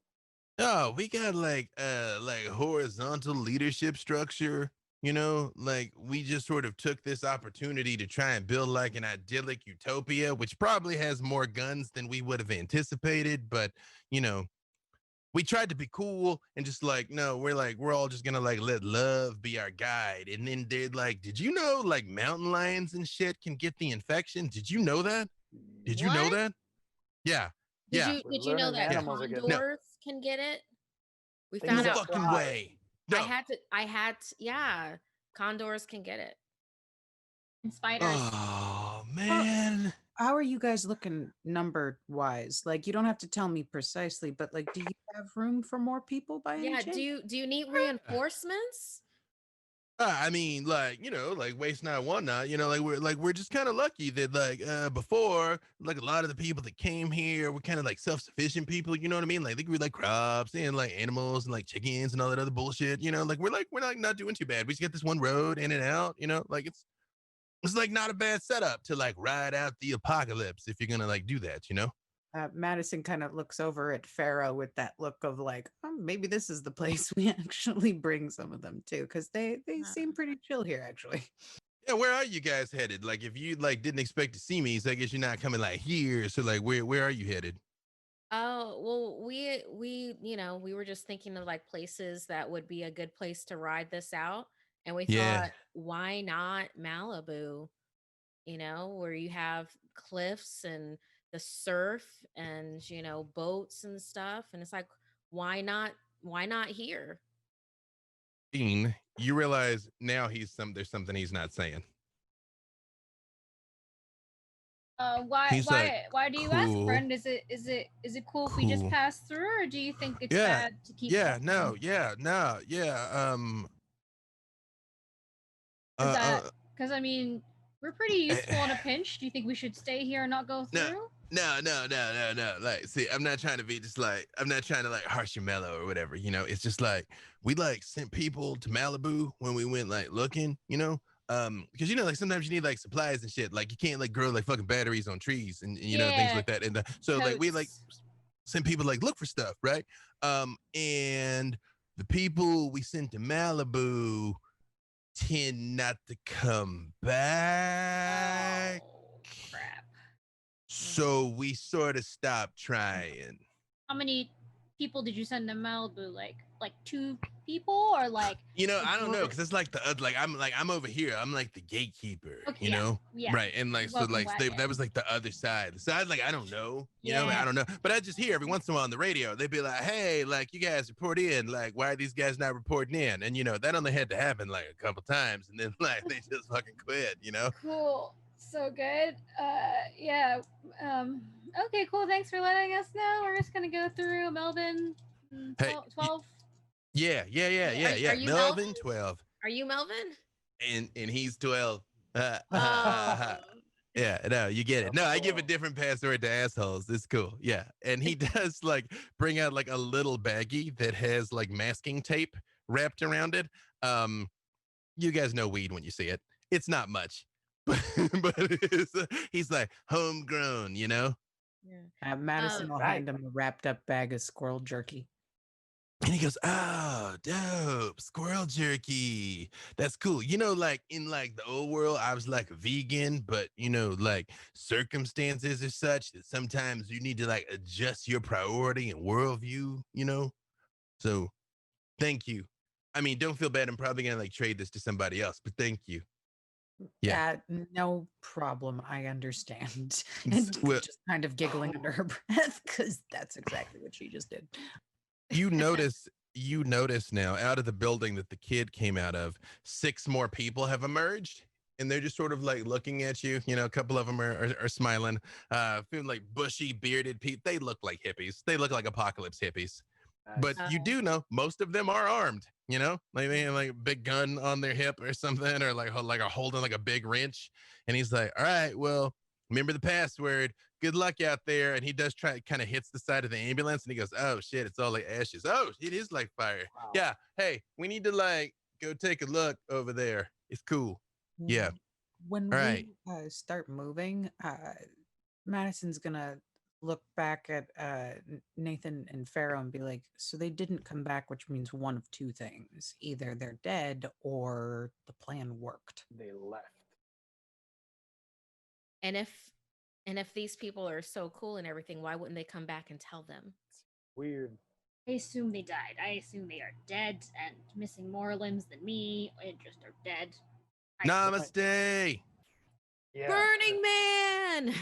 [SPEAKER 1] Oh, we got like horizontal leadership structure. Like we just sort of took this opportunity to try and build like an idyllic utopia, which probably has more guns than we would have anticipated, but you know, we tried to be cool and just like, no, we're all just gonna like let love be our guide. And then they're like, did you know like mountain lions and shit can get the infection? Did you know that? Did you know
[SPEAKER 4] What?
[SPEAKER 1] that? Yeah. Yeah.
[SPEAKER 2] We're
[SPEAKER 4] Did you know
[SPEAKER 2] learning
[SPEAKER 4] that
[SPEAKER 1] Yeah.
[SPEAKER 2] animals are getting
[SPEAKER 1] No.
[SPEAKER 4] condors can get it? We
[SPEAKER 2] things
[SPEAKER 1] No
[SPEAKER 4] found
[SPEAKER 2] that
[SPEAKER 4] out.
[SPEAKER 1] fucking
[SPEAKER 2] fly.
[SPEAKER 1] way. No.
[SPEAKER 4] Yeah, condors can get it.
[SPEAKER 3] And spiders.
[SPEAKER 1] Oh
[SPEAKER 5] how,
[SPEAKER 1] man.
[SPEAKER 5] how are you guys looking number wise? Like, you don't have to tell me precisely, but like, do you have room for more people by any
[SPEAKER 4] Yeah,
[SPEAKER 5] chance?
[SPEAKER 4] do you need reinforcements?
[SPEAKER 1] I mean, like, like waste not, want not, we're just kind of lucky that before, like a lot of the people that came here were kind of like self-sufficient people, you know what I mean? Like they grew like crops and like animals and like chickens and all that other bullshit, we're like not doing too bad. We just get this one road in and out, like it's like not a bad setup to like ride out the apocalypse if you're gonna like do that,
[SPEAKER 5] Madison kind of looks over at Pharaoh with that look of like, oh, maybe this is the place we actually bring some of them to, because they seem pretty chill here, actually.
[SPEAKER 1] Yeah, where are you guys headed? Like, if you like didn't expect to see me, so I guess you're not coming like here. So, like, where are you headed?
[SPEAKER 4] Oh, well, we were just thinking of like places that would be a good place to ride this out. And we
[SPEAKER 1] Yeah,
[SPEAKER 4] thought, why not Malibu? Where you have cliffs and the surf and, boats and stuff. And it's like, why not here?
[SPEAKER 1] Dean, you realize now there's something he's not saying.
[SPEAKER 3] Why
[SPEAKER 1] He's like,
[SPEAKER 3] why do you ask,
[SPEAKER 1] cool,
[SPEAKER 3] friend? Is it cool if we just
[SPEAKER 1] cool.
[SPEAKER 3] pass through, or do you think it's
[SPEAKER 1] Yeah,
[SPEAKER 3] bad to keep
[SPEAKER 1] yeah,
[SPEAKER 3] walking?
[SPEAKER 1] no, yeah, no, yeah.
[SPEAKER 3] Is
[SPEAKER 1] Uh,
[SPEAKER 3] that
[SPEAKER 1] uh,
[SPEAKER 3] because I mean we're pretty useful in a pinch? Do you think we should stay here and not go
[SPEAKER 1] no,
[SPEAKER 3] through?
[SPEAKER 1] no. Like, see, I'm not trying to be just like, I'm not trying to like harsh your mellow or whatever, It's just like we like sent people to Malibu when we went like looking, because like sometimes you need like supplies and shit. Like you can't like grow like fucking batteries on trees and things
[SPEAKER 3] Yeah,
[SPEAKER 1] like that. And so like we like
[SPEAKER 3] totes.
[SPEAKER 1] send people like look for stuff, right? And the people we sent to Malibu tend not to come back.
[SPEAKER 3] Oh crap!
[SPEAKER 1] So we sort of stopped trying.
[SPEAKER 3] How many people did you send to Malibu? Like two people, or like
[SPEAKER 1] I don't know,
[SPEAKER 3] majority?
[SPEAKER 1] because it's like I'm over here. I'm like the gatekeeper,
[SPEAKER 3] Okay, yeah,
[SPEAKER 1] right? And like so
[SPEAKER 3] welcome
[SPEAKER 1] like
[SPEAKER 3] wagon.
[SPEAKER 1] that was like the other side. The side like I don't know,
[SPEAKER 3] Yeah,
[SPEAKER 1] I don't know. But I just hear every once in a while on the radio they'd be like, "Hey, like you guys report in. Like why are these guys not reporting in?" And that only had to happen like a couple times, and then like they just fucking quit.
[SPEAKER 3] cool. So good. Yeah. Um. Okay, cool. Thanks for letting us know. We're just gonna go through Melbourne.
[SPEAKER 1] Hey,
[SPEAKER 3] 12.
[SPEAKER 1] yeah.
[SPEAKER 4] Are you
[SPEAKER 1] Melvin
[SPEAKER 4] Melvin?
[SPEAKER 1] 12,
[SPEAKER 4] Are you Melvin?
[SPEAKER 1] and he's 12.
[SPEAKER 4] Oh,
[SPEAKER 1] Yeah, no, you get it. No, I give a different password to assholes. It's cool. Yeah. And he does like bring out like a little baggie that has like masking tape wrapped around it. Um, you guys know weed when you see it. It's not much. But he's like homegrown.
[SPEAKER 4] yeah.
[SPEAKER 5] Madison will
[SPEAKER 2] Right.
[SPEAKER 5] hand him a wrapped up bag of squirrel jerky.
[SPEAKER 1] And he goes, "Oh, dope, squirrel jerky. That's cool." Like in like the old world, I was like a vegan, but like circumstances are such that sometimes you need to like adjust your priority and worldview. So thank you. I mean, don't feel bad. I'm probably gonna like trade this to somebody else, but thank you. Yeah.
[SPEAKER 5] No problem. I understand. And
[SPEAKER 1] Well,
[SPEAKER 5] just kind of giggling under her breath because that's exactly what she just did.
[SPEAKER 1] you notice now out of the building that the kid came out of, 6 more people have emerged, and they're just sort of like looking at you. A couple of them are smiling, feeling like bushy bearded people. They look like hippies. They look like apocalypse hippies. But
[SPEAKER 2] Nice.
[SPEAKER 1] you do know most of them are armed, like they have like a big gun on their hip or something, or like are holding like a big wrench. And he's like, "All right, well, remember the password. Good luck out there." And he does try, kind of hits the side of the ambulance, and he goes, "Oh shit, it's all like ashes. Oh, it is like fire.
[SPEAKER 2] Wow.
[SPEAKER 1] Yeah. Hey, we need to like go take a look over there. It's cool. Yeah.
[SPEAKER 5] When
[SPEAKER 1] All
[SPEAKER 5] we
[SPEAKER 1] right.
[SPEAKER 5] start moving, Madison's gonna look back at Nathan and Pharaoh and be like, so they didn't come back, which means one of two things. Either they're dead or the plan worked.
[SPEAKER 2] They left.
[SPEAKER 4] and if these people are so cool and everything, why wouldn't they come back and tell them?
[SPEAKER 2] Weird.
[SPEAKER 3] I assume they died. I assume they are dead and missing more limbs than me, and just are dead.
[SPEAKER 1] Namaste.
[SPEAKER 2] Yeah.
[SPEAKER 4] Burning Man.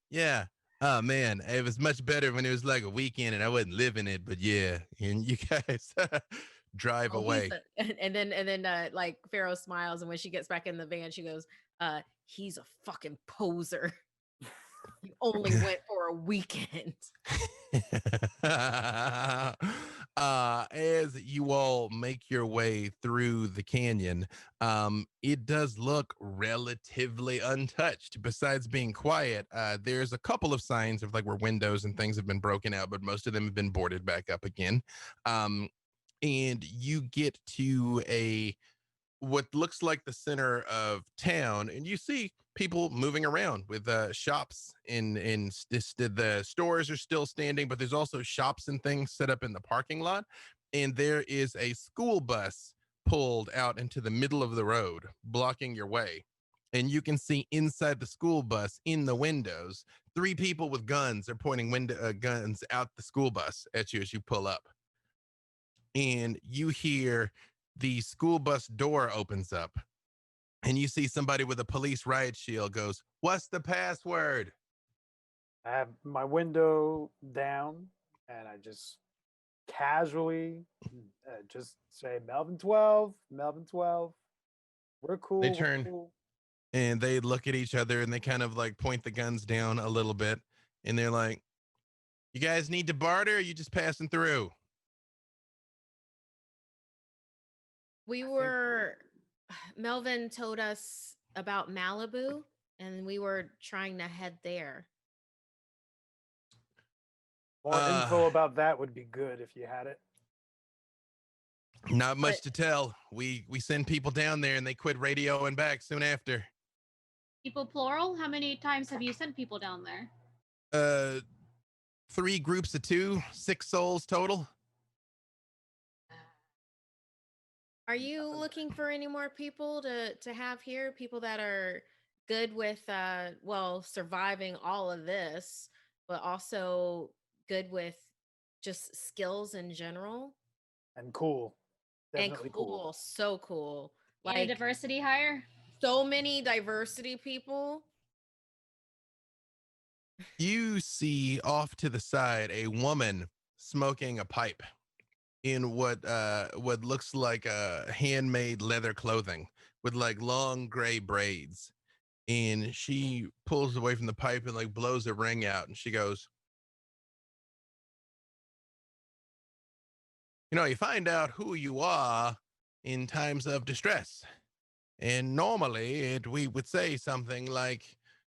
[SPEAKER 1] Yeah. Oh man, it was much better when it was like a weekend and I wasn't living it. But yeah, and you guys drive
[SPEAKER 4] Oh,
[SPEAKER 1] away.
[SPEAKER 4] and then like Pharaoh smiles, and when she gets back in the van, she goes, "He's a fucking poser. You only went for a weekend."
[SPEAKER 1] As you all make your way through the canyon, it does look relatively untouched. Besides being quiet, there's a couple of signs of like where windows and things have been broken out, but most of them have been boarded back up again. Um, and you get to a what looks like the center of town, and you see people moving around with shops the stores are still standing, but there's also shops and things set up in the parking lot, and there is a school bus pulled out into the middle of the road blocking your way, and you can see inside the school bus in the windows three people with guns are pointing guns out the school bus at you as you pull up, and you hear the school bus door opens up, and you see somebody with a police riot shield goes, "What's the password?"
[SPEAKER 2] I have my window down, and I just casually just say Melvin 12, Melvin 12. We're cool.
[SPEAKER 1] They
[SPEAKER 2] we're
[SPEAKER 1] turn
[SPEAKER 2] cool.
[SPEAKER 1] and they look at each other and they kind of like point the guns down a little bit, and they're like, "You guys need to barter, or are you just passing through?"
[SPEAKER 4] We
[SPEAKER 2] I think
[SPEAKER 4] were, Melvin told us about Malibu, and we were trying to head there.
[SPEAKER 2] more
[SPEAKER 1] Uh,
[SPEAKER 2] info about that would be good if you had it.
[SPEAKER 1] Not
[SPEAKER 4] But
[SPEAKER 1] much to tell. We send people down there and they quit radioing back soon after.
[SPEAKER 3] People plural? How many times have you sent people down there?
[SPEAKER 1] Uh, 3 groups of 2, 6 souls total.
[SPEAKER 4] are you looking for any more people to have here? People that are good with well, surviving all of this, but also good with just skills in general.
[SPEAKER 2] And cool.
[SPEAKER 4] And
[SPEAKER 2] Definitely
[SPEAKER 4] cool, so cool.
[SPEAKER 3] And a
[SPEAKER 4] Like
[SPEAKER 3] diversity hire?
[SPEAKER 4] so many diversity people.
[SPEAKER 1] You see off to the side a woman smoking a pipe in what looks like handmade leather clothing with like long gray braids, and she pulls away from the pipe and like blows a ring out, and she goes, "You find out who you are in times of distress, and normally we would say something like,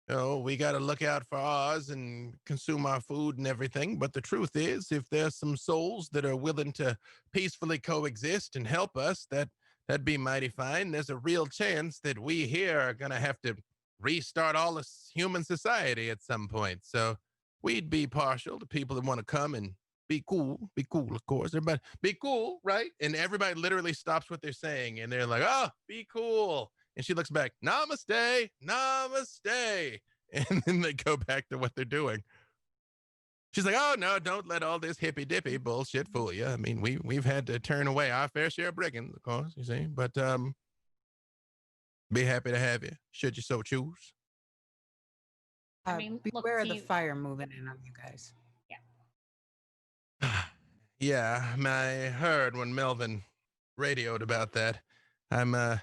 [SPEAKER 1] we got to look out for ours and consume our food and everything. But the truth is, if there's some souls that are willing to peacefully coexist and help us, that'd be mighty fine. There's a real chance that we here are going to have to restart all this human society at some point. So we'd be partial to people that want to come and be cool, of course. Everybody be cool, right?" And everybody literally stops what they're saying and they're like, "Oh, be cool." And she looks back, "Namaste, namaste." And then they go back to what they're doing. She's like, "Oh no, don't let all this hippy dippy bullshit fool you. I mean, we've had to turn away our fair share of brigands, of course, you see, but be happy to have you, should you so choose."
[SPEAKER 3] I mean, look,
[SPEAKER 5] Beware of the
[SPEAKER 3] team.
[SPEAKER 5] fire moving in on you guys.
[SPEAKER 1] Yeah, I heard when Melvin radioed about that. I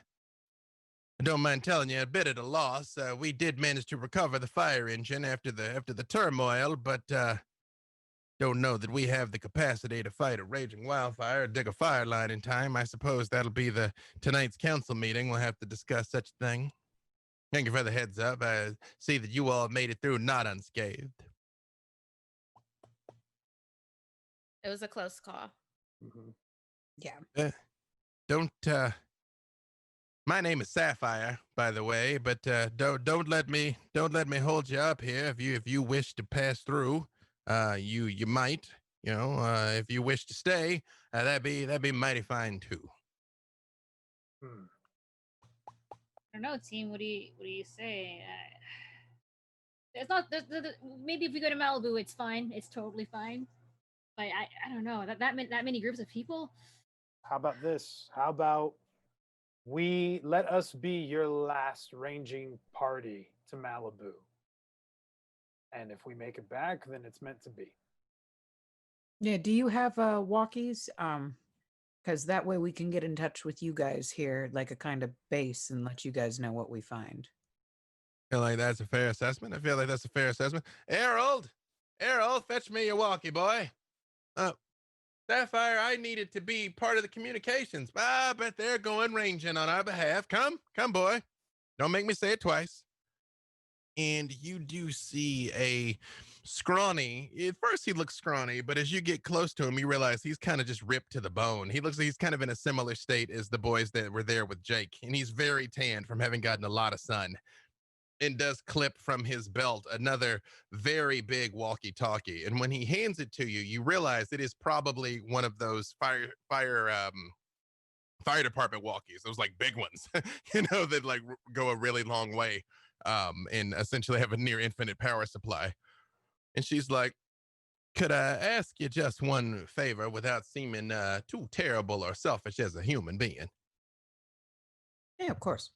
[SPEAKER 1] don't mind telling you, a bit at a loss. We did manage to recover the fire engine after the turmoil, but don't know that we have the capacity to fight a raging wildfire or dig a fire line in time. I suppose that'll be tonight's council meeting. We'll have to discuss such a thing. Thank you for the heads up. I see that you all made it through not unscathed.
[SPEAKER 4] It was a close call.
[SPEAKER 2] Mhm.
[SPEAKER 5] Yeah.
[SPEAKER 1] Don't. My name is Sapphire, by the way, but don't let me hold you up here. If you wish to pass through, you might. If you wish to stay, that'd be mighty fine too.
[SPEAKER 2] Hmm.
[SPEAKER 3] I don't know, team. What do you say? There's not. Maybe if we go to Malibu, it's fine. It's totally fine. But I don't know that many groups of people.
[SPEAKER 2] How about this? How about we let us be your last ranging party to Malibu? And if we make it back, then it's meant to be.
[SPEAKER 5] Yeah. Do you have walkies? Because that way we can get in touch with you guys here, like a kind of base, and let you guys know what we find.
[SPEAKER 1] I feel like that's a fair assessment. Harold, fetch me your walkie, boy. Sapphire, I needed to be part of the communications. I bet they're going ranging on our behalf. Come, boy. Don't make me say it twice. And you do see a scrawny. At first, he looks scrawny, but as you get close to him, you realize he's kind of just ripped to the bone. He looks like he's kind of in a similar state as the boys that were there with Jake, and he's very tanned from having gotten a lot of sun. And does clip from his belt another very big walkie-talkie. And when he hands it to you, you realize it is probably one of those fire department walkies, those like big ones, that like go a really long way, and essentially have a near infinite power supply. And she's like, could I ask you just one favor without seeming too terrible or selfish as a human being?
[SPEAKER 5] Yeah, of course.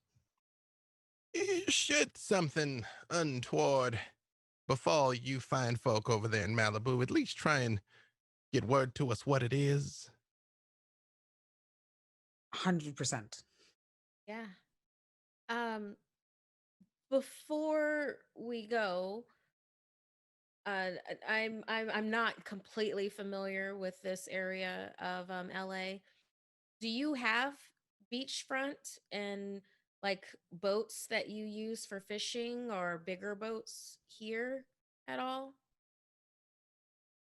[SPEAKER 1] Should something untoward befall you fine folk over there in Malibu, at least try and get word to us what it is.
[SPEAKER 5] 100%.
[SPEAKER 4] Yeah. Um, before we go, I'm not completely familiar with this area of LA. Do you have beachfront and like boats that you use for fishing or bigger boats here at all?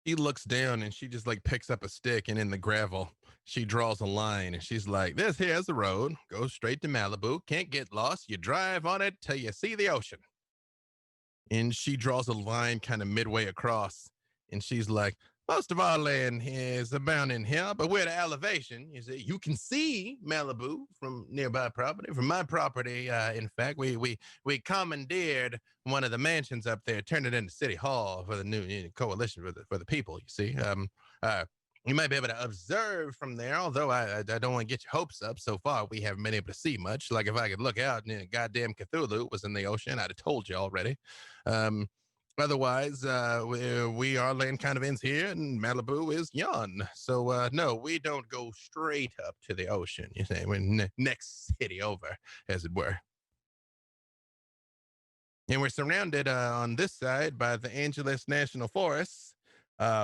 [SPEAKER 1] He looks down and she just like picks up a stick, and in the gravel, she draws a line and she's like, this here's the road. Goes straight to Malibu. Can't get lost. You drive on it till you see the ocean. And she draws a line kind of midway across. And she's like, most of our land is abound in here, but we're at an elevation. You see, you can see Malibu from nearby property. From my property, in fact, we commandeered one of the mansions up there, turned it into City Hall for the new coalition for the people. You see, you might be able to observe from there, although I don't want to get your hopes up. So far, we haven't been able to see much. Like if I could look out and goddamn Cthulhu was in the ocean, I'd have told you already. Otherwise, we our land kind of ends here, and Malibu is yon. So no, we don't go straight up to the ocean. You say we're next city over, as it were. And we're surrounded on this side by the Angeles National Forest,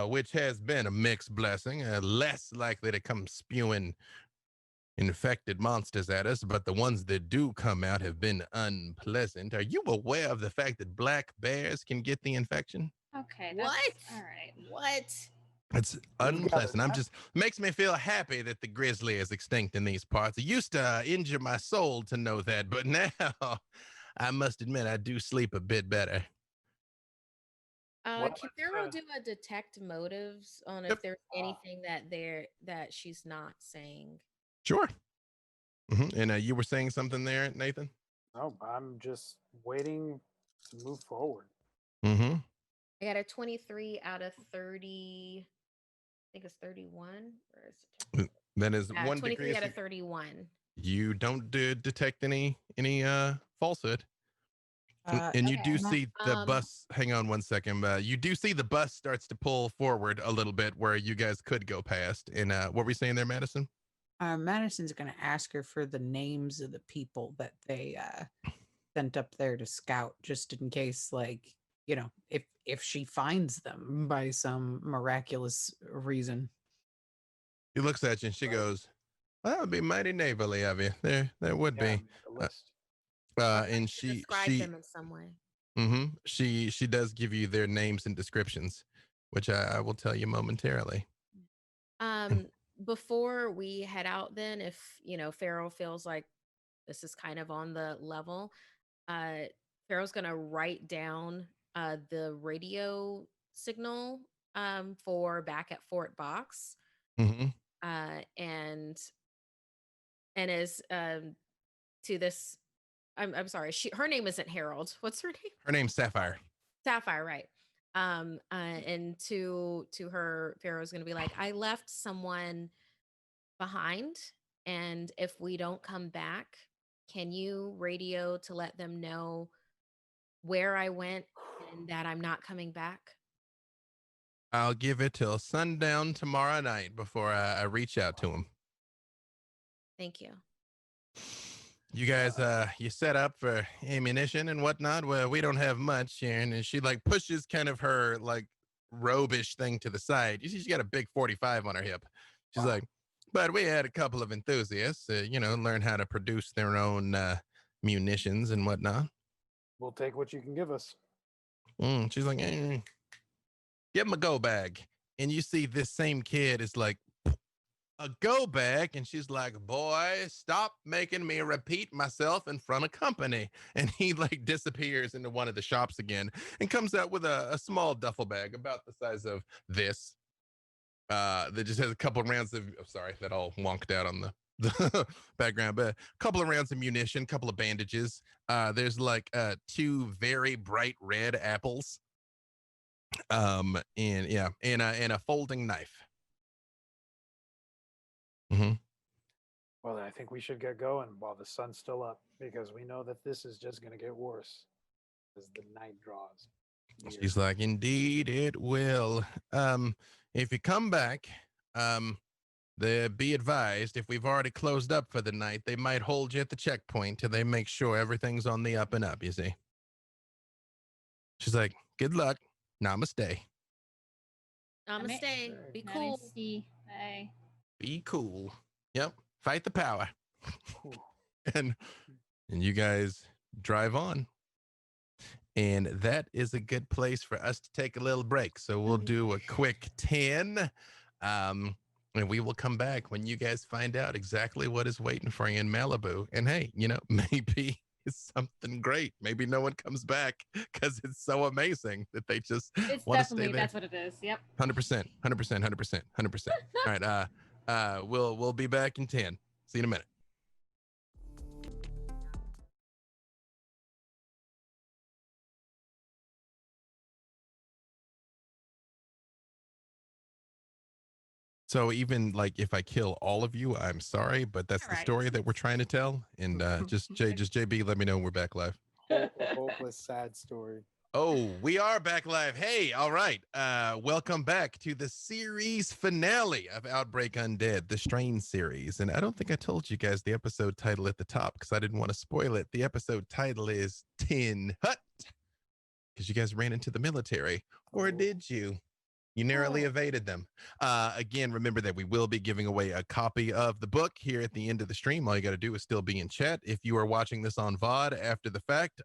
[SPEAKER 1] which has been a mixed blessing. Less likely to come spewing infected monsters at us, but the ones that do come out have been unpleasant. Are you aware of the fact that black bears can get the infection?
[SPEAKER 3] Okay,
[SPEAKER 4] What?
[SPEAKER 3] all right.
[SPEAKER 4] What?
[SPEAKER 1] It's unpleasant. I'm just makes me feel happy that the grizzly is extinct in these parts. It used to injure my soul to know that, but now I must admit I do sleep a bit better.
[SPEAKER 2] What
[SPEAKER 4] Can
[SPEAKER 2] was,
[SPEAKER 4] Pharaoh do a detect motives on
[SPEAKER 1] Yep.
[SPEAKER 4] if there's anything that she's not saying?
[SPEAKER 1] Sure. And you were saying something there, Nathan?
[SPEAKER 2] No, I'm just waiting to move forward.
[SPEAKER 1] Mm-hmm.
[SPEAKER 4] I got a 23 out of 30. I think it's 31. Where is it?
[SPEAKER 1] That is 1
[SPEAKER 4] 23
[SPEAKER 1] degree.
[SPEAKER 4] out of 31.
[SPEAKER 1] You don't detect any falsehood. And you do
[SPEAKER 5] Okay.
[SPEAKER 1] see the bus. Hang on 1 second. You do see the bus starts to pull forward a little bit where you guys could go past. And what were we saying there, Madison?
[SPEAKER 5] Madison's going to ask her for the names of the people that they sent up there to scout, just in case, like, if she finds them by some miraculous reason.
[SPEAKER 1] She looks at you and she goes, "Well, that would be mighty neighborly of you. There would
[SPEAKER 2] Yeah,
[SPEAKER 1] be."
[SPEAKER 2] make a list.
[SPEAKER 1] And she
[SPEAKER 4] describe them in some way.
[SPEAKER 1] she does give you their names and descriptions, which I will tell you momentarily.
[SPEAKER 4] Before we head out, then, if Pharaoh feels like this is kind of on the level, Pharaoh's gonna write down the radio signal for back at Fort Box,
[SPEAKER 1] Mm-hmm.
[SPEAKER 4] and is to this. I'm sorry. Her name isn't Harold. What's her name?
[SPEAKER 1] Her name's Sapphire.
[SPEAKER 4] Sapphire, right? And to her, Pharaoh's gonna be like, I left someone behind, and if we don't come back, can you radio to let them know where I went and that I'm not coming back?
[SPEAKER 1] I'll give it till sundown tomorrow night before I reach out to him.
[SPEAKER 4] Thank you.
[SPEAKER 1] You guys, you set up for ammunition and whatnot? Well, we don't have much here. And she like pushes kind of her like robe-ish thing to the side. You see, she's got a big 45 on her hip. She's
[SPEAKER 2] Wow.
[SPEAKER 1] like, but we had a couple of enthusiasts, learn how to produce their own munitions and whatnot.
[SPEAKER 2] We'll take what you can give us.
[SPEAKER 1] She's like, give him a go bag. And you see this same kid is like, a go bag. And she's like, boy, stop making me repeat myself in front of company. And he like disappears into one of the shops again and comes out with a small duffel bag about the size of this. That just has a couple of rounds of, sorry, that all wonked out on the background, but a couple of rounds of munition, couple of bandages. There's like 2 very bright red apples. And a folding knife. Mm-hmm.
[SPEAKER 2] Well, then I think we should get going while the sun's still up, because we know that this is just going to get worse as the night draws near.
[SPEAKER 1] She's like, indeed it will. If you come back, be advised, if we've already closed up for the night, they might hold you at the checkpoint till they make sure everything's on the up and up, you see. She's like, good luck. Namaste.
[SPEAKER 4] Namaste. Be cool.
[SPEAKER 3] Namaste. Bye.
[SPEAKER 1] Be cool. Yep. Fight the power.
[SPEAKER 2] Cool.
[SPEAKER 1] and you guys drive on. And that is a good place for us to take a little break. So we'll do a quick 10. And we will come back when you guys find out exactly what is waiting for you in Malibu. And hey, maybe it's something great. Maybe no one comes back because it's so amazing that they just want to stay there.
[SPEAKER 3] That's what it is. Yep.
[SPEAKER 1] 100%. All right. We'll be back in 10. See you in a minute. So even like if I kill all of you, I'm sorry, but that's the story that we're trying to tell. And just JB, let me know when we're back live.
[SPEAKER 2] A hopeless, sad story.
[SPEAKER 1] Oh, we are back live. Hey, all right. Welcome back to the series finale of Outbreak Undead, the Strain series. And I don't think I told you guys the episode title at the top because I didn't want to spoil it. The episode title is Tin Hut, because you guys ran into the military. Or did you? You narrowly evaded them. Again, remember that we will be giving away a copy of the book here at the end of the stream. All you got to do is still be in chat. If you are watching this on VOD after the fact,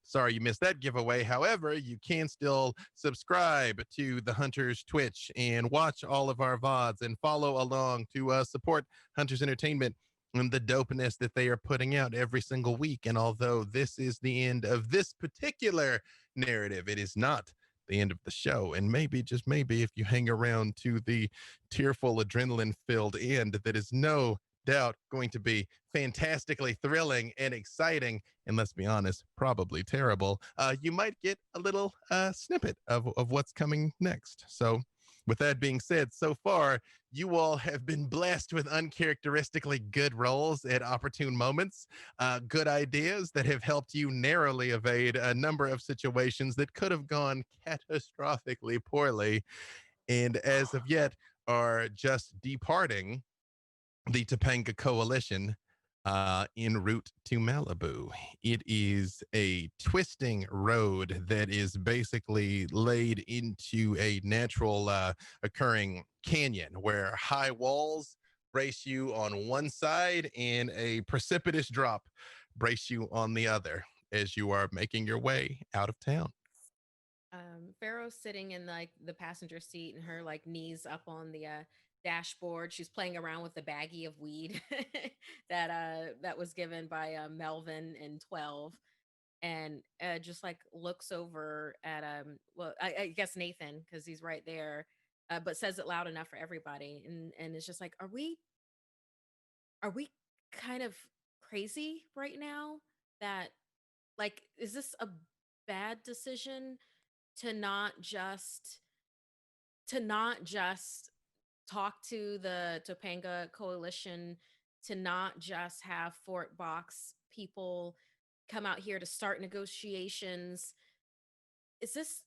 [SPEAKER 1] sorry you missed that giveaway. However, you can still subscribe to the Hunters Twitch and watch all of our VODs and follow along to support Hunters Entertainment and the dopeness that they are putting out every single week. And although this is the end of this particular narrative, it is not the end of the show. And maybe, just maybe, if you hang around to the tearful, adrenaline-filled end, that is no doubt going to be fantastically thrilling and exciting, and let's be honest, probably terrible, you might get a little snippet of what's coming next. So with that being said, so far, you all have been blessed with uncharacteristically good roles at opportune moments, good ideas that have helped you narrowly evade a number of situations that could have gone catastrophically poorly, and as of yet are just departing the Topanga Coalition en route to Malibu. It is a twisting road that is basically laid into a natural occurring canyon where high walls brace you on one side and a precipitous drop brace you on the other as you are making your way out of town.
[SPEAKER 4] Pharaoh's sitting in like the passenger seat and her like knees up on the dashboard. She's playing around with the baggie of weed that was given by Melvin in 12, and just like looks over at I guess Nathan, because he's right there, but says it loud enough for everybody, and it's just like, are we kind of crazy right now? That, like, is this a bad decision to not just talk to the Topanga Coalition, to not just have Fort Box people come out here to start negotiations? Isn't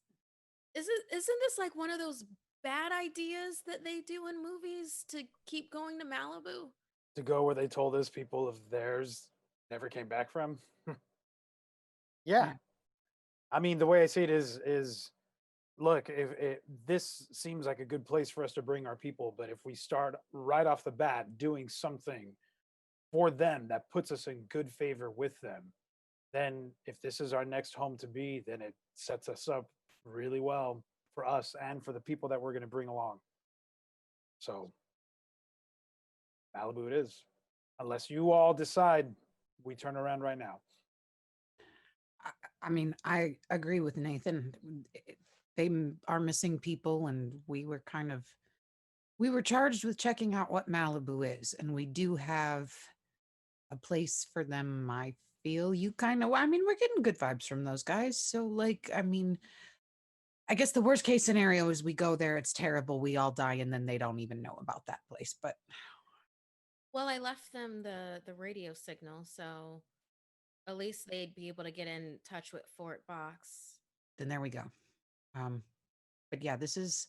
[SPEAKER 4] this like one of those bad ideas that they do in movies, to keep going to Malibu?
[SPEAKER 2] To go where they told us people of theirs never came back from? Yeah. I mean, the way I see it is look, this seems like a good place for us to bring our people, but if we start right off the bat doing something for them that puts us in good favor with them, then if this is our next home to be, then it sets us up really well for us and for the people that we're going to bring along. So Malibu it is, unless you all decide we turn around right now.
[SPEAKER 5] I mean, I agree with Nathan. They are missing people, and we were charged with checking out what Malibu is, and we do have a place for them. I feel you kind of. I mean, we're getting good vibes from those guys. So, like, I mean, I guess the worst case scenario is we go there, it's terrible, we all die, and then they don't even know about that place. But
[SPEAKER 4] Well, I left them the radio signal, so at least they'd be able to get in touch with Fort Box.
[SPEAKER 5] then there we go. But yeah, this is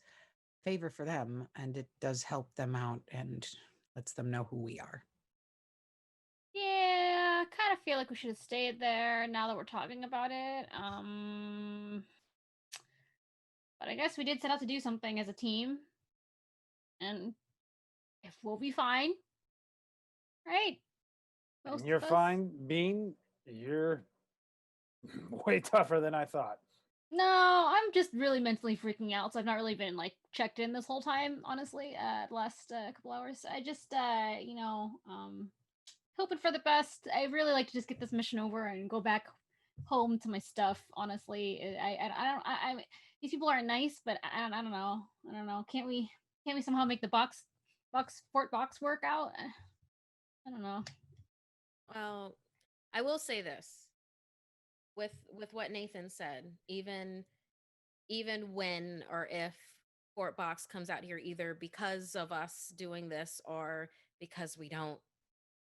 [SPEAKER 5] favor for them, and it does help them out and lets them know who we are.
[SPEAKER 3] Yeah, I kind of feel like we should have stayed there now that we're talking about it. But I guess we did set out to do something as a team. And if we'll be fine. Right?
[SPEAKER 2] And you're fine, Bean. You're way tougher than I thought.
[SPEAKER 3] No, I'm just really mentally freaking out, so I've not really been like checked in this whole time, honestly, the last couple hours. I just hoping for the best. I really like to just get this mission over and go back home to my stuff, honestly. I these people aren't nice, but I don't know. I don't know. Can't we somehow make the Fort Box work out? I don't know.
[SPEAKER 4] Well, I will say this. With what Nathan said, even when or if Fort Box comes out here, either because of us doing this or because we don't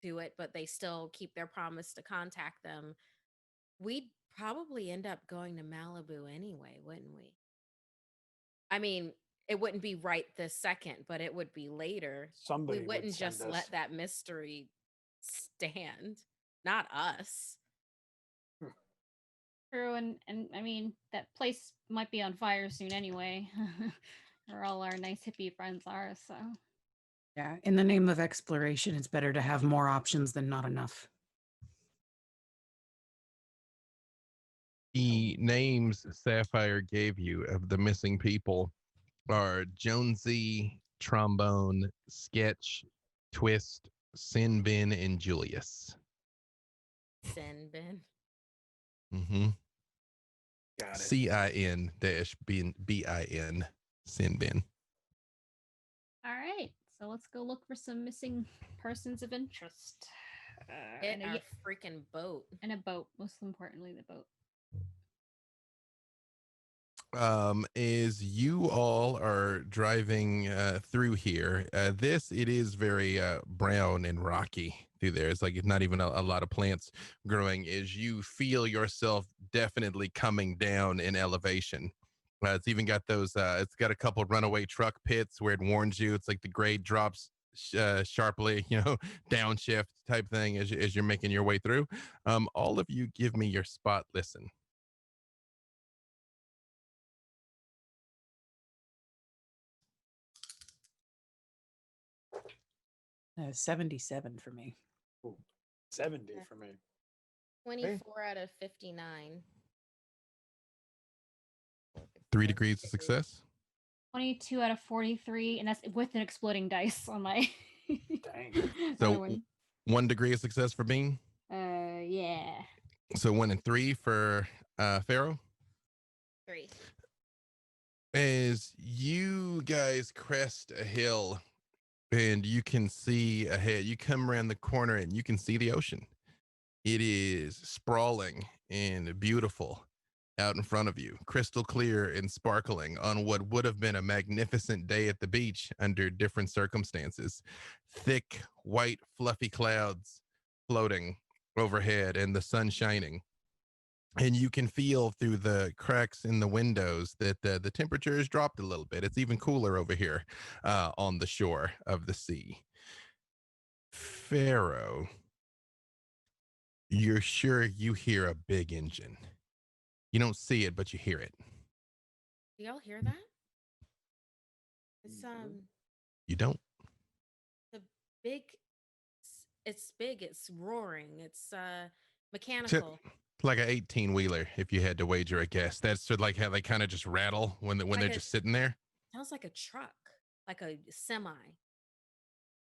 [SPEAKER 4] do it, but they still keep their promise to contact them, we'd probably end up going to Malibu anyway, wouldn't we? I mean, it wouldn't be right this second, but it would be later.
[SPEAKER 2] Somebody
[SPEAKER 4] We
[SPEAKER 2] would
[SPEAKER 4] wouldn't
[SPEAKER 2] send
[SPEAKER 4] just
[SPEAKER 2] us.
[SPEAKER 4] let that mystery stand. Not us.
[SPEAKER 3] True, and I mean that place might be on fire soon anyway, where all our nice hippie friends are. So
[SPEAKER 5] Yeah, in the name of exploration, it's better to have more options than not enough.
[SPEAKER 1] The names Sapphire gave you of the missing people are Jonesy, Trombone, Sketch, Twist, Sin Bin, and Julius.
[SPEAKER 4] Sin bin.
[SPEAKER 1] Mm-hmm.
[SPEAKER 2] Got it.
[SPEAKER 1] CIN-BIN, Sin Bin.
[SPEAKER 3] all right, so let's go look for some missing persons of interest.
[SPEAKER 4] Hit our freaking boat.
[SPEAKER 3] And a boat, most importantly, the boat.
[SPEAKER 1] As you all are driving through here, it is very brown and rocky through there. It's like it's not even a lot of plants growing. As you feel yourself definitely coming down in elevation. It's even got those. It's got a couple runaway truck pits where it warns you. It's like the grade drops sharply, downshift type thing as you're making your way through. All of you, give me your spot listen.
[SPEAKER 5] 77 for me.
[SPEAKER 2] Ooh, 70 for me.
[SPEAKER 4] 24 out of 59.
[SPEAKER 1] 3 degrees of success.
[SPEAKER 3] 22 out of 43, and that's with an exploding dice on my.
[SPEAKER 2] Dang.
[SPEAKER 1] So 1 degree of success for Bean.
[SPEAKER 3] Yeah.
[SPEAKER 1] So 1 and 3 for Pharaoh.
[SPEAKER 4] 3.
[SPEAKER 1] As you guys crest a hill and you can see ahead, you come around the corner and you can see the ocean. It is sprawling and beautiful out in front of you, crystal clear and sparkling on what would have been a magnificent day at the beach under different circumstances. Thick, white, fluffy clouds floating overhead and the sun shining. And you can feel through the cracks in the windows that the temperature has dropped a little bit. It's even cooler over here on the shore of the sea. Pharaoh, you're sure you hear a big engine. You don't see it, but you hear it.
[SPEAKER 4] Do y'all hear that? It's
[SPEAKER 1] You don't.
[SPEAKER 4] the big. It's big. It's roaring. It's
[SPEAKER 1] Tip,
[SPEAKER 4] mechanical.
[SPEAKER 1] like an 18-wheeler, if you had to wager a guess. That's sort of like how they kind of just rattle when
[SPEAKER 4] Like
[SPEAKER 1] they're
[SPEAKER 4] a
[SPEAKER 1] just sitting there.
[SPEAKER 4] sounds like a truck, like a semi.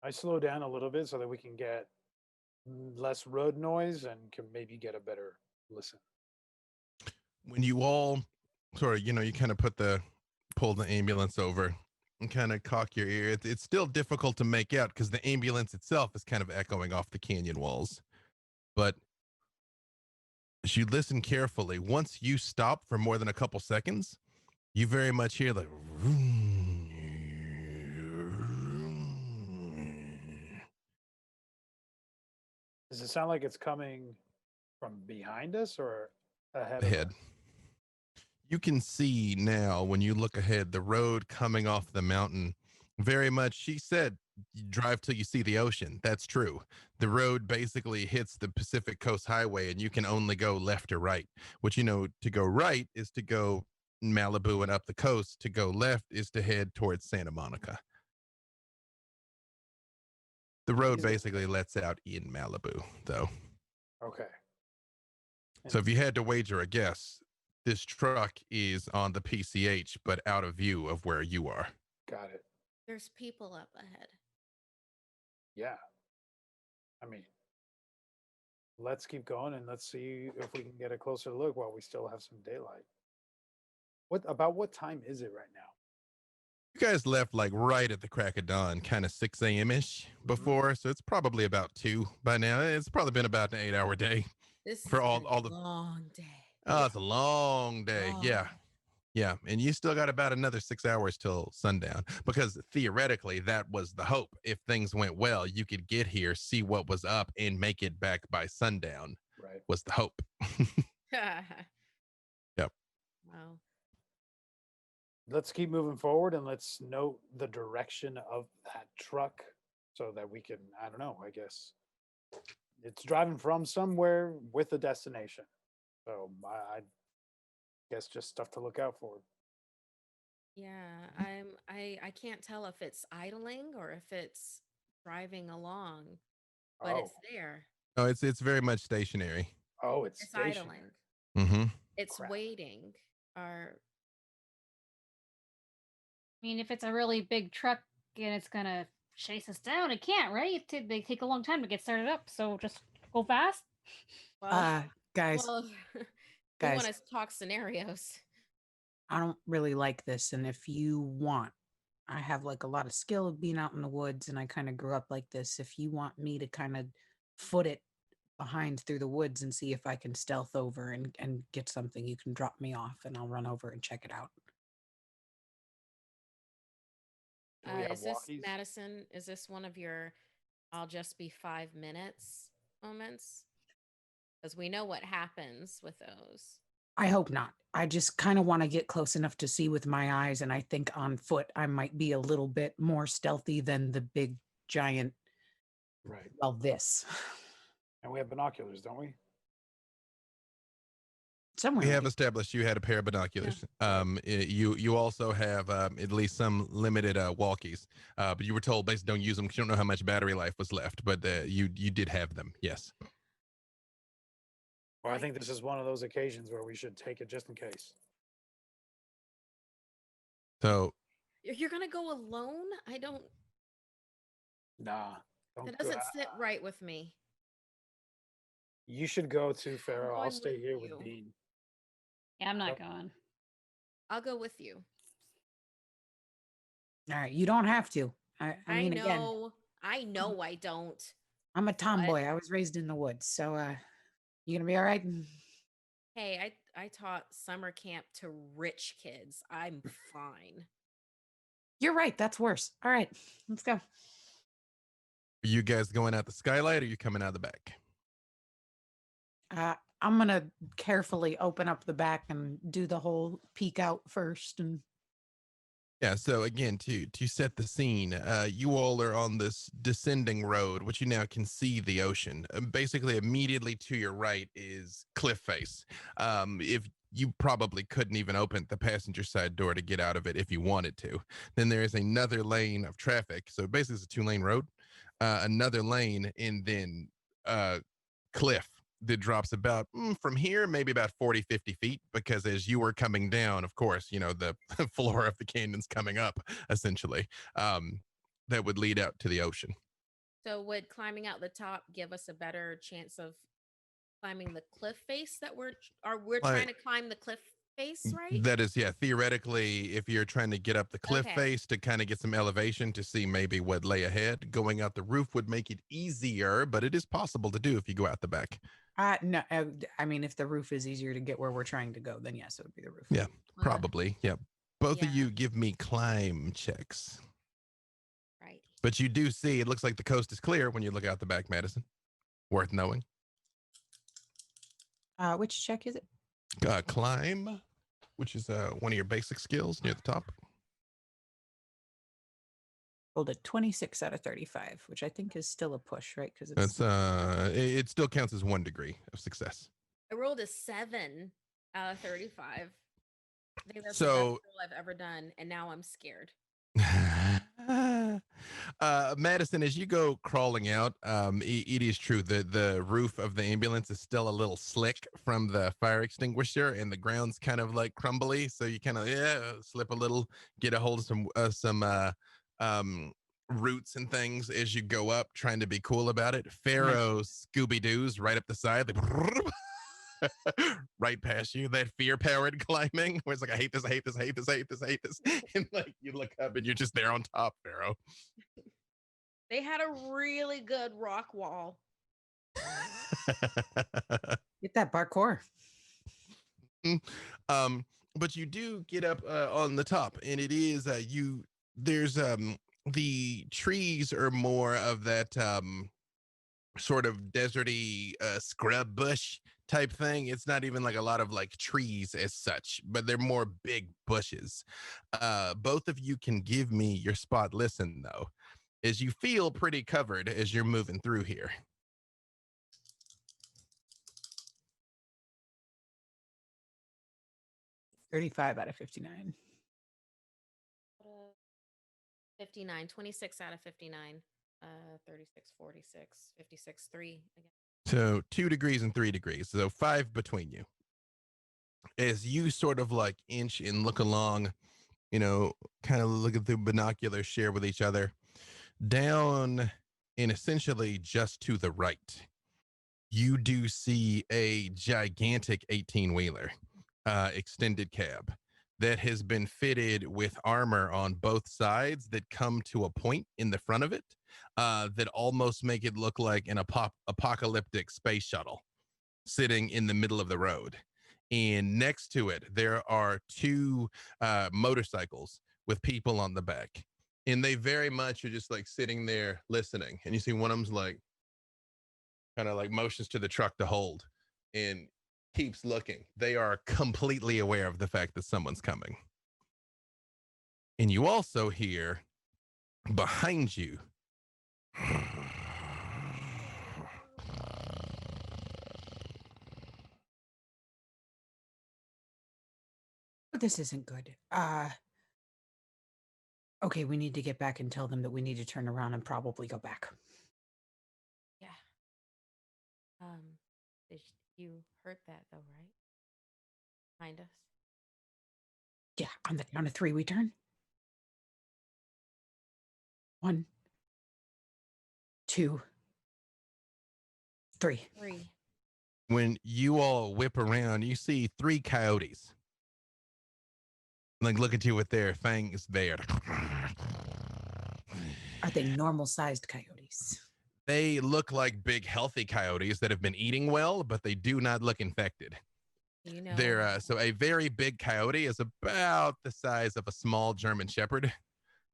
[SPEAKER 2] I slow down a little bit so that we can get less road noise and can maybe get a better listen.
[SPEAKER 1] When you all sort of, you kind of pull the ambulance over and kind of cock your ear, it's still difficult to make out because the ambulance itself is kind of echoing off the canyon walls. But as you listen carefully, once you stop for more than a couple seconds, you very much hear like.
[SPEAKER 2] Does it sound like it's coming from behind us or ahead of
[SPEAKER 1] Ahead.
[SPEAKER 2] us?
[SPEAKER 1] You can see now when you look ahead, the road coming off the mountain very much. She said, you drive till you see the ocean. That's true. The road basically hits the Pacific Coast Highway and you can only go left or right. Which, to go right is to go Malibu and up the coast. To go left is to head towards Santa Monica. The road
[SPEAKER 2] Is it-
[SPEAKER 1] basically lets out in Malibu, though.
[SPEAKER 2] Okay.
[SPEAKER 1] So if you had to wager a guess, this truck is on the PCH, but out of view of where you are.
[SPEAKER 2] Got it.
[SPEAKER 4] There's people up ahead.
[SPEAKER 2] Yeah. I mean, let's keep going and let's see if we can get a closer look while we still have some daylight. What time is it right now?
[SPEAKER 1] You guys left like right at the crack of dawn, kind of 6 a.m. ish before, so it's probably about 2 by now. It's probably been about an 8-hour day
[SPEAKER 4] This
[SPEAKER 1] for
[SPEAKER 4] has been
[SPEAKER 1] all
[SPEAKER 4] a
[SPEAKER 1] the.
[SPEAKER 4] long day.
[SPEAKER 1] Oh, it's a long day. Yeah.
[SPEAKER 4] Long.
[SPEAKER 1] Yeah. And you still got about another 6 hours till sundown because theoretically that was the hope. If things went well, you could get here, see what was up, and make it back by sundown.
[SPEAKER 2] Right.
[SPEAKER 1] Was the hope. Yep.
[SPEAKER 4] Wow.
[SPEAKER 2] Let's keep moving forward and let's note the direction of that truck so that we can, I don't know, I guess it's driving from somewhere with a destination. So I guess just stuff to look out for.
[SPEAKER 4] Yeah, I can't tell if it's idling or if it's driving along, but it's there.
[SPEAKER 1] Oh, it's very much stationary.
[SPEAKER 2] Oh, it's
[SPEAKER 4] It's
[SPEAKER 2] stationary.
[SPEAKER 4] idling.
[SPEAKER 1] Mm-hmm.
[SPEAKER 4] It's
[SPEAKER 2] Crap.
[SPEAKER 4] waiting. Or
[SPEAKER 3] I mean, if it's a really big truck and it's gonna chase us down, it can't, right? They take a long time to get started up, so just go fast.
[SPEAKER 4] well,
[SPEAKER 5] Guys,
[SPEAKER 4] well, we want to talk scenarios.
[SPEAKER 5] I don't really like this. And if you want, I have like a lot of skill of being out in the woods and I kind of grew up like this. If you want me to kind of foot it behind through the woods and see if I can stealth over and get something, you can drop me off and I'll run over and check it out.
[SPEAKER 2] Do we have
[SPEAKER 4] Is this
[SPEAKER 2] walkies?
[SPEAKER 4] Madison? Is this one of your I'll just be 5 minutes moments? Because we know what happens with those.
[SPEAKER 5] I hope not. I just kind of want to get close enough to see with my eyes. And I think on foot, I might be a little bit more stealthy than the big giant.
[SPEAKER 2] Right.
[SPEAKER 5] Well, this.
[SPEAKER 2] And we have binoculars, don't we?
[SPEAKER 5] Somewhere.
[SPEAKER 1] We have established you had a pair of binoculars. You also have at least some limited walkies, but you were told basically don't use them because you don't know how much battery life was left. But you did have them, yes.
[SPEAKER 2] Well, I think this is one of those occasions where we should take it just in case.
[SPEAKER 1] So
[SPEAKER 4] You're gonna go alone? I don't.
[SPEAKER 2] Nah.
[SPEAKER 4] That doesn't sit right with me.
[SPEAKER 2] You should go to Pharaoh. I'll
[SPEAKER 4] going
[SPEAKER 2] stay
[SPEAKER 4] with
[SPEAKER 2] here
[SPEAKER 4] you.
[SPEAKER 2] with Bean.
[SPEAKER 3] Yeah, I'm not
[SPEAKER 2] Yep.
[SPEAKER 3] going.
[SPEAKER 4] I'll go with you.
[SPEAKER 5] All right. You don't have to. I mean, again,
[SPEAKER 4] know. I know I don't.
[SPEAKER 5] I'm a tomboy. I was raised in the woods. So you going to be all right?
[SPEAKER 4] Hey, I taught summer camp to rich kids. I'm fine.
[SPEAKER 5] You're right. That's worse. All right. Let's go.
[SPEAKER 1] are you guys going out the skylight or are you coming out the back?
[SPEAKER 5] I'm going to carefully open up the back and do the whole peek out first. And
[SPEAKER 1] Yeah, so again, to set the scene, you all are on this descending road, which you now can see the ocean. Basically, immediately to your right is cliff face. If you probably couldn't even open the passenger side door to get out of it if you wanted to. Then there is another lane of traffic. So basically it's a 2-lane road, another lane, and then cliff that drops about from here, maybe about 40, 50 feet, because as you were coming down, of course, the floor of the canyon's coming up, essentially. That would lead out to the ocean.
[SPEAKER 4] So would climbing out the top give us a better chance of climbing the cliff face that we're trying to climb the cliff face, right?
[SPEAKER 1] That is, yeah, theoretically, if you're trying to get up the cliff face to kind of get some elevation to see maybe what lay ahead, going out the roof would make it easier, but it is possible to do if you go out the back.
[SPEAKER 5] No, I mean, if the roof is easier to get where we're trying to go, then yes, it would be the roof.
[SPEAKER 1] Yeah, probably. Yeah. Both of you give me climb checks.
[SPEAKER 4] Right.
[SPEAKER 1] But you do see, it looks like the coast is clear when you look out the back, Madison. Worth knowing.
[SPEAKER 5] Which check is it?
[SPEAKER 1] Climb, which is one of your basic skills near the top.
[SPEAKER 5] Rolled a 26 out of 35, which I think is still a push, right? Because
[SPEAKER 1] it's it still counts as 1 degree of success.
[SPEAKER 4] I rolled a 7 out of 35. I think that's
[SPEAKER 1] so,
[SPEAKER 4] the best roll I've ever done, and now I'm scared.
[SPEAKER 1] Madison, as you go crawling out, it is true that the roof of the ambulance is still a little slick from the fire extinguisher, and the ground's kind of like crumbly. So you kind of slip a little, get a hold of some roots and things as you go up, trying to be cool about it. Pharaoh Scooby-Doo's right up the side, like right past you. That fear-powered climbing, where it's like, I hate this, I hate this, I hate this, I hate this, I hate this, and like you look up and you're just there on top, Pharaoh.
[SPEAKER 4] They had a really good rock wall.
[SPEAKER 5] Get that parkour.
[SPEAKER 1] But you do get up on the top, and it is there's the trees are more of that sort of deserty scrub bush type thing. It's not even like a lot of like trees as such, but they're more big bushes. Both of you can give me your spot listen though, as you feel pretty covered as you're moving through here.
[SPEAKER 5] 35 out of 59.
[SPEAKER 4] 59, 26 out of 59, 36, 46, 56, 3 again.
[SPEAKER 1] So 2 degrees and 3 degrees. So 5 between you. As you sort of like inch and look along, kind of looking through binoculars, share with each other, down and essentially just to the right, you do see a gigantic 18-wheeler, extended cab that has been fitted with armor on both sides that come to a point in the front of it that almost make it look like an apocalyptic space shuttle sitting in the middle of the road. And next to it, there are 2 motorcycles with people on the back. And they very much are just like sitting there listening. And you see one of them's like, kind of like motions to the truck to hold and keeps looking. They are completely aware of the fact that someone's coming. And you also hear behind you
[SPEAKER 5] This isn't good. Okay, we need to get back and tell them that we need to turn around and probably go back.
[SPEAKER 4] Yeah. You heard that though, right? Behind us.
[SPEAKER 5] Yeah, on the count of 3 we turn. 1, 2, 3.
[SPEAKER 1] When you all whip around, you see 3 coyotes. Like look at you with their fangs there.
[SPEAKER 5] Are they normal-sized coyotes?
[SPEAKER 1] They look like big, healthy coyotes that have been eating well, but they do not look infected. They're so a very big coyote is about the size of a small German Shepherd.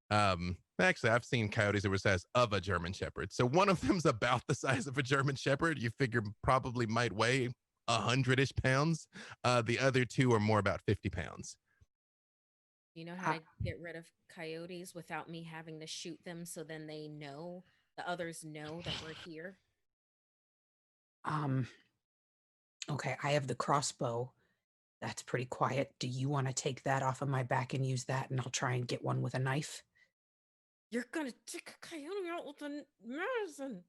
[SPEAKER 1] Actually, I've seen coyotes that were the size of a German Shepherd. So one of them's about the size of a German Shepherd. You figure probably might weigh 100-ish pounds. The other 2 are more about 50 pounds.
[SPEAKER 4] You know how to get rid of coyotes without me having to shoot them, so then the others know that we're here?
[SPEAKER 5] Okay, I have the crossbow. That's pretty quiet. Do you want to take that off of my back and use that, and I'll try and get one with a knife?
[SPEAKER 4] You're gonna take a coyote out with a medicine.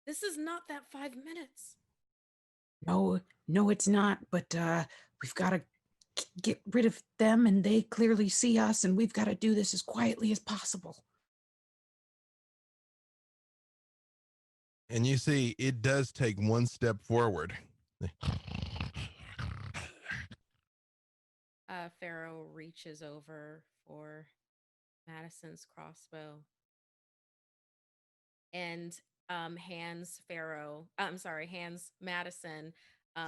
[SPEAKER 4] This is not that 5 minutes.
[SPEAKER 5] No, no, it's not. But we've got to get rid of them, and they clearly see us, and we've got to do this as quietly as possible.
[SPEAKER 1] And you see, it does take one step forward.
[SPEAKER 4] Pharaoh reaches over for Madison's crossbow and hands Madison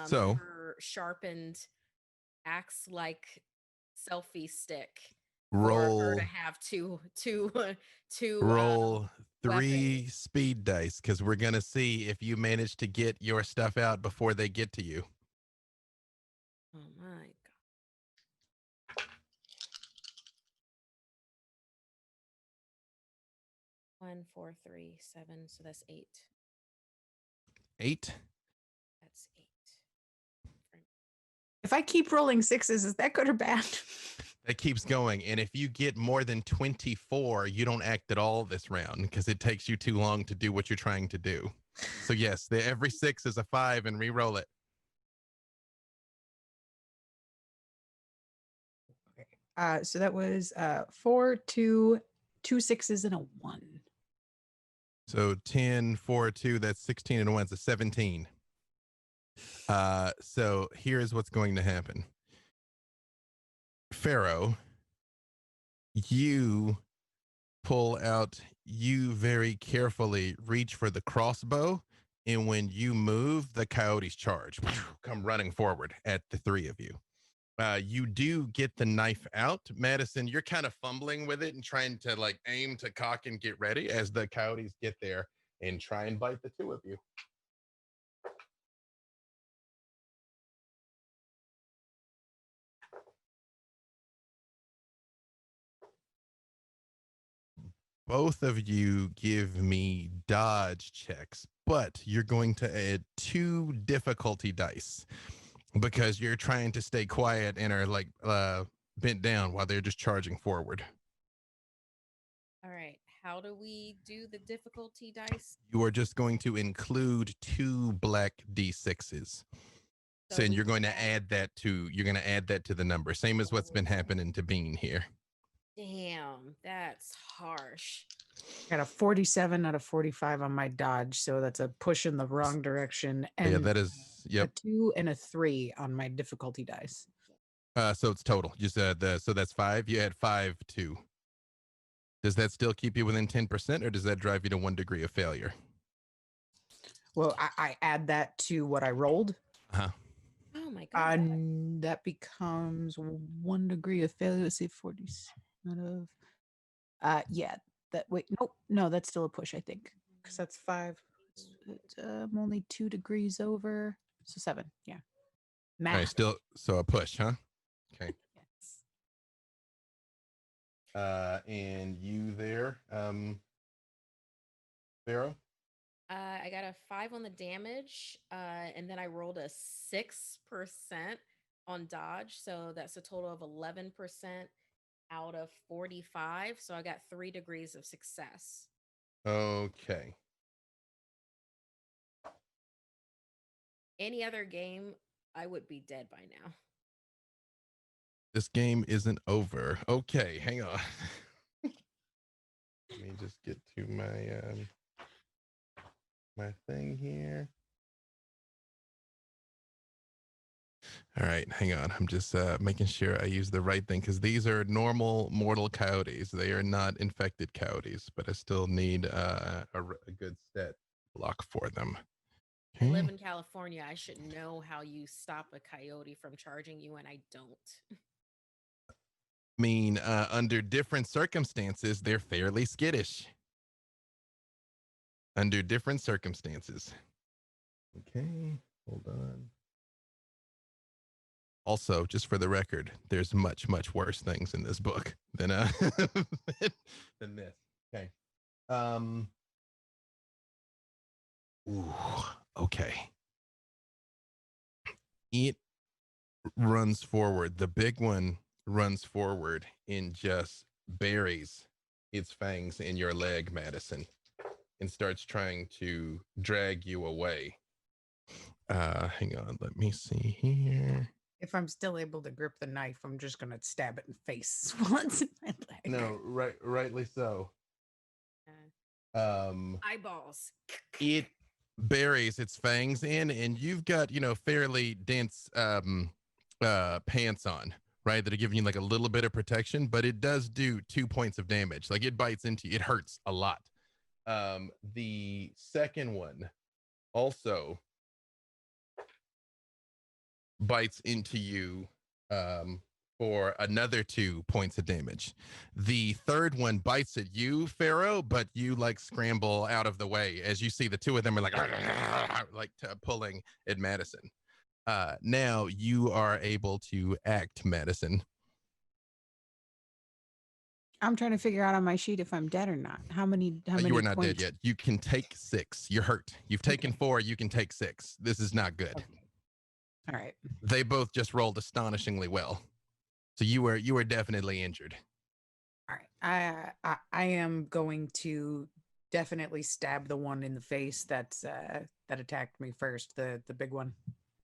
[SPEAKER 1] So
[SPEAKER 4] her sharpened axe-like selfie stick for her to
[SPEAKER 1] roll
[SPEAKER 4] have two
[SPEAKER 1] roll three
[SPEAKER 4] weapons.
[SPEAKER 1] speed dice because we're gonna see if you manage to get your stuff out before they get to you.
[SPEAKER 4] Oh my god. 1, 4, 3, 7. So that's 8.
[SPEAKER 1] 8.
[SPEAKER 4] That's 8.
[SPEAKER 5] If I keep rolling sixes, is that good or bad?
[SPEAKER 1] That keeps going, and if you get more than 24, you don't act at all this round because it takes you too long to do what you're trying to do. So yes, every 6 is a 5, and re-roll it.
[SPEAKER 5] So that was 4, 2, 2 6s, and a 1.
[SPEAKER 1] So 10, 4, 2, that's 16, and 1, it's a 17. So here's what's going to happen. Pharaoh, you very carefully reach for the crossbow, and when you move, the coyotes charge, come running forward at the 3 of you. You do get the knife out. Madison, you're kind of fumbling with it and trying to like aim to cock and get ready as the coyotes get there and try and bite the 2 of you. Both of you give me dodge checks, but you're going to add 2 difficulty dice because you're trying to stay quiet and are like bent down while they're just charging forward.
[SPEAKER 4] All right. How do we do the difficulty dice?
[SPEAKER 1] You are just going to include 2 black D6s. So and
[SPEAKER 4] we
[SPEAKER 1] you're going
[SPEAKER 4] can
[SPEAKER 1] to add that to the number, same as what's been happening to Bean here.
[SPEAKER 4] Damn, that's harsh.
[SPEAKER 5] Got a 47 out of 45 on my dodge, so that's a push in the wrong direction. And
[SPEAKER 1] Yeah, that is
[SPEAKER 5] a 2 and a 3 on my difficulty dice.
[SPEAKER 1] So it's total. Just so that's 5. You add 5 to. Does that still keep you within 10%, or does that drive you to 1 degree of failure?
[SPEAKER 5] Well, I add that to what I rolled.
[SPEAKER 1] Uh-huh.
[SPEAKER 4] Oh my god.
[SPEAKER 5] That becomes 1 degree of failure. Let's see, 40 out of. Yeah. No, that's still a push, I think, because that's 5. I'm only 2 degrees over, so 7. Yeah. Math.
[SPEAKER 1] All right, still so a push, huh? Okay.
[SPEAKER 5] Yes.
[SPEAKER 1] And you there, Pharaoh?
[SPEAKER 4] I got a 5 on the damage, and then I rolled a 6% on dodge, so that's a total of 11% out of 45. So I got 3 degrees of success.
[SPEAKER 1] Okay.
[SPEAKER 4] Any other game, I would be dead by now.
[SPEAKER 1] This game isn't over. Okay, hang on. Let me just get to my my thing here. All right, hang on. I'm just making sure I use the right thing because these are normal mortal coyotes. They are not infected coyotes, but I still need a good stat block for them.
[SPEAKER 4] I live in California. I should know how you stop a coyote from charging you, and I don't.
[SPEAKER 1] I mean, under different circumstances, they're fairly skittish. Under different circumstances. Okay, hold on. Also, just for the record, there's much, much worse things in this book than than this. Okay. Ooh, okay. It runs forward. The big one runs forward and just buries its fangs in your leg, Madison, and starts trying to drag you away. Hang on, let me see here.
[SPEAKER 5] If I'm still able to grip the knife, I'm just gonna stab it in the face while it's in my leg.
[SPEAKER 1] No, rightly so.
[SPEAKER 4] Eyeballs.
[SPEAKER 1] It buries its fangs in, and you've got, fairly dense pants on, right? That are giving you like a little bit of protection, but it does do 2 points of damage. Like it bites into you, it hurts a lot. The second one also bites into you for another 2 points of damage. The third one bites at you, Pharaoh, but you like scramble out of the way as you see the two of them are like pulling at Madison. Now you are able to act, Madison.
[SPEAKER 5] I'm trying to figure out on my sheet if I'm dead or not. How many
[SPEAKER 1] You are not
[SPEAKER 5] points?
[SPEAKER 1] dead yet. You can take 6. You're hurt. You've taken 4. You can take 6. This is not good.
[SPEAKER 5] Okay. All right.
[SPEAKER 1] They both just rolled astonishingly well. So you were definitely injured.
[SPEAKER 5] All right. I am going to definitely stab the one in the face that attacked me first, the big one.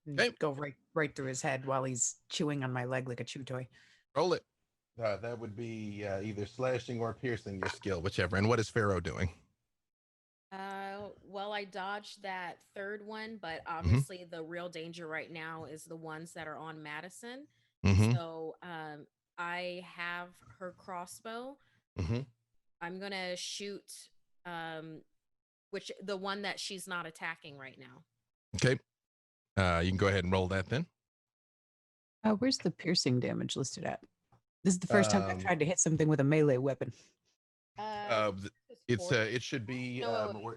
[SPEAKER 5] And
[SPEAKER 1] Okay.
[SPEAKER 5] go right through his head while he's chewing on my leg like a chew toy.
[SPEAKER 1] Roll it. That would be either slashing or piercing your skill, whichever. And what is Pharaoh doing?
[SPEAKER 4] Well, I dodged that third one, but obviously the real danger right now is the ones that are on Madison.
[SPEAKER 1] Mm-hmm.
[SPEAKER 4] So I have her crossbow.
[SPEAKER 1] Mm-hmm.
[SPEAKER 4] I'm gonna shoot the one that she's not attacking right now.
[SPEAKER 1] Okay. You can go ahead and roll that then.
[SPEAKER 5] Where's the piercing damage listed at? This is the first time I've tried to hit something with a melee weapon.
[SPEAKER 1] It should be.
[SPEAKER 4] No,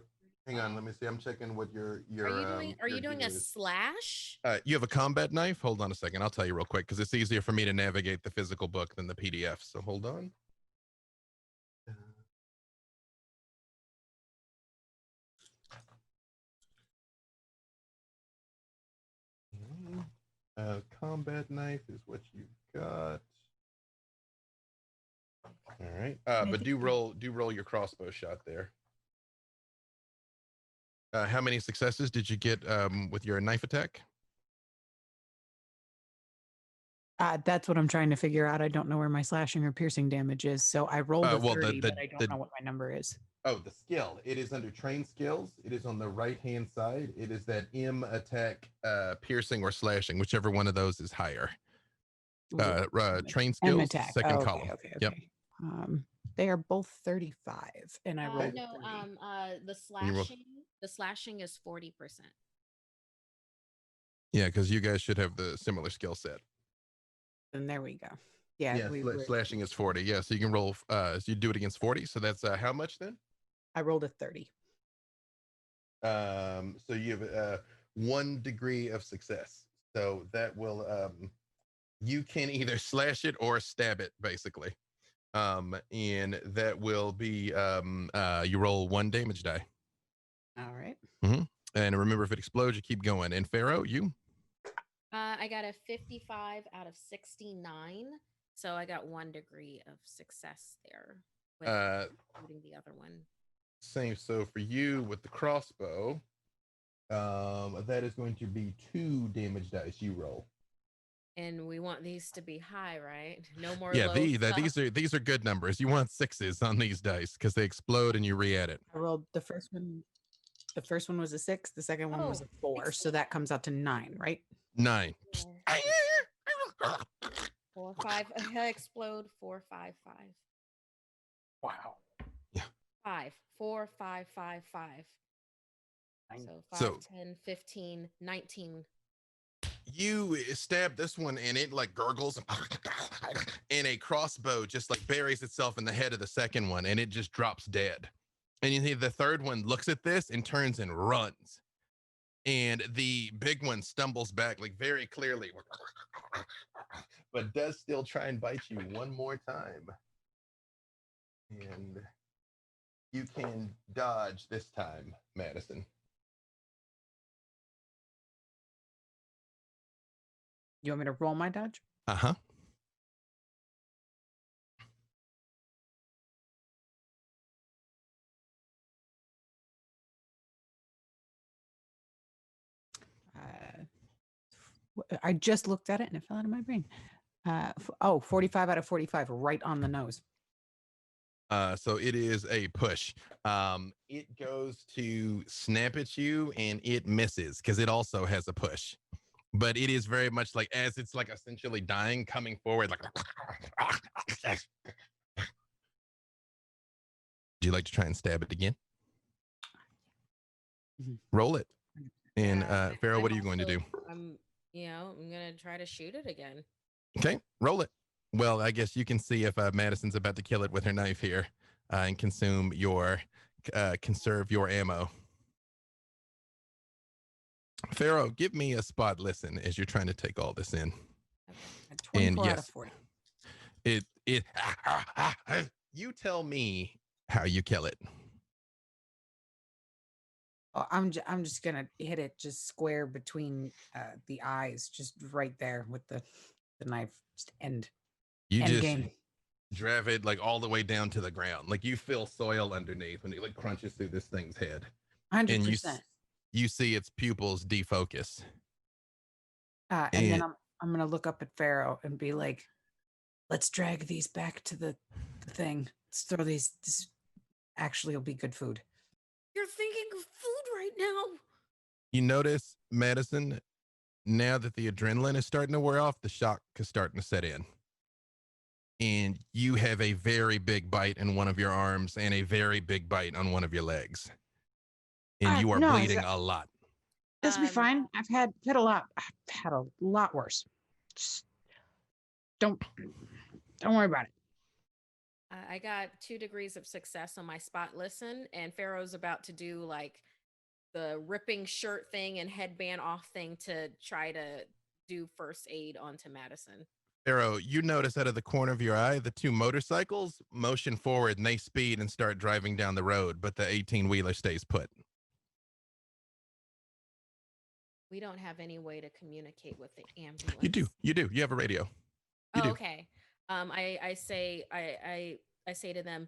[SPEAKER 1] Hang on, let me see. I'm checking what your.
[SPEAKER 4] Are you doing a slash?
[SPEAKER 1] You have a combat knife. Hold on a second. I'll tell you real quick because it's easier for me to navigate the physical book than the PDF. So hold on. Combat knife is what you've got. All right, but do roll your crossbow shot there. How many successes did you get with your knife attack?
[SPEAKER 5] That's what I'm trying to figure out. I don't know where my slashing or piercing damage is, so I rolled a 30, but I don't know what my number is.
[SPEAKER 1] Oh, the skill. It is under trained skills. It is on the right-hand side. It is that M attack, piercing or slashing, whichever one of those is higher. Trained skills,
[SPEAKER 5] attack.
[SPEAKER 1] second column.
[SPEAKER 5] Okay.
[SPEAKER 1] Yep.
[SPEAKER 5] They are both 35, and I rolled
[SPEAKER 4] no.
[SPEAKER 5] 30.
[SPEAKER 4] The slashing is 40%.
[SPEAKER 1] Yeah, because you guys should have the similar skill set.
[SPEAKER 5] And there we go. Yeah,
[SPEAKER 1] slashing is 40. Yeah, so you can roll. So you do it against 40. So that's how much then?
[SPEAKER 5] I rolled a 30.
[SPEAKER 1] So you have 1 degree of success. So that will you can either slash it or stab it, basically. And that will be you roll 1 damage die.
[SPEAKER 5] All right.
[SPEAKER 1] Mm-hmm. And remember, if it explodes, you keep going. And Pharaoh, you?
[SPEAKER 4] I got a 55 out of 69, so I got 1 degree of success there, including the other one.
[SPEAKER 1] Same. So for you with the crossbow, that is going to be 2 damage dice you roll.
[SPEAKER 4] And we want these to be high, right? No more.
[SPEAKER 1] Yeah, these are good numbers. You want 6s on these dice because they explode and you re-add it.
[SPEAKER 5] I rolled the first one. The first one was a 6. The second one was a 4. So that comes out to 9, right?
[SPEAKER 1] 9.
[SPEAKER 4] 4, 5. Explode 4, 5, 5.
[SPEAKER 2] Wow.
[SPEAKER 1] Yeah.
[SPEAKER 4] 5, 4, 5, 5, 5. So 5, 10, 15, 19.
[SPEAKER 1] You stab this one and it like gurgles and a crossbow just like buries itself in the head of the second one and it just drops dead. And you see the third one looks at this and turns and runs. And the big one stumbles back like very clearly, but does still try and bite you one more time. And you can dodge this time, Madison.
[SPEAKER 5] You want me to roll my dodge?
[SPEAKER 1] Uh-huh.
[SPEAKER 5] I just looked at it and it fell out of my brain. 45 out of 45, right on the nose.
[SPEAKER 1] So it is a push. It goes to snap at you and it misses because it also has a push. But it is very much like as it's like essentially dying, coming forward like. Would you like to try and stab it again? Roll it. And Pharaoh, what are you going to do?
[SPEAKER 4] I'm gonna try to shoot it again.
[SPEAKER 1] Okay, roll it. Well, I guess you can see if Madison's about to kill it with her knife here and consume your, conserve your ammo. Pharaoh, give me a spot listen as you're trying to take all this in.
[SPEAKER 5] Okay.
[SPEAKER 1] And
[SPEAKER 5] 24 out of
[SPEAKER 1] yes,
[SPEAKER 5] 40.
[SPEAKER 1] You tell me how you kill it.
[SPEAKER 5] Oh, I'm just gonna hit it just square between the eyes, just right there with the knife. Just end
[SPEAKER 1] Just
[SPEAKER 5] game.
[SPEAKER 1] drive it like all the way down to the ground. Like you feel soil underneath when it like crunches through this thing's head.
[SPEAKER 5] 100%.
[SPEAKER 1] You see its pupils defocus.
[SPEAKER 5] And then I'm gonna look up at Pharaoh and be like, "Let's drag these back to the thing. Let's throw these. This actually will be good food."
[SPEAKER 4] You're thinking of food right now.
[SPEAKER 1] You notice, Madison, now that the adrenaline is starting to wear off, the shock is starting to set in. And you have a very big bite in one of your arms and a very big bite on one of your legs. And you are bleeding a lot.
[SPEAKER 5] This will be fine. I've had a lot worse. Just don't worry about it.
[SPEAKER 4] I got 2 degrees of success on my spot listen, and Pharaoh's about to do like the ripping shirt thing and headband off thing to try to do first aid onto Madison.
[SPEAKER 1] Pharaoh, you notice out of the corner of your eye, the 2 motorcycles motion forward and they speed and start driving down the road, but the 18-wheeler stays put.
[SPEAKER 4] We don't have any way to communicate with the ambulance.
[SPEAKER 1] You do. You have a radio. You do.
[SPEAKER 4] Okay. I say to them,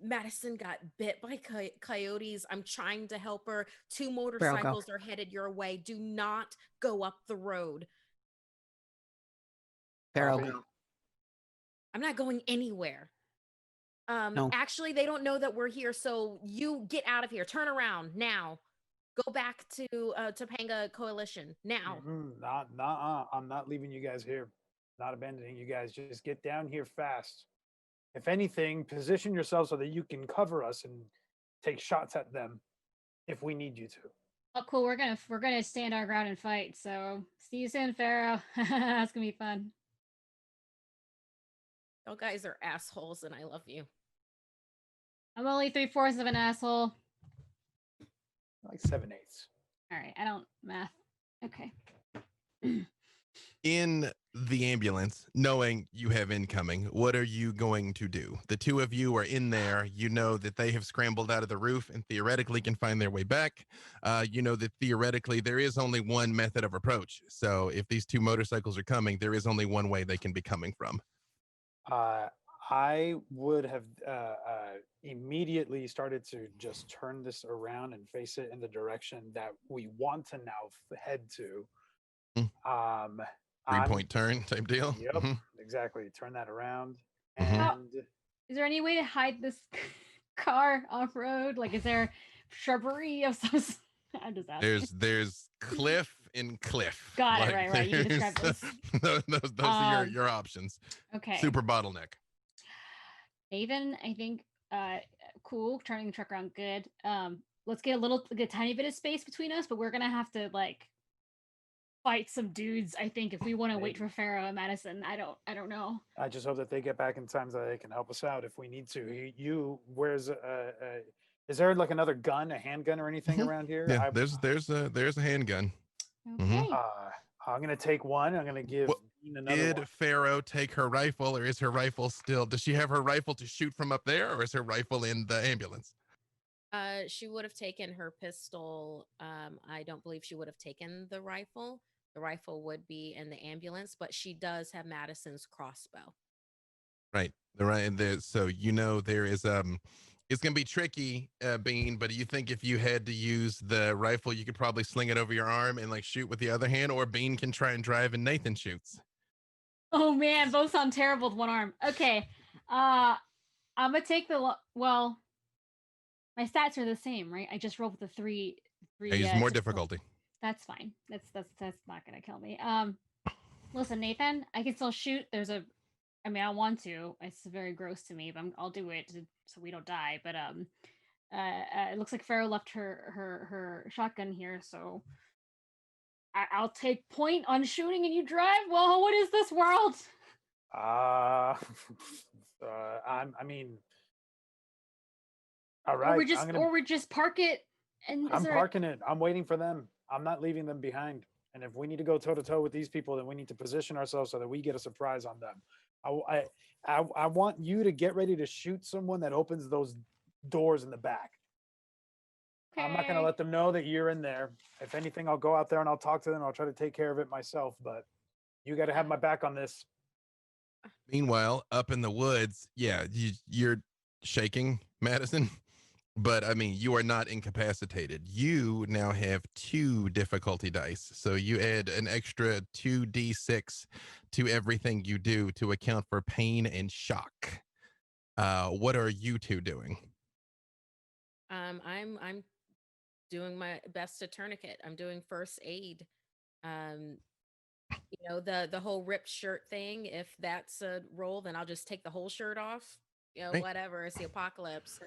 [SPEAKER 4] Madison got bit by coyotes. I'm trying to help her. 2 motorcycles are headed your way. Do not go up the road.
[SPEAKER 5] Pharaoh.
[SPEAKER 4] I'm not going anywhere.
[SPEAKER 5] No.
[SPEAKER 4] Actually, they don't know that we're here, so you get out of here. Turn around now. Go back to Topanga Coalition now.
[SPEAKER 2] I'm not leaving you guys here. Not abandoning you guys. Just get down here fast. If anything, position yourself so that you can cover us and take shots at them if we need you to.
[SPEAKER 3] Oh, cool. We're gonna stand our ground and fight. So see you soon, Pharaoh. That's gonna be fun.
[SPEAKER 4] You guys are assholes, and I love you.
[SPEAKER 3] I'm only 3/4 of an asshole.
[SPEAKER 2] Like 7/8.
[SPEAKER 3] All right, I don't math. Okay.
[SPEAKER 1] In the ambulance, knowing you have incoming, what are you going to do? The 2 of you are in there. You know that they have scrambled out of the roof and theoretically can find their way back. You know that theoretically there is only one method of approach. So if these 2 motorcycles are coming, there is only one way they can be coming from.
[SPEAKER 2] I would have immediately started to just turn this around and face it in the direction that we want to now head to.
[SPEAKER 1] 3-point turn type deal.
[SPEAKER 2] Yep, exactly. Turn that around.
[SPEAKER 1] Mhm.
[SPEAKER 2] And
[SPEAKER 3] Is there any way to hide this car off road? Like, is there shrubbery of some? I'm just asking.
[SPEAKER 1] There's cliff and cliff.
[SPEAKER 3] Got it.
[SPEAKER 1] Like,
[SPEAKER 3] Right. You described this.
[SPEAKER 1] those are your options.
[SPEAKER 3] Okay.
[SPEAKER 1] Super bottleneck.
[SPEAKER 3] Haven, I think, cool. Turning the truck around, good. Let's get a tiny bit of space between us, but we're gonna have to like fight some dudes. I think if we want to wait for Pharaoh and Madison, I don't know.
[SPEAKER 2] I just hope that they get back in time so they can help us out if we need to. Where's is there like another gun, a handgun or anything around here?
[SPEAKER 1] Yeah, there's a handgun.
[SPEAKER 3] Okay.
[SPEAKER 2] I'm gonna take one. I'm gonna give Dean another
[SPEAKER 1] Did
[SPEAKER 2] one.
[SPEAKER 1] Pharaoh take her rifle, or is her rifle still? Does she have her rifle to shoot from up there, or is her rifle in the ambulance?
[SPEAKER 4] She would have taken her pistol. I don't believe she would have taken the rifle. The rifle would be in the ambulance, but she does have Madison's crossbow.
[SPEAKER 1] Right. So there is it's gonna be tricky, Bean, but do you think if you had to use the rifle, you could probably sling it over your arm and like shoot with the other hand, or Bean can try and drive and Nathan shoots?
[SPEAKER 3] Oh man, both sound terrible with one arm. Okay. I'm gonna take well, my stats are the same, right? I just rolled with the three
[SPEAKER 1] Use more
[SPEAKER 3] difficult.
[SPEAKER 1] difficulty.
[SPEAKER 3] That's fine. That's not gonna kill me. Listen, Nathan, I can still shoot. I mean, I want to. It's very gross to me, but I'll do it so we don't die. But it looks like Pharaoh left her shotgun here, so I'll take point on shooting and you drive. Well, what is this world?
[SPEAKER 2] I mean, all right.
[SPEAKER 3] Or we just park it and
[SPEAKER 2] I'm parking it. I'm waiting for them. I'm not leaving them behind. And if we need to go toe to toe with these people, then we need to position ourselves so that we get a surprise on them. I want you to get ready to shoot someone that opens those doors in the back. I'm not going to let them know that you're in there. If anything, I'll go out there and I'll talk to them. I'll try to take care of it myself, but you got to have my back on this.
[SPEAKER 1] Meanwhile, up in the woods, yeah, you're shaking, Madison, but I mean, you are not incapacitated. You now have 2 difficulty dice, so you add an extra 2d6 to everything you do to account for pain and shock. What are you two doing?
[SPEAKER 4] I'm doing my best to tourniquet. I'm doing first aid. The whole ripped shirt thing. If that's a roll, then I'll just take the whole shirt off.
[SPEAKER 1] Right.
[SPEAKER 4] Whatever. It's the apocalypse.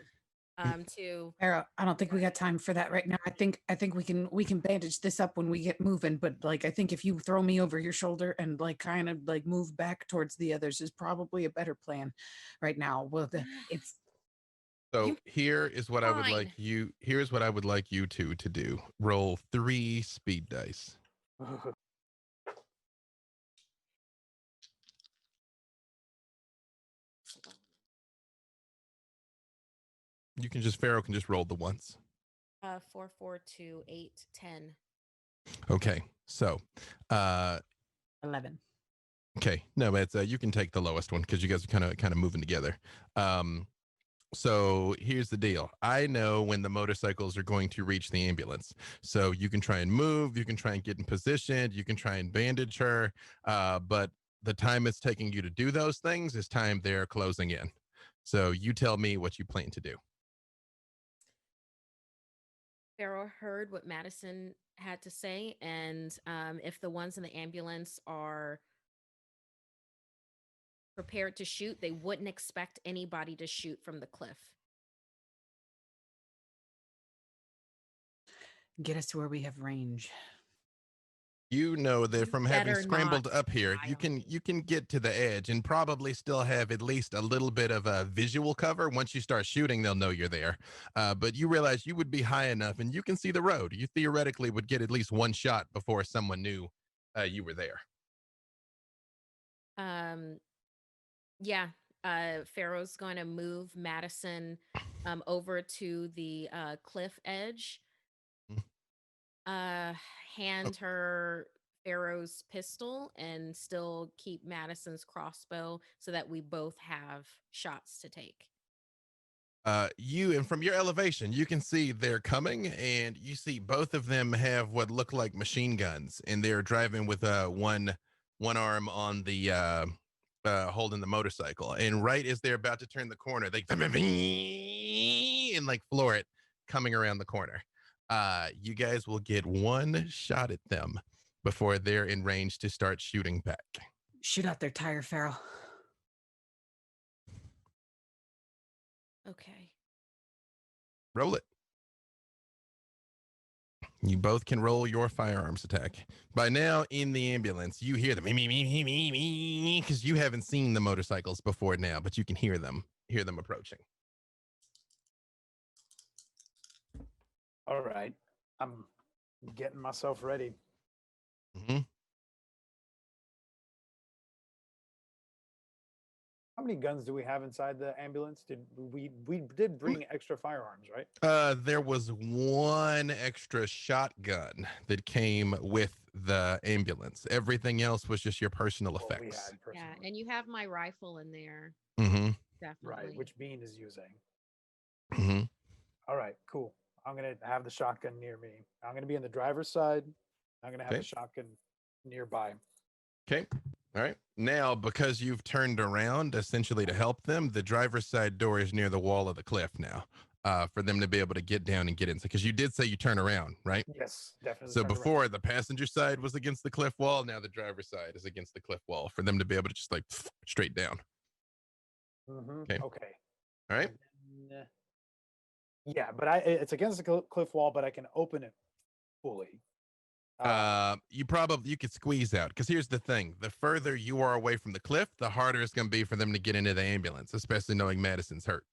[SPEAKER 4] To
[SPEAKER 5] Pharaoh, I don't think we got time for that right now. I think we can bandage this up when we get moving. But like, I think if you throw me over your shoulder and like kind of like move back towards the others is probably a better plan right now. Well, it's
[SPEAKER 1] So here's what I would like you two to do. Roll 3 speed dice. Pharaoh can just roll the ones.
[SPEAKER 4] 4, 4, 2, 8, 10.
[SPEAKER 1] Okay. So
[SPEAKER 5] 11.
[SPEAKER 1] okay. No, it's you can take the lowest one because you guys are kind of moving together. So here's the deal. I know when the motorcycles are going to reach the ambulance. So you can try and move, you can try and get in position, you can try and bandage her. But the time it's taking you to do those things is time they're closing in. So you tell me what you plan to do.
[SPEAKER 4] Pharaoh heard what Madison had to say, and if the ones in the ambulance are prepared to shoot, they wouldn't expect anybody to shoot from the cliff.
[SPEAKER 5] Get us to where we have range.
[SPEAKER 1] You know that from having scrambled
[SPEAKER 4] not
[SPEAKER 1] up here,
[SPEAKER 4] die
[SPEAKER 1] you can get to the edge and probably still have at least a little bit of a visual cover. Once you start shooting, they'll know you're there. But you realize you would be high enough and you can see the road. You theoretically would get at least one shot before someone knew you were there.
[SPEAKER 4] Yeah. Pharaoh's going to move Madison over to the cliff edge. Hand her Pharaoh's pistol and still keep Madison's crossbow so that we both have shots to take.
[SPEAKER 1] And from your elevation, you can see they're coming, and you see both of them have what look like machine guns, and they're driving with one arm on the holding the motorcycle. And right as they're about to turn the corner, they and like floor it coming around the corner. You guys will get one shot at them before they're in range to start shooting back.
[SPEAKER 5] Shoot out their tire, Pharaoh.
[SPEAKER 4] Okay.
[SPEAKER 1] Roll it. You both can roll your firearms attack. By now, in the ambulance, you hear them because you haven't seen the motorcycles before now, but you can hear them approaching.
[SPEAKER 2] All right. I'm getting myself ready.
[SPEAKER 1] Mm-hmm.
[SPEAKER 2] How many guns do we have inside the ambulance? Did we did bring extra firearms, right?
[SPEAKER 1] There was one extra shotgun that came with the ambulance. Everything else was just your personal
[SPEAKER 2] What we
[SPEAKER 1] effects.
[SPEAKER 2] had
[SPEAKER 4] Yeah,
[SPEAKER 2] personally.
[SPEAKER 4] and you have my rifle in there,
[SPEAKER 1] Mm-hmm.
[SPEAKER 4] definitely.
[SPEAKER 2] Right, which Bean is using.
[SPEAKER 1] Mm-hmm.
[SPEAKER 2] All right, cool. I'm gonna have the shotgun near me. I'm gonna be on the driver's side. I'm gonna have
[SPEAKER 1] Okay.
[SPEAKER 2] the shotgun nearby.
[SPEAKER 1] Okay. All right. Now, because you've turned around essentially to help them, the driver's side door is near the wall of the cliff now, for them to be able to get down and get in. Because you did say you turn around, right?
[SPEAKER 2] Yes, definitely.
[SPEAKER 1] So
[SPEAKER 2] turned around.
[SPEAKER 1] before the passenger side was against the cliff wall, now the driver's side is against the cliff wall for them to be able to just like straight down. Okay.
[SPEAKER 2] Okay.
[SPEAKER 1] All right.
[SPEAKER 2] And then, yeah, but it's against the cliff wall, but I can open it fully.
[SPEAKER 1] You could squeeze out, because here's the thing: the further you are away from the cliff, the harder it's going to be for them to get into the ambulance, especially knowing Madison's hurt.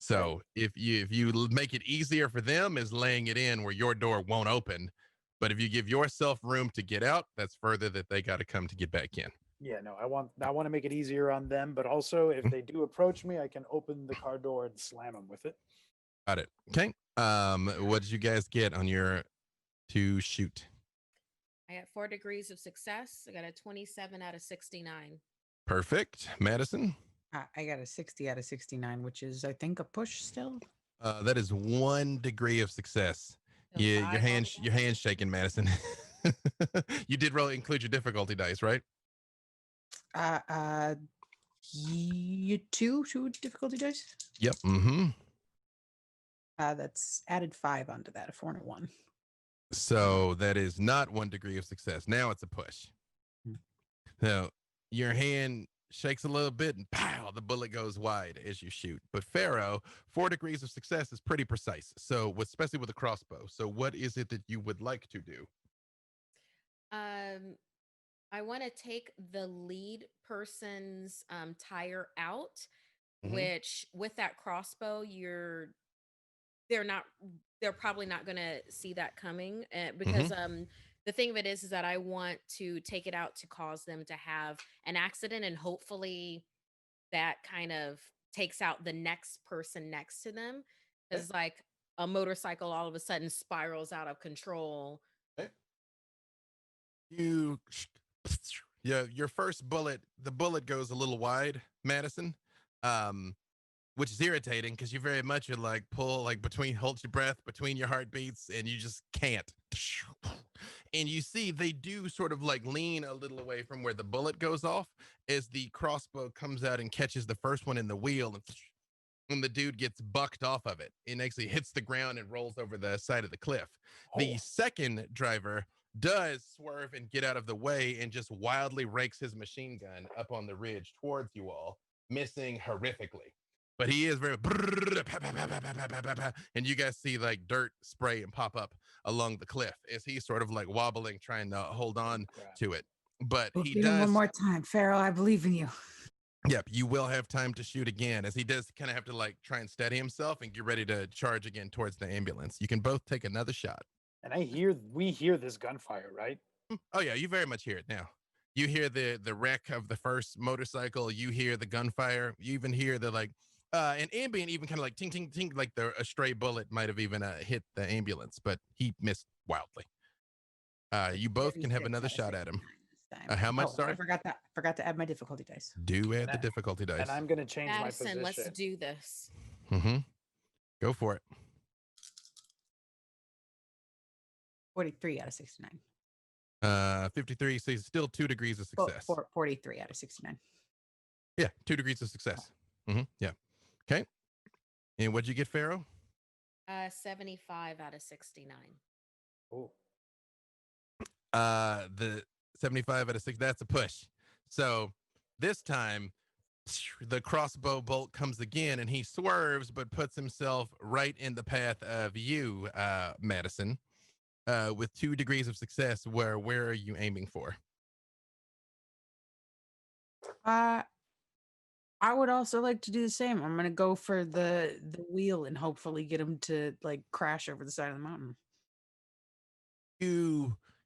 [SPEAKER 1] So if you make it easier for them is laying it in where your door won't open, but if you give yourself room to get out, that's further that they got to come to get back in.
[SPEAKER 2] Yeah, no, I want to make it easier on them, but also if they do approach me, I can open the car door and slam them with it.
[SPEAKER 1] Got it. Okay. What did you guys get on your to shoot?
[SPEAKER 4] I got 4 degrees of success. I got a 27 out of 69.
[SPEAKER 1] Perfect. Madison?
[SPEAKER 5] I got a 60 out of 69, which is, I think, a push still.
[SPEAKER 1] That is 1 degree of success.
[SPEAKER 4] So
[SPEAKER 1] Yeah,
[SPEAKER 4] 5
[SPEAKER 1] your hands shaking, Madison. You did include your difficulty dice, right?
[SPEAKER 5] You two difficulty dice.
[SPEAKER 1] Yep. Mm-hmm.
[SPEAKER 5] That's added 5 onto that, a 4 and a 1.
[SPEAKER 1] So that is not 1 degree of success. Now it's a push. So your hand shakes a little bit and pow, the bullet goes wide as you shoot. But Pharaoh, 4 degrees of success is pretty precise. So especially with a crossbow. So what is it that you would like to do?
[SPEAKER 4] I want to take the lead person's tire out,
[SPEAKER 1] Mhm.
[SPEAKER 4] which with that crossbow, they're probably not going to see that coming, because the thing of it is that I want to take it out to cause them to have an accident, and hopefully that kind of takes out the next person next to them, because like a motorcycle all of a sudden spirals out of control.
[SPEAKER 1] Yeah, your first bullet, the bullet goes a little wide, Madison, which is irritating because you very much are like pull like hold your breath between your heartbeats, and you just can't. And you see they do sort of like lean a little away from where the bullet goes off as the crossbow comes out and catches the first one in the wheel, and the dude gets bucked off of it and actually hits the ground and rolls over the side of the cliff. The second driver does swerve and get out of the way and just wildly rakes his machine gun up on the ridge towards you all, missing horrifically. But he is very, and you guys see like dirt spray and pop up along the cliff as he's sort of like wobbling, trying to hold on to it. But
[SPEAKER 5] We'll
[SPEAKER 1] he
[SPEAKER 5] beat him
[SPEAKER 1] does.
[SPEAKER 5] one more time, Pharaoh. I believe in you.
[SPEAKER 1] Yep, you will have time to shoot again, as he does kind of have to like try and steady himself and get ready to charge again towards the ambulance. You can both take another shot.
[SPEAKER 2] And we hear this gunfire, right?
[SPEAKER 1] Oh yeah, you very much hear it now. You hear the wreck of the first motorcycle. You hear the gunfire. You even hear the like, and ambient even kind of like ting ting ting, like a stray bullet might have even hit the ambulance, but he missed wildly. You both can have
[SPEAKER 5] 36
[SPEAKER 1] another
[SPEAKER 5] out of
[SPEAKER 1] shot at him.
[SPEAKER 5] 69 this time.
[SPEAKER 1] How much?
[SPEAKER 5] Oh,
[SPEAKER 1] Sorry,
[SPEAKER 5] I forgot to add my difficulty dice.
[SPEAKER 1] do add the difficulty dice.
[SPEAKER 2] And I'm gonna change my
[SPEAKER 4] Madison, let's
[SPEAKER 2] position.
[SPEAKER 4] do this.
[SPEAKER 1] Mm-hmm. Go for it.
[SPEAKER 5] 43 out of 69.
[SPEAKER 1] 53, so he's still 2 degrees of success.
[SPEAKER 5] 43 out of 69.
[SPEAKER 1] Yeah, 2 degrees of success. Yeah. Okay. And what'd you get, Pharaoh?
[SPEAKER 4] 75 out of 69.
[SPEAKER 2] Oh,
[SPEAKER 1] The 75 out of 6, that's a push. So this time the crossbow bolt comes again and he swerves but puts himself right in the path of you, Madison, with 2 degrees of success. Where are you aiming for?
[SPEAKER 5] I would also like to do the same. I'm gonna go for the wheel and hopefully get him to like crash over the side of the mountain.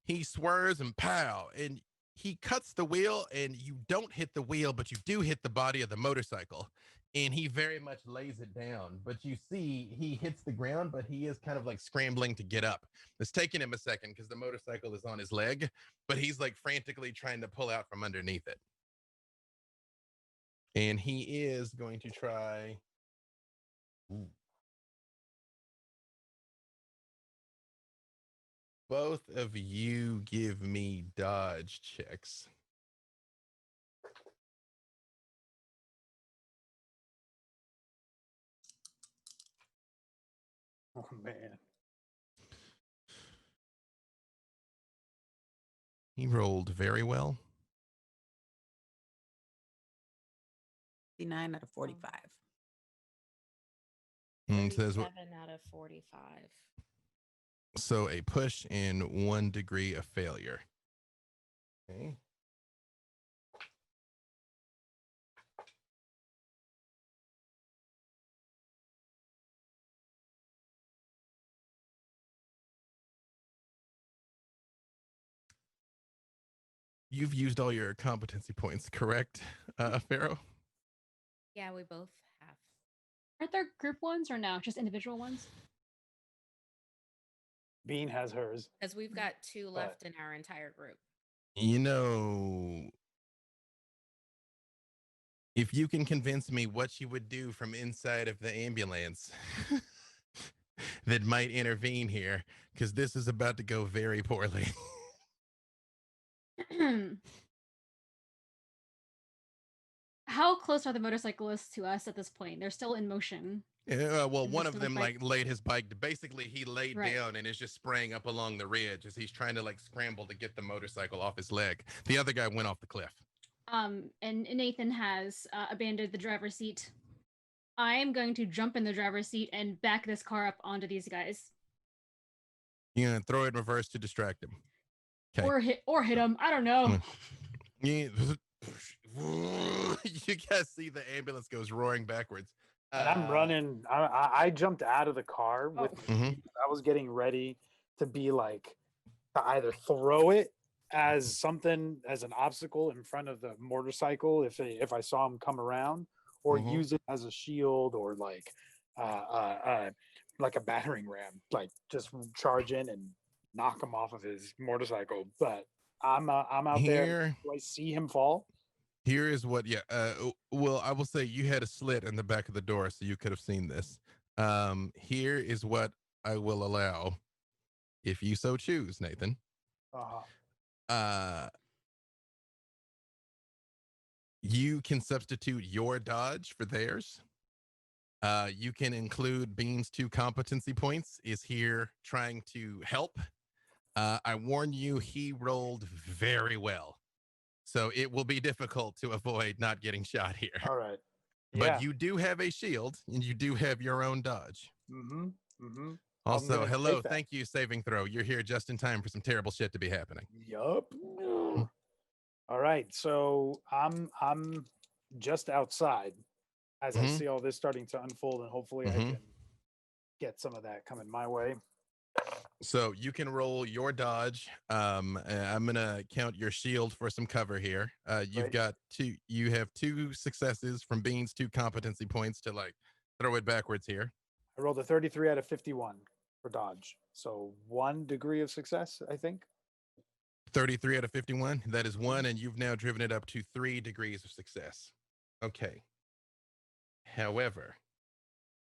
[SPEAKER 1] He swerves and pow, and he cuts the wheel, and you don't hit the wheel, but you do hit the body of the motorcycle. And he very much lays it down. But you see, he hits the ground, but he is kind of like scrambling to get up. It's taking him a second because the motorcycle is on his leg, but he's like frantically trying to pull out from underneath it. And he is going to try. Ooh. Both of you give me dodge checks.
[SPEAKER 2] Oh man.
[SPEAKER 1] He rolled very well.
[SPEAKER 5] 59 out of 45.
[SPEAKER 1] Says what?
[SPEAKER 4] 37 out of 45.
[SPEAKER 1] So a push and 1 degree of failure. Okay. You've used all your competency points, correct, Pharaoh?
[SPEAKER 4] Yeah, we both have.
[SPEAKER 3] Aren't there group ones or no? Just individual ones?
[SPEAKER 2] Bean has hers.
[SPEAKER 4] Because we've got 2 left in our entire group.
[SPEAKER 1] You know, if you can convince me what you would do from inside of the ambulance that might intervene here, because this is about to go very poorly.
[SPEAKER 3] How close are the motorcyclists to us at this point? They're still in motion.
[SPEAKER 1] Yeah, well,
[SPEAKER 3] And
[SPEAKER 1] one
[SPEAKER 3] just
[SPEAKER 1] of
[SPEAKER 3] the
[SPEAKER 1] them
[SPEAKER 3] bike-
[SPEAKER 1] like laid his bike. Basically, he laid
[SPEAKER 3] Right.
[SPEAKER 1] down and is just spraying up along the ridge as he's trying to like scramble to get the motorcycle off his leg. The other guy went off the cliff.
[SPEAKER 3] And Nathan has abandoned the driver's seat. I am going to jump in the driver's seat and back this car up onto these guys,
[SPEAKER 1] You're gonna throw it in reverse to distract him. Okay.
[SPEAKER 3] or hit them. I don't know.
[SPEAKER 1] Yeah. You guys see the ambulance goes roaring backwards.
[SPEAKER 2] And I'm running. I jumped out of the car with.
[SPEAKER 1] Mhm.
[SPEAKER 2] I was getting ready to be like to either throw it as something as an obstacle in front of the motorcycle if I saw him come around, or
[SPEAKER 1] Mhm.
[SPEAKER 2] use it as a shield or like a battering ram, like just charge in and knock him off of his motorcycle. But I'm out there.
[SPEAKER 1] Here,
[SPEAKER 2] Do I see him fall?
[SPEAKER 1] here is what. Yeah. Well, I will say you had a slit in the back of the door, so you could have seen this. Here is what I will allow, if you so choose, Nathan.
[SPEAKER 2] Uh-huh.
[SPEAKER 1] You can substitute your dodge for theirs. You can include Bean's 2 competency points is here trying to help. I warn you, he rolled very well. So it will be difficult to avoid not getting shot here.
[SPEAKER 2] All right.
[SPEAKER 1] But you do have a shield and you do have your own dodge.
[SPEAKER 2] Mm-hmm. Mm-hmm.
[SPEAKER 1] Also, hello, thank you, saving throw. You're here just in time for some terrible shit to be happening.
[SPEAKER 2] Yup. All right. So I'm just outside as I see all this starting to unfold, and hopefully I can get some of that coming my way.
[SPEAKER 1] So you can roll your dodge. I'm gonna count your shield for some cover here. You've got you have 2 successes from Bean's 2 competency points to like throw it backwards here.
[SPEAKER 2] I rolled a 33 out of 51 for dodge. So 1 degree of success, I think.
[SPEAKER 1] 33 out of 51. That is 1, and you've now driven it up to 3 degrees of success. Okay. However,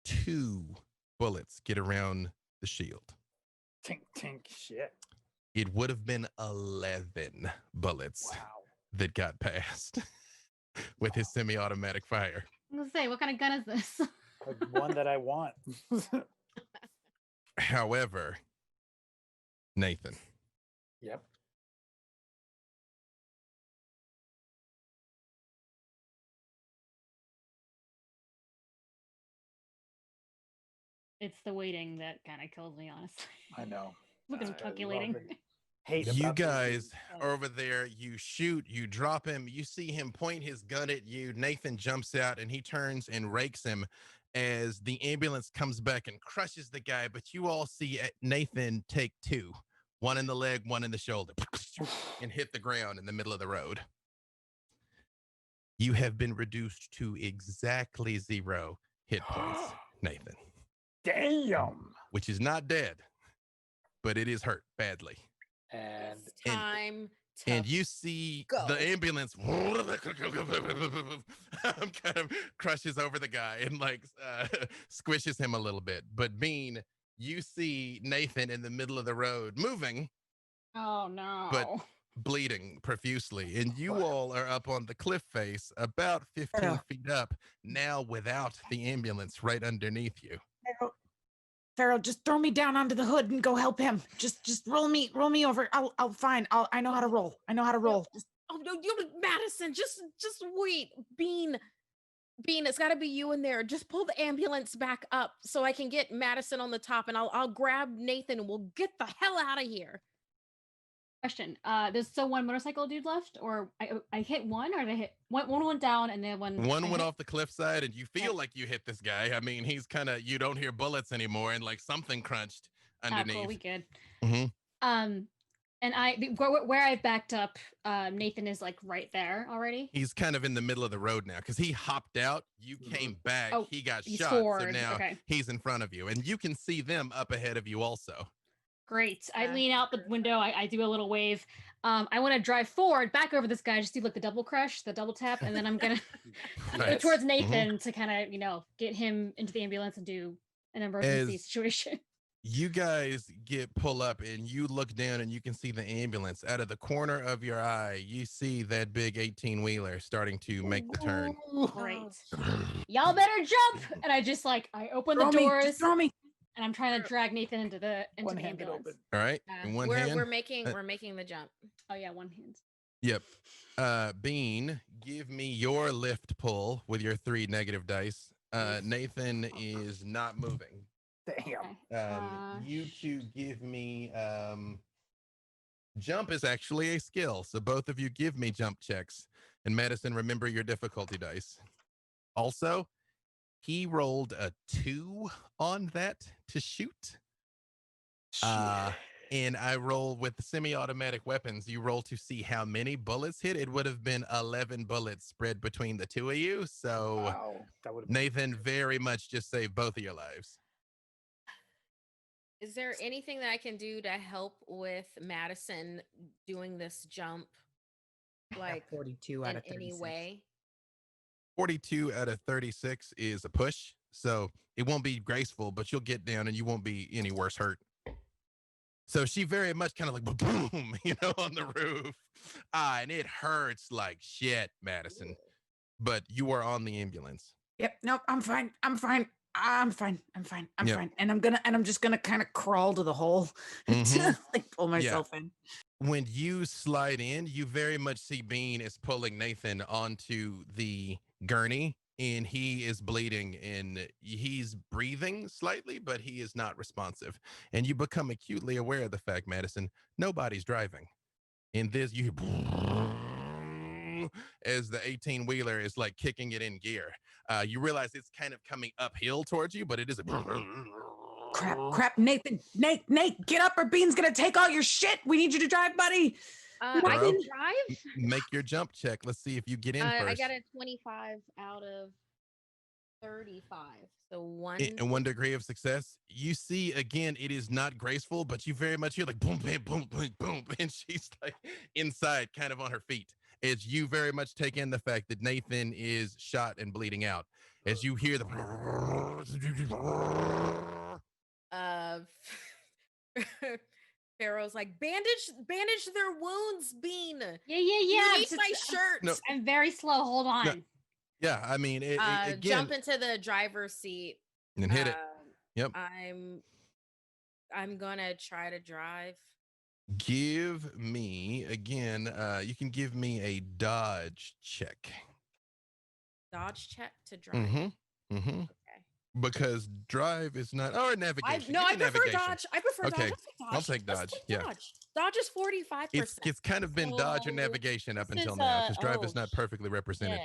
[SPEAKER 1] 2 bullets get around the shield.
[SPEAKER 2] Tink, tink, shit.
[SPEAKER 1] It would have been 11 bullets that got past with his semi-automatic fire.
[SPEAKER 3] I was gonna say, what kind of gun is this?
[SPEAKER 2] One that I want.
[SPEAKER 1] However, Nathan.
[SPEAKER 2] Yep.
[SPEAKER 3] It's the waiting that kind of kills me, honestly.
[SPEAKER 2] I know.
[SPEAKER 3] Looking calculating.
[SPEAKER 1] You guys are over there, you shoot, you drop him, you see him point his gun at you. Nathan jumps out and he turns and rakes him as the ambulance comes back and crushes the guy. But you all see Nathan take 2 one in the leg, one in the shoulder, and hit the ground in the middle of the road. You have been reduced to exactly 0 hit points, Nathan.
[SPEAKER 2] Damn.
[SPEAKER 1] Which is not dead, but it is hurt badly.
[SPEAKER 2] And
[SPEAKER 4] It's time to
[SPEAKER 1] And you see
[SPEAKER 4] go.
[SPEAKER 1] the ambulance kind of crushes over the guy and like squishes him a little bit. But Bean, you see Nathan in the middle of the road moving,
[SPEAKER 3] Oh no.
[SPEAKER 1] but bleeding profusely. And you all are up on the cliff face about 15 feet up, now without the ambulance right underneath you.
[SPEAKER 5] Pharaoh, just throw me down onto the hood and go help him. Just roll me over. I'll fine. I know how to roll. I know how to roll.
[SPEAKER 4] Oh no, you Madison, just wait. Bean, it's got to be you in there. Just pull the ambulance back up so I can get Madison on the top, and I'll grab Nathan and we'll get the hell out of here.
[SPEAKER 3] Question. There's still one motorcycle dude left, or I hit one, or they hit one went down and then one
[SPEAKER 1] went off the cliffside, and you feel like you hit this guy. I mean, he's kind of, you don't hear bullets anymore, and like something crunched underneath.
[SPEAKER 3] Cool, we good.
[SPEAKER 1] Mm-hmm.
[SPEAKER 3] And where I backed up, Nathan is like right there already.
[SPEAKER 1] He's kind of in the middle of the road now because he hopped out. You came back.
[SPEAKER 3] Oh,
[SPEAKER 1] he got
[SPEAKER 3] he's
[SPEAKER 1] shot.
[SPEAKER 3] forward.
[SPEAKER 1] So now
[SPEAKER 3] Okay.
[SPEAKER 1] he's in front of you, and you can see them up ahead of you also.
[SPEAKER 3] Great. I lean out the window. I do a little wave. I want to drive forward, back over this guy, just do like the double crush, the double tap, and then I'm gonna go towards Nathan to kind of, get him into the ambulance and do an emergency situation.
[SPEAKER 1] You guys pull up and you look down and you can see the ambulance. Out of the corner of your eye, you see that big 18-wheeler starting to make the turn.
[SPEAKER 3] Great. Y'all better jump. And I just I open the doors.
[SPEAKER 5] Throw me.
[SPEAKER 3] And I'm trying to drag Nathan into the ambulance.
[SPEAKER 2] Open.
[SPEAKER 1] All right. In one hand.
[SPEAKER 4] We're making the jump.
[SPEAKER 3] Oh yeah, one hand.
[SPEAKER 1] Yep. Bean, give me your lift pull with your 3 negative dice. Nathan is not moving.
[SPEAKER 2] Damn.
[SPEAKER 1] You two give me jump is actually a skill, so both of you give me jump checks. And Madison, remember your difficulty dice. Also, he rolled a 2 on that to shoot. And I roll with the semi-automatic weapons. You roll to see how many bullets hit. It would have been 11 bullets spread between the two of you. So
[SPEAKER 2] wow, that would
[SPEAKER 1] Nathan very much just saved both of your lives.
[SPEAKER 4] Is there anything that I can do to help with Madison doing this jump? Like
[SPEAKER 5] 42 out
[SPEAKER 4] in
[SPEAKER 5] of 36.
[SPEAKER 4] any way?
[SPEAKER 1] 42 out of 36 is a push. So it won't be graceful, but you'll get down and you won't be any worse hurt. So she very much kind of like boom, on the roof. And it hurts like shit, Madison. But you are on the ambulance.
[SPEAKER 5] Yep. Nope. I'm fine. I'm fine. I'm fine. And I'm just gonna kind of crawl to the hole to pull myself in.
[SPEAKER 1] When you slide in, you very much see Bean is pulling Nathan onto the gurney, and he is bleeding and he's breathing slightly, but he is not responsive. And you become acutely aware of the fact, Madison, nobody's driving. And this, you as the 18-wheeler is like kicking it in gear. You realize it's kind of coming uphill towards you, but it is a
[SPEAKER 5] crap. Nathan, Nate, get up or Bean's gonna take all your shit. We need you to drive, buddy.
[SPEAKER 4] I can drive.
[SPEAKER 1] Make your jump check. Let's see if you get in first.
[SPEAKER 4] I got a 25 out of 35. So 1.
[SPEAKER 1] And 1 degree of success. You see, again, it is not graceful, but you very much hear like boom, bam, boom, boom, boom. And she's like inside, kind of on her feet. As you very much take in the fact that Nathan is shot and bleeding out. As you hear the
[SPEAKER 4] Pharaoh's like, bandage their wounds, Bean.
[SPEAKER 3] Yeah.
[SPEAKER 4] You need my shirt.
[SPEAKER 1] No.
[SPEAKER 3] I'm very slow. Hold on.
[SPEAKER 1] No. Yeah, I mean, again,
[SPEAKER 4] jump into the driver's seat
[SPEAKER 1] and hit it. Yep.
[SPEAKER 4] I'm gonna try to drive.
[SPEAKER 1] Give me again. You can give me a dodge check.
[SPEAKER 4] Dodge check to drive.
[SPEAKER 1] Okay. Because drive is not, or navigation.
[SPEAKER 4] I prefer dodge.
[SPEAKER 1] Okay.
[SPEAKER 4] Dodge.
[SPEAKER 1] I'll take dodge. Yeah.
[SPEAKER 4] Dodge is 45%.
[SPEAKER 1] It's kind of been dodge or navigation up until now because drive is not perfectly represented.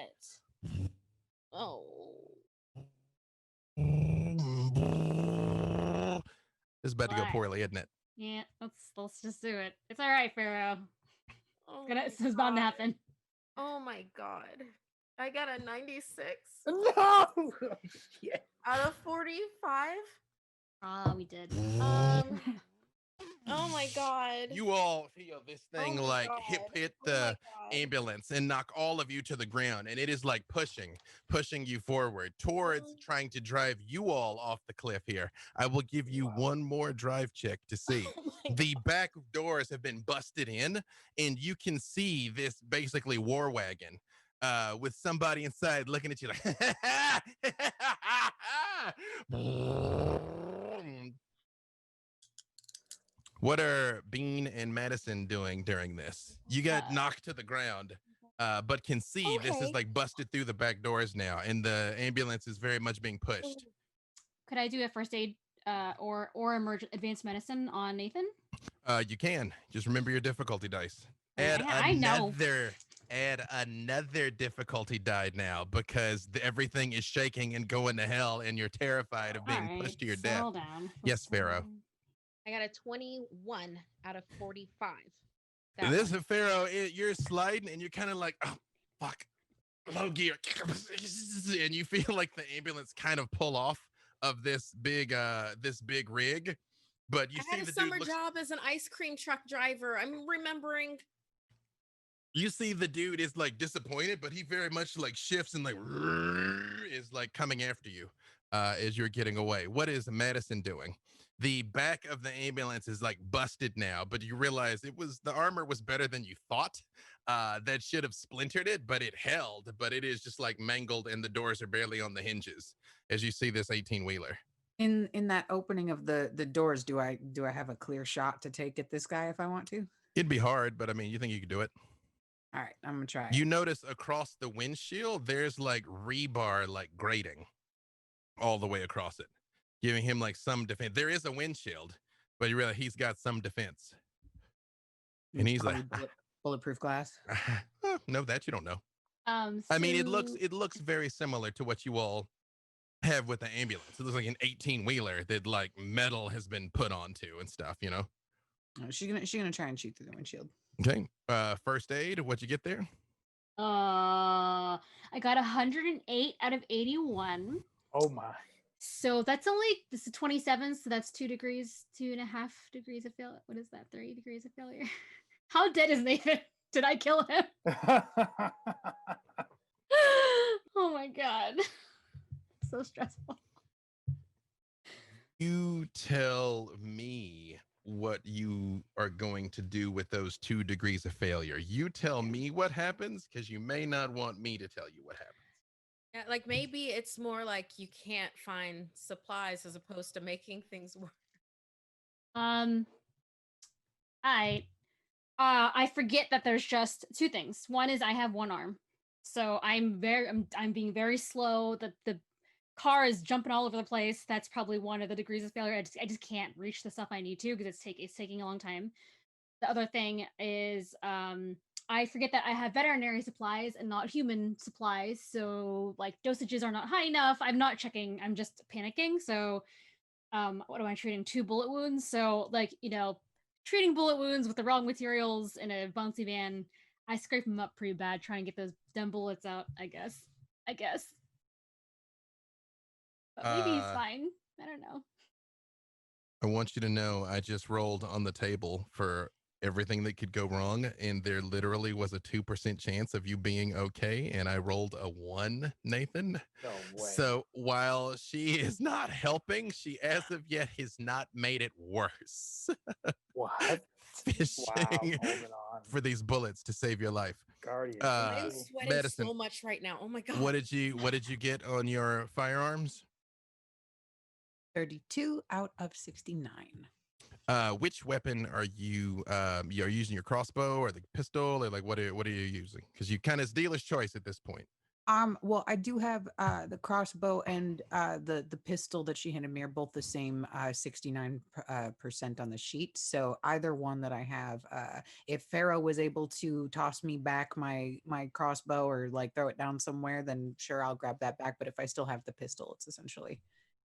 [SPEAKER 4] Oh.
[SPEAKER 1] This is about to go poorly, isn't it?
[SPEAKER 3] Yeah, let's just do it. It's all right, Pharaoh.
[SPEAKER 4] Oh
[SPEAKER 3] It's bound to
[SPEAKER 4] God.
[SPEAKER 3] happen.
[SPEAKER 4] Oh my God. I got a 96
[SPEAKER 2] No. Shit.
[SPEAKER 4] out of 45.
[SPEAKER 3] Ah, we did.
[SPEAKER 4] Oh my God.
[SPEAKER 1] You all feel this thing
[SPEAKER 4] my
[SPEAKER 1] like
[SPEAKER 4] God.
[SPEAKER 1] hit
[SPEAKER 4] Oh my
[SPEAKER 1] the
[SPEAKER 4] God.
[SPEAKER 1] ambulance and knock all of you to the ground, and it is like pushing you forward towards trying to drive you all off the cliff here. I will give you one more drive check to see.
[SPEAKER 4] Oh my
[SPEAKER 1] The back doors have been busted in, and you can see this basically war wagon with somebody inside looking at you like, what are Bean and Madison doing during this? You got knocked to the ground, but can see this is
[SPEAKER 4] Okay.
[SPEAKER 1] like busted through the back doors now, and the ambulance is very much being pushed.
[SPEAKER 3] Could I do a first aid or advanced medicine on Nathan?
[SPEAKER 1] You can just remember your difficulty dice.
[SPEAKER 3] I know.
[SPEAKER 1] Add another difficulty die now because everything is shaking and going to hell, and you're terrified of being pushed to your death.
[SPEAKER 3] Settle down.
[SPEAKER 1] Yes, Pharaoh.
[SPEAKER 4] I got a 21 out of 45.
[SPEAKER 1] This is Pharaoh. You're sliding, and you're kind of like, oh, fuck, low gear, and you feel like the ambulance kind of pull off of this big rig, but you
[SPEAKER 4] I
[SPEAKER 1] see
[SPEAKER 4] had a
[SPEAKER 1] the
[SPEAKER 4] summer
[SPEAKER 1] dude
[SPEAKER 4] job as an ice cream truck driver. I'm remembering.
[SPEAKER 1] You see the dude is like disappointed, but he very much like shifts and like is like coming after you as you're getting away. What is Madison doing? The back of the ambulance is like busted now, but you realize the armor was better than you thought. That should have splintered it, but it held. But it is just like mangled, and the doors are barely on the hinges as you see this 18-wheeler.
[SPEAKER 5] In that opening of the doors, do I have a clear shot to take at this guy if I want to?
[SPEAKER 1] It'd be hard, but I mean, you think you could do it?
[SPEAKER 5] All right, I'm gonna try.
[SPEAKER 1] You notice across the windshield, there's like rebar, like grating all the way across it, giving him like some defense. There is a windshield, but you realize he's got some defense. And he's like,
[SPEAKER 5] bulletproof glass.
[SPEAKER 1] No, that you don't know.
[SPEAKER 3] So...
[SPEAKER 1] I mean, it looks very similar to what you all have with the ambulance. It looks like an 18-wheeler that like metal has been put onto and stuff, you know.
[SPEAKER 5] She's gonna try and shoot through the windshield.
[SPEAKER 1] Okay. First aid. What'd you get there?
[SPEAKER 3] I got 108 out of 81.
[SPEAKER 2] Oh my.
[SPEAKER 3] So this is 27, so that's 2.5 degrees of failure. What is that? 3 degrees of failure. How dead is Nathan? Did I kill him? Oh my God. So stressful.
[SPEAKER 1] You tell me what you are going to do with those 2 degrees of failure. You tell me what happens, because you may not want me to tell you what happens.
[SPEAKER 4] Yeah, like maybe it's more like you can't find supplies as opposed to making things work.
[SPEAKER 3] I forget that there's just 2 things. One is I have 1 arm, so I'm being very slow. The car is jumping all over the place. That's probably one of the degrees of failure. I just can't reach the stuff I need to because it's taking a long time. The other thing is I forget that I have veterinary supplies and not human supplies. So like dosages are not high enough. I'm not checking. I'm just panicking. So what am I treating? 2 bullet wounds. So like, treating bullet wounds with the wrong materials in a bouncy van, I scrape them up pretty bad, try and get those dumb bullets out, I guess. But maybe he's fine. I don't know.
[SPEAKER 1] I want you to know I just rolled on the table for everything that could go wrong, and there literally was a 2% chance of you being okay, and I rolled a 1, Nathan.
[SPEAKER 2] No way.
[SPEAKER 1] So while she is not helping, she as of yet has not made it worse.
[SPEAKER 2] What?
[SPEAKER 1] Fishing
[SPEAKER 2] Wow, hold on.
[SPEAKER 1] for these bullets to save your life.
[SPEAKER 2] Guardian.
[SPEAKER 4] I'm sweating
[SPEAKER 1] Medicine.
[SPEAKER 4] so much right now. Oh my God.
[SPEAKER 1] What did you get on your firearms?
[SPEAKER 5] 32 out of 69.
[SPEAKER 1] Which weapon are you you're using, your crossbow or the pistol, or like what are you using? Because you kind of dealer's choice at this point.
[SPEAKER 5] Well, I do have the crossbow and the pistol that she handed me are both the same 69% on the sheet. So either one that I have, if Pharaoh was able to toss me back my crossbow or like throw it down somewhere, then sure, I'll grab that back. But if I still have the pistol, it's essentially.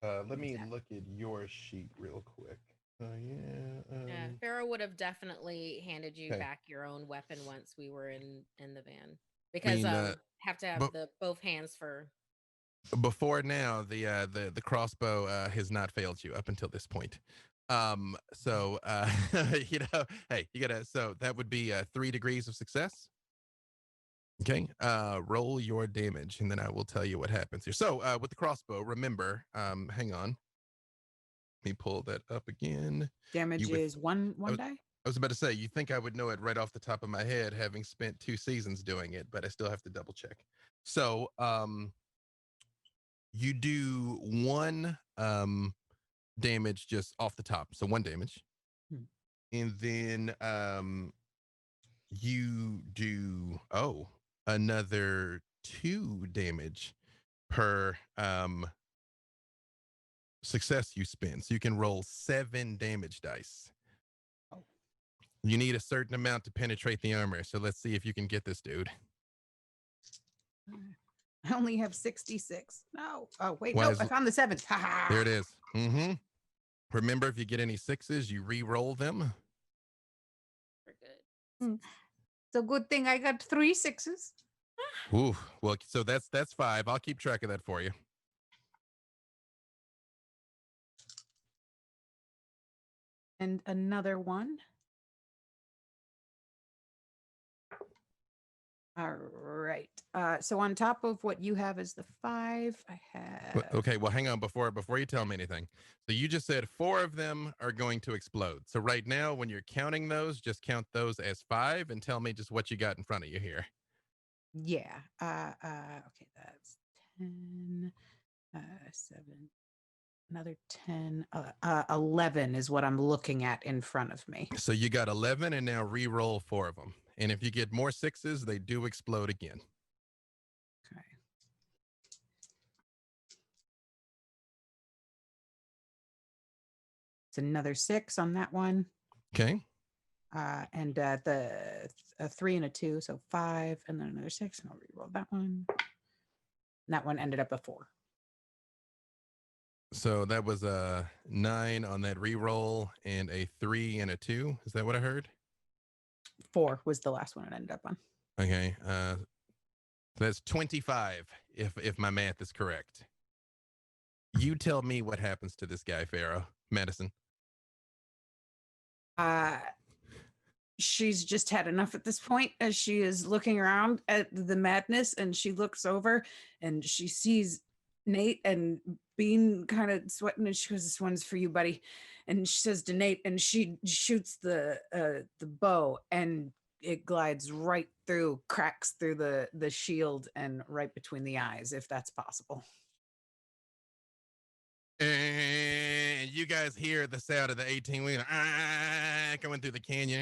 [SPEAKER 1] Let me look at your sheet real quick.
[SPEAKER 4] Yeah, Pharaoh would have definitely handed you
[SPEAKER 1] Okay.
[SPEAKER 4] back your own weapon once we were in the van
[SPEAKER 1] I
[SPEAKER 4] because
[SPEAKER 1] mean,
[SPEAKER 4] have to have
[SPEAKER 1] but
[SPEAKER 4] the both hands for.
[SPEAKER 1] before now, the crossbow has not failed you up until this point. So you know, hey, you gotta. So that would be 3 degrees of success. Okay. Roll your damage, and then I will tell you what happens here. So with the crossbow, remember, hang on. Let me pull that up again.
[SPEAKER 5] Damage
[SPEAKER 1] would-
[SPEAKER 5] is one
[SPEAKER 1] I was,
[SPEAKER 5] die.
[SPEAKER 1] I was about to say, you think I would know it right off the top of my head, having spent 2 seasons doing it, but I still have to double check. So you do 1 damage just off the top. So 1 damage.
[SPEAKER 5] Hmm.
[SPEAKER 1] And then you do another 2 damage per success you spend. So you can roll 7 damage dice.
[SPEAKER 5] Oh.
[SPEAKER 1] You need a certain amount to penetrate the armor. So let's see if you can get this dude.
[SPEAKER 5] I only have 66. No. Oh, wait.
[SPEAKER 1] Why
[SPEAKER 5] No,
[SPEAKER 1] is-
[SPEAKER 5] I found the 7. Ha ha.
[SPEAKER 1] There it is. Mm-hmm. Remember, if you get any 6s, you re-roll them.
[SPEAKER 4] For good.
[SPEAKER 5] So good thing I got 3 6s.
[SPEAKER 1] Ooh, well, so that's 5. I'll keep track of that for you.
[SPEAKER 5] And another 1. All right. So on top of what you have is the 5, I have.
[SPEAKER 1] Okay, well, hang on before you tell me anything. So you just said 4 of them are going to explode. So right now, when you're counting those, just count those as 5 and tell me just what you got in front of you here.
[SPEAKER 5] Yeah. Okay, that's 10, 7, another 10, 11 is what I'm looking at in front of me.
[SPEAKER 1] So you got 11, and now re-roll 4 of them. And if you get more 6s, they do explode again.
[SPEAKER 5] Okay. It's another 6 on that one.
[SPEAKER 1] Okay.
[SPEAKER 5] And the 3 and a 2, so 5, and then another 6, and I'll re-roll that one. And that one ended up a 4.
[SPEAKER 1] So that was a 9 on that re-roll and a 3 and a 2. Is that what I heard?
[SPEAKER 5] 4 was the last one it ended up on.
[SPEAKER 1] Okay. That's 25 if my math is correct. You tell me what happens to this guy, Pharaoh. Madison.
[SPEAKER 5] She's just had enough at this point as she is looking around at the madness, and she looks over and she sees Nate and Bean kind of sweating, and she goes, "This one's for you, buddy." And she says to Nate, and she shoots the bow, and it glides right through, cracks through the shield and right between the eyes, if that's possible.
[SPEAKER 1] And you guys hear the sound of the 18-wheeler coming through the canyon.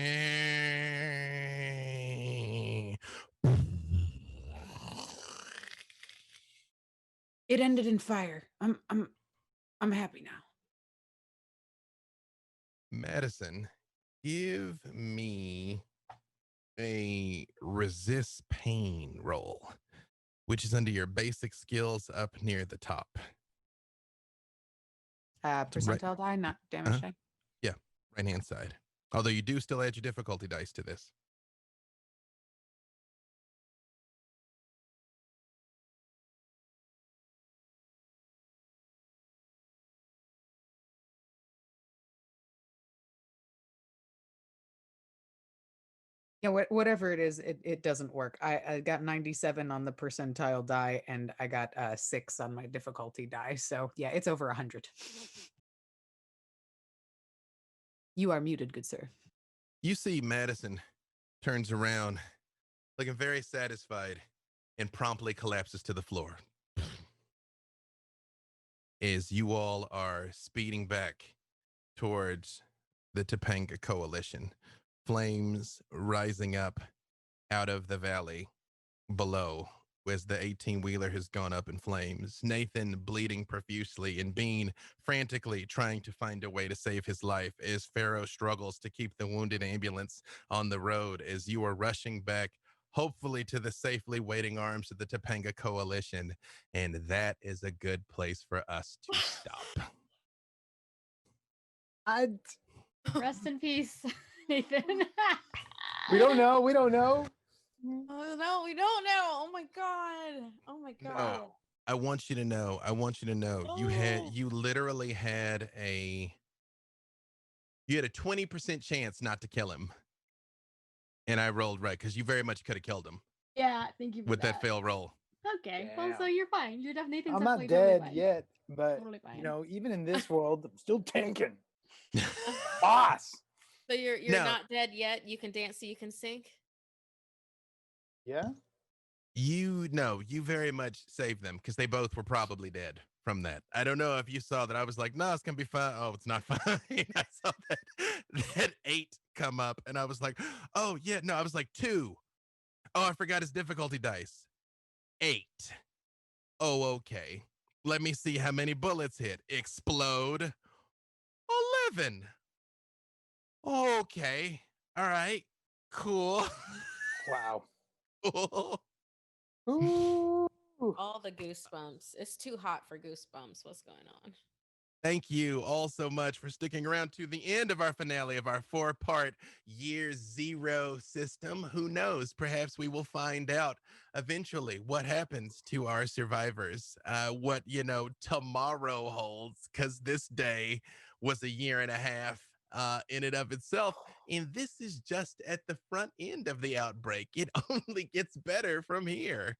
[SPEAKER 5] It ended in fire. I'm happy now.
[SPEAKER 1] Madison, give me a resist pain roll, which is under your basic skills up near the top.
[SPEAKER 5] Percentile die, not damage die.
[SPEAKER 1] Yeah, right-hand side. Although you do still add your difficulty dice to this.
[SPEAKER 5] Yeah, whatever it is, it doesn't work. I got 97 on the percentile die, and I got 6 on my difficulty die. So yeah, it's over 100. You are muted, good sir.
[SPEAKER 1] You see Madison turns around, looking very satisfied, and promptly collapses to the floor. As you all are speeding back towards the Topanga Coalition, flames rising up out of the valley below as the 18-wheeler has gone up in flames. Nathan bleeding profusely, and Bean frantically trying to find a way to save his life as Pharaoh struggles to keep the wounded ambulance on the road as you are rushing back, hopefully to the safely waiting arms of the Topanga Coalition. And that is a good place for us to stop.
[SPEAKER 3] Rest in peace, Nathan.
[SPEAKER 2] We don't know. We don't know.
[SPEAKER 4] Oh no, we don't know. Oh my god. Oh my god.
[SPEAKER 1] No. I want you to know. You literally had a 20% chance not to kill him. And I rolled right because you very much could have killed him
[SPEAKER 3] Yeah, thank you for
[SPEAKER 1] with that fail roll.
[SPEAKER 3] Okay, well, so
[SPEAKER 2] Damn.
[SPEAKER 3] you're fine. You're definitely
[SPEAKER 2] I'm
[SPEAKER 3] definitely
[SPEAKER 2] not
[SPEAKER 3] totally
[SPEAKER 2] dead
[SPEAKER 3] fine.
[SPEAKER 2] yet, but
[SPEAKER 3] Totally fine.
[SPEAKER 2] you know, even in this world, I'm still tanking. Boss.
[SPEAKER 4] So you're
[SPEAKER 1] No.
[SPEAKER 4] not dead yet. You can dance so you can sing.
[SPEAKER 2] Yeah.
[SPEAKER 1] You very much saved them because they both were probably dead from that. I don't know if you saw that. I was like, no, it's gonna be fine. Oh, it's not fine. I saw that 8 come up, and I was like, oh yeah, no, I was like 2. Oh, I forgot his difficulty dice. 8. Oh, okay. Let me see how many bullets hit. Explode. 11. Okay. All right. Cool.
[SPEAKER 2] Wow.
[SPEAKER 1] Cool.
[SPEAKER 2] Ooh.
[SPEAKER 4] All the goosebumps. It's too hot for goosebumps. What's going on?
[SPEAKER 1] Thank you all so much for sticking around to the end of our finale of our 4-part year 0 system. Who knows? Perhaps we will find out eventually what happens to our survivors, what, tomorrow holds, because this day was a year and a half in and of itself. And this is just at the front end of the outbreak. It only gets better from here.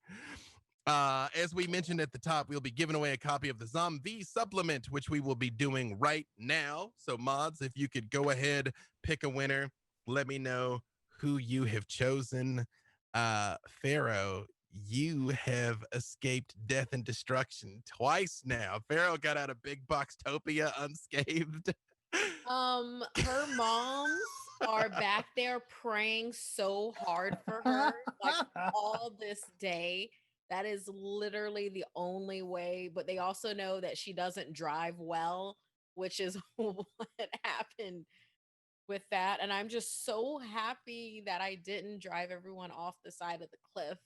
[SPEAKER 1] As we mentioned at the top, we'll be giving away a copy of the ZOMBV supplement, which we will be doing right now. So, mods, if you could go ahead, pick a winner, let me know who you have chosen. Pharaoh, you have escaped death and destruction twice now. Pharaoh got out of Big Boxtopia unscathed.
[SPEAKER 4] Her moms are back there praying so hard for her, like all this day. That is literally the only way. But they also know that she doesn't drive well, which is what happened with that. And I'm just so happy that I didn't drive everyone off the side of the cliff.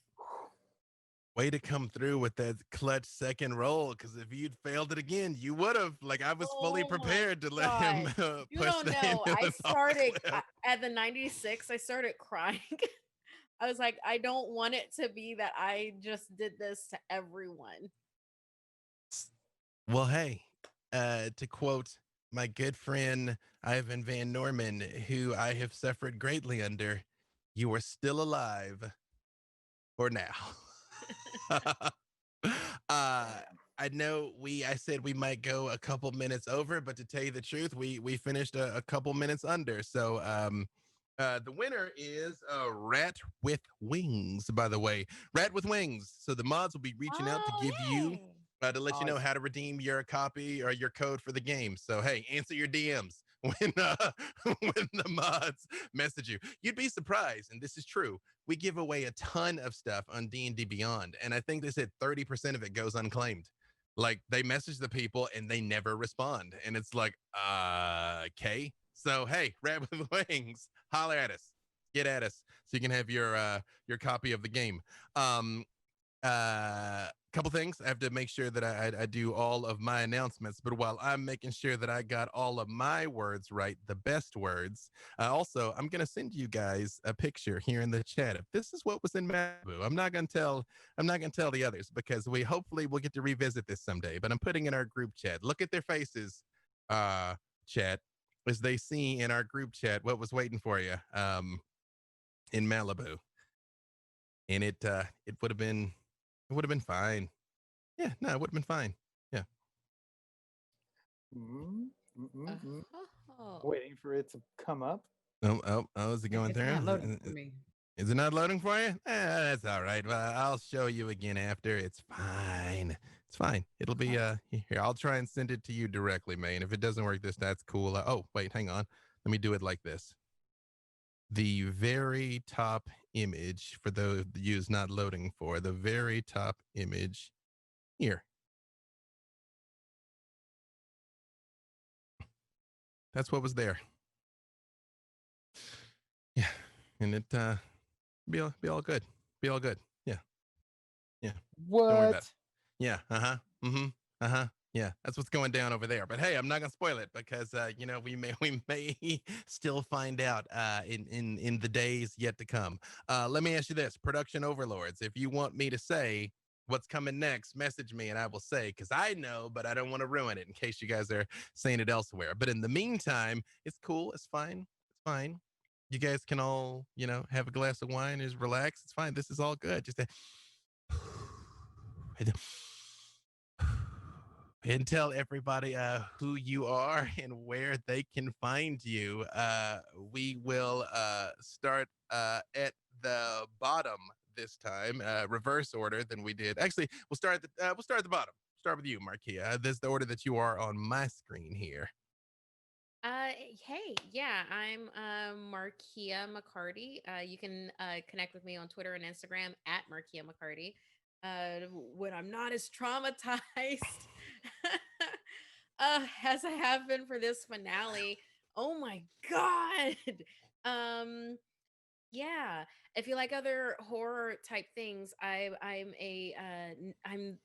[SPEAKER 1] Way to come through with that clutch second roll, because if you'd failed it again, you would have. Like, I was fully
[SPEAKER 4] Oh my
[SPEAKER 1] prepared to let
[SPEAKER 4] God.
[SPEAKER 1] him
[SPEAKER 4] You
[SPEAKER 1] push
[SPEAKER 4] don't
[SPEAKER 1] the
[SPEAKER 4] know. I
[SPEAKER 1] ambulance off the
[SPEAKER 4] started
[SPEAKER 1] cliff.
[SPEAKER 4] at the 96. I started crying. I was like, I don't want it to be that I just did this to everyone.
[SPEAKER 1] Well, hey, to quote my good friend Ivan Van Norman, who I have suffered greatly under, you are still alive for now. I know I said we might go a couple minutes over, but to tell you the truth, we finished a couple minutes under. So the winner is Rat with Wings, by the way. Rat with Wings. So the mods will be reaching out to give you to let you know how to redeem your copy or your code for the game. So hey, answer your DMs when when the mods message you. You'd be surprised, and this is true. We give away a ton of stuff on D&D Beyond, and I think they said 30% of it goes unclaimed. Like, they message the people and they never respond, and it's like, okay. So hey, Rat with Wings, holler at us, get at us, so you can have your copy of the game. Couple things. I have to make sure that I do all of my announcements, but while I'm making sure that I got all of my words right, the best words, also, I'm going to send you guys a picture here in the chat. If this is what was in Malibu, I'm not going to tell the others, because we hopefully will get to revisit this someday, but I'm putting in our group chat. Look at their faces, chat, as they see in our group chat what was waiting for you in Malibu. And it would have been fine. Yeah, no, it would have been fine. Yeah.
[SPEAKER 4] Oh.
[SPEAKER 2] Waiting for it to come up.
[SPEAKER 1] Oh, is it going
[SPEAKER 5] It's
[SPEAKER 1] through?
[SPEAKER 5] not loading for me.
[SPEAKER 1] Is it not loading for you? That's all right. Well, I'll show you again after. It's fine. It's fine. It'll be here. I'll try and send it to you directly, man. If it doesn't work, that's cool. Oh, wait, hang on. Let me do it like this. The very top image, for those yous not loading for, the very top image here. That's what was there. Yeah, and it be all good. Be all good. Yeah. Yeah.
[SPEAKER 2] What?
[SPEAKER 1] Don't worry about it. Yeah. Yeah, that's what's going down over there. But hey, I'm not gonna spoil it because we may still find out in the days yet to come. Let me ask you this, production overlords. If you want me to say what's coming next, message me and I will say, because I know, but I don't want to ruin it in case you guys are saying it elsewhere. But in the meantime, it's cool. It's fine. It's fine. You guys can all, have a glass of wine, just relax. It's fine. This is all good. Just and tell everybody who you are and where they can find you. We will start at the bottom this time, reverse order than we did. Actually, we'll start at the bottom. Start with you, Markia. This is the order that you are on my screen here.
[SPEAKER 4] Hey, yeah, I'm Markia McCarty. You can connect with me on Twitter and Instagram at Markia McCarty. When I'm not as traumatized as I have been for this finale. Oh my god. Um, yeah, if you like other horror type things, I'm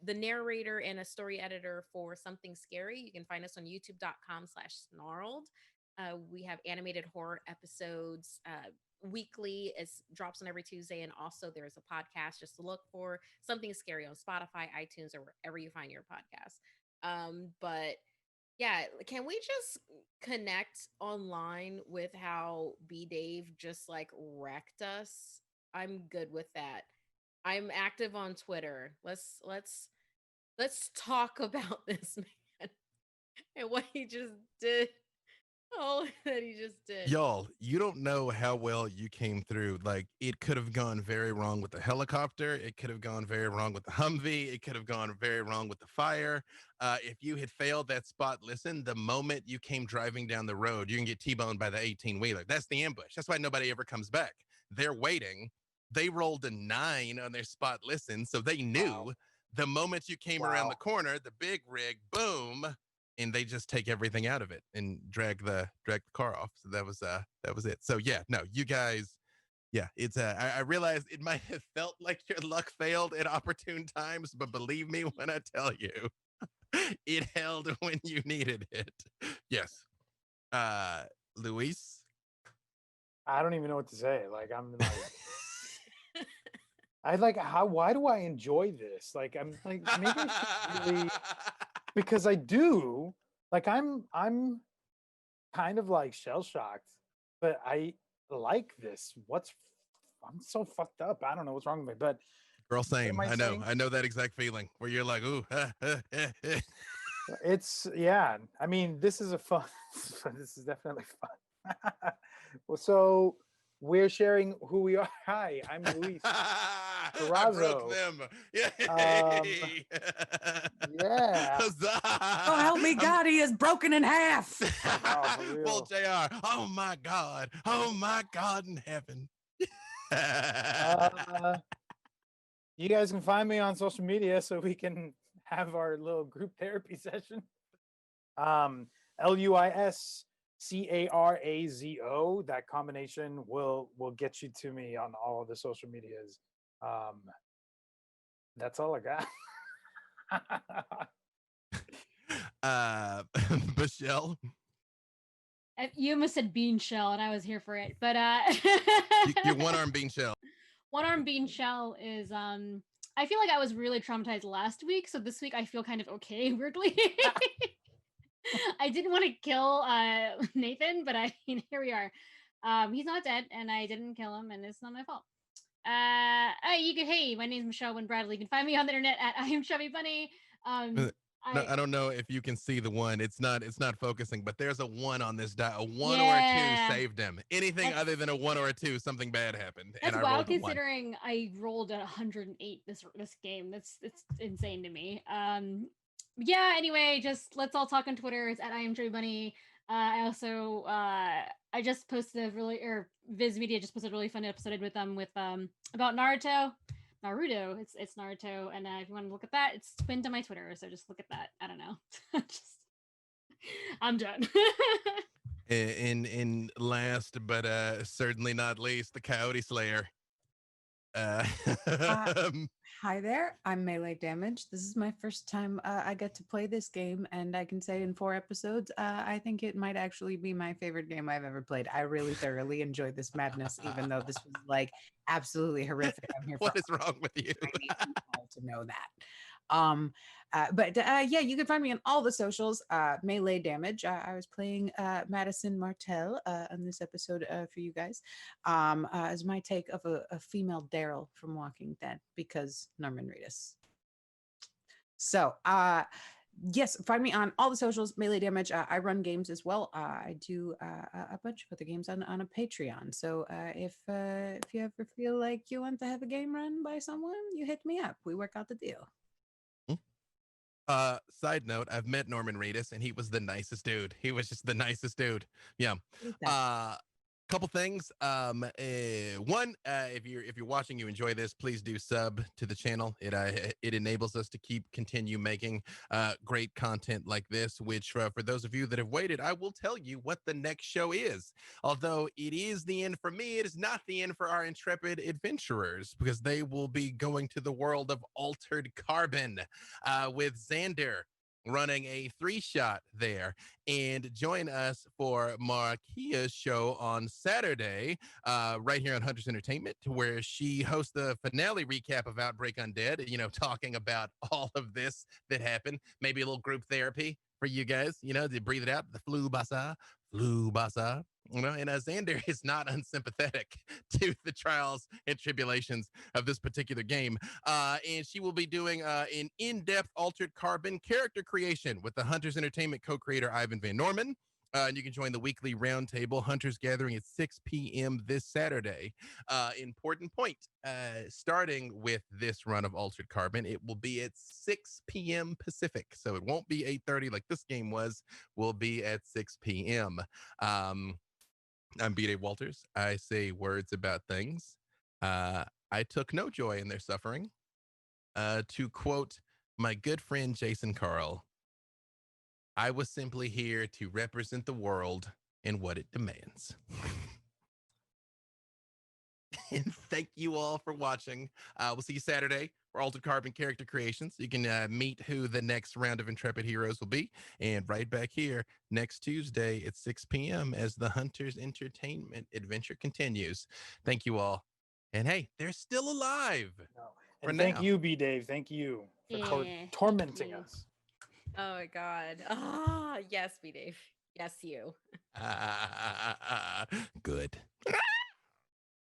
[SPEAKER 4] the narrator and a story editor for Something Scary. You can find us on youtube.com/snarled. We have animated horror episodes weekly. It drops on every Tuesday, and also there's a podcast just to look for Something Scary on Spotify, iTunes, or wherever you find your podcast. But yeah, can we just connect online with how B Dave just like wrecked us? I'm good with that. I'm active on Twitter. Let's talk about this man and what he just did. Oh, that he just did.
[SPEAKER 1] Y'all, you don't know how well you came through. Like, it could have gone very wrong with the helicopter. It could have gone very wrong with the Humvee. It could have gone very wrong with the fire. If you had failed that spot, listen, the moment you came driving down the road, you can get T-boned by the 18-wheeler. That's the ambush. That's why nobody ever comes back. They're waiting. They rolled a 9 on their spot listen, so they knew the moment you came around the corner, the big rig, boom, and they just take everything out of it and drag the car off. So that was it. So yeah, no, you guys, yeah, it's I realized it might have felt like your luck failed at opportune times, but believe me when I tell you, it held when you needed it. Yes. Luis.
[SPEAKER 2] I don't even know what to say. Like I'm like why do I enjoy this? Like I'm like maybe I should really because I do. Like I'm kind of like shell shocked, but I like this. I'm so fucked up. I don't know what's wrong with me, but
[SPEAKER 1] Girl, same.
[SPEAKER 2] I
[SPEAKER 1] I know.
[SPEAKER 2] saying?
[SPEAKER 1] I know that exact feeling where you're like, ooh.
[SPEAKER 2] It's yeah. I mean, this is a fun. This is definitely fun. Well, so we're sharing who we are. Hi, I'm Luis.
[SPEAKER 1] I broke them. Yay.
[SPEAKER 2] Yeah.
[SPEAKER 5] Oh, help me, God! He is broken in half.
[SPEAKER 2] for real.
[SPEAKER 1] Well, JR. Oh my God. Oh my God in heaven.
[SPEAKER 2] You guys can find me on social media so we can have our little group therapy session. LuisCarazo. That combination will get you to me on all of the social medias. That's all I got.
[SPEAKER 1] Michelle.
[SPEAKER 3] You almost said bean shell, and I was here for it. But
[SPEAKER 1] Your one-arm bean shell.
[SPEAKER 3] One-arm bean shell is I feel like I was really traumatized last week, so this week I feel kind of okay, weirdly. I didn't want to kill Nathan, but here we are. He's not dead, and I didn't kill him, and it's not my fault. Hey, my name's Michelle Wynn Bradley. You can find me on the internet at I am Chubby Bunny.
[SPEAKER 1] I don't know if you can see the one. It's not focusing, but there's a 1 on this die. A 1 or
[SPEAKER 3] Yeah.
[SPEAKER 1] a 2 saved him. Anything other than a 1 or a 2, something bad happened.
[SPEAKER 3] That's
[SPEAKER 1] and I
[SPEAKER 3] wild
[SPEAKER 1] rolled a 1.
[SPEAKER 3] considering I rolled a 108 this game. It's insane to me. Yeah, anyway, just let's all talk on Twitter. It's at I am Chubby Bunny. I also I just posted Viz Media just posted a really fun episode with them about Naruto. It's Naruto, and if you want to look at that, it's pinned to my Twitter, so just look at that. I don't know. I'm done.
[SPEAKER 1] in last but certainly not least, the Coyote Slayer.
[SPEAKER 5] Hi there, I'm Melee Damage. This is my first time I get to play this game, and I can say in 4 episodes, I think it might actually be my favorite game I've ever played. I really thoroughly enjoyed this madness, even though this was like absolutely horrific. I'm here for
[SPEAKER 1] What is wrong with you?
[SPEAKER 5] I need you all to know that. But yeah, you can find me on all the socials. Melee Damage. I was playing Madison Martell on this episode for you guys, as my take of a female Daryl from Walking Dead because Norman Reedus. So, yes, find me on all the socials. Melee Damage. I run games as well. I do a bunch of other games on a Patreon. So if you ever feel like you want to have a game run by someone, you hit me up. We work out the deal.
[SPEAKER 1] Side note, I've met Norman Reedus and he was the nicest dude. He was just the nicest dude. Yeah. Couple things. One, if you're watching, you enjoy this, please do sub to the channel. It enables us to continue making great content like this, which for those of you that have waited, I will tell you what the next show is. Although it is the end for me, it is not the end for our intrepid adventurers, because they will be going to the world of Altered Carbon with Xander running a 3-shot there. And join us for Markia's show on Saturday, right here on Hunters Entertainment, where she hosts the finale recap of Outbreak Undead, talking about all of this that happened. Maybe a little group therapy for you guys, to breathe it out. The flu basa. And Xander is not unsympathetic to the trials and tribulations of this particular game. And she will be doing an in-depth Altered Carbon character creation with the Hunters Entertainment co-creator Ivan Van Norman. And you can join the weekly roundtable Hunters Gathering at 6 p.m. this Saturday. Important point, starting with this run of Altered Carbon, it will be at 6 p.m. Pacific. So it won't be 8:30 like this game was. Will be at 6 p.m. I'm B.Dave Walters. I say words about things. I took no joy in their suffering. To quote my good friend Jason Carl, I was simply here to represent the world and what it demands. And thank you all for watching. We'll see you Saturday for Altered Carbon character creations. You can meet who the next round of Intrepid Heroes will be. And right back here next Tuesday at 6 p.m. as the Hunters Entertainment adventure continues. Thank you all. And hey, they're still alive.
[SPEAKER 2] No. And thank you, B. Dave. Thank you for tormenting us.
[SPEAKER 4] Oh my God. Yes, B. Dave. Yes, you.
[SPEAKER 1] Good.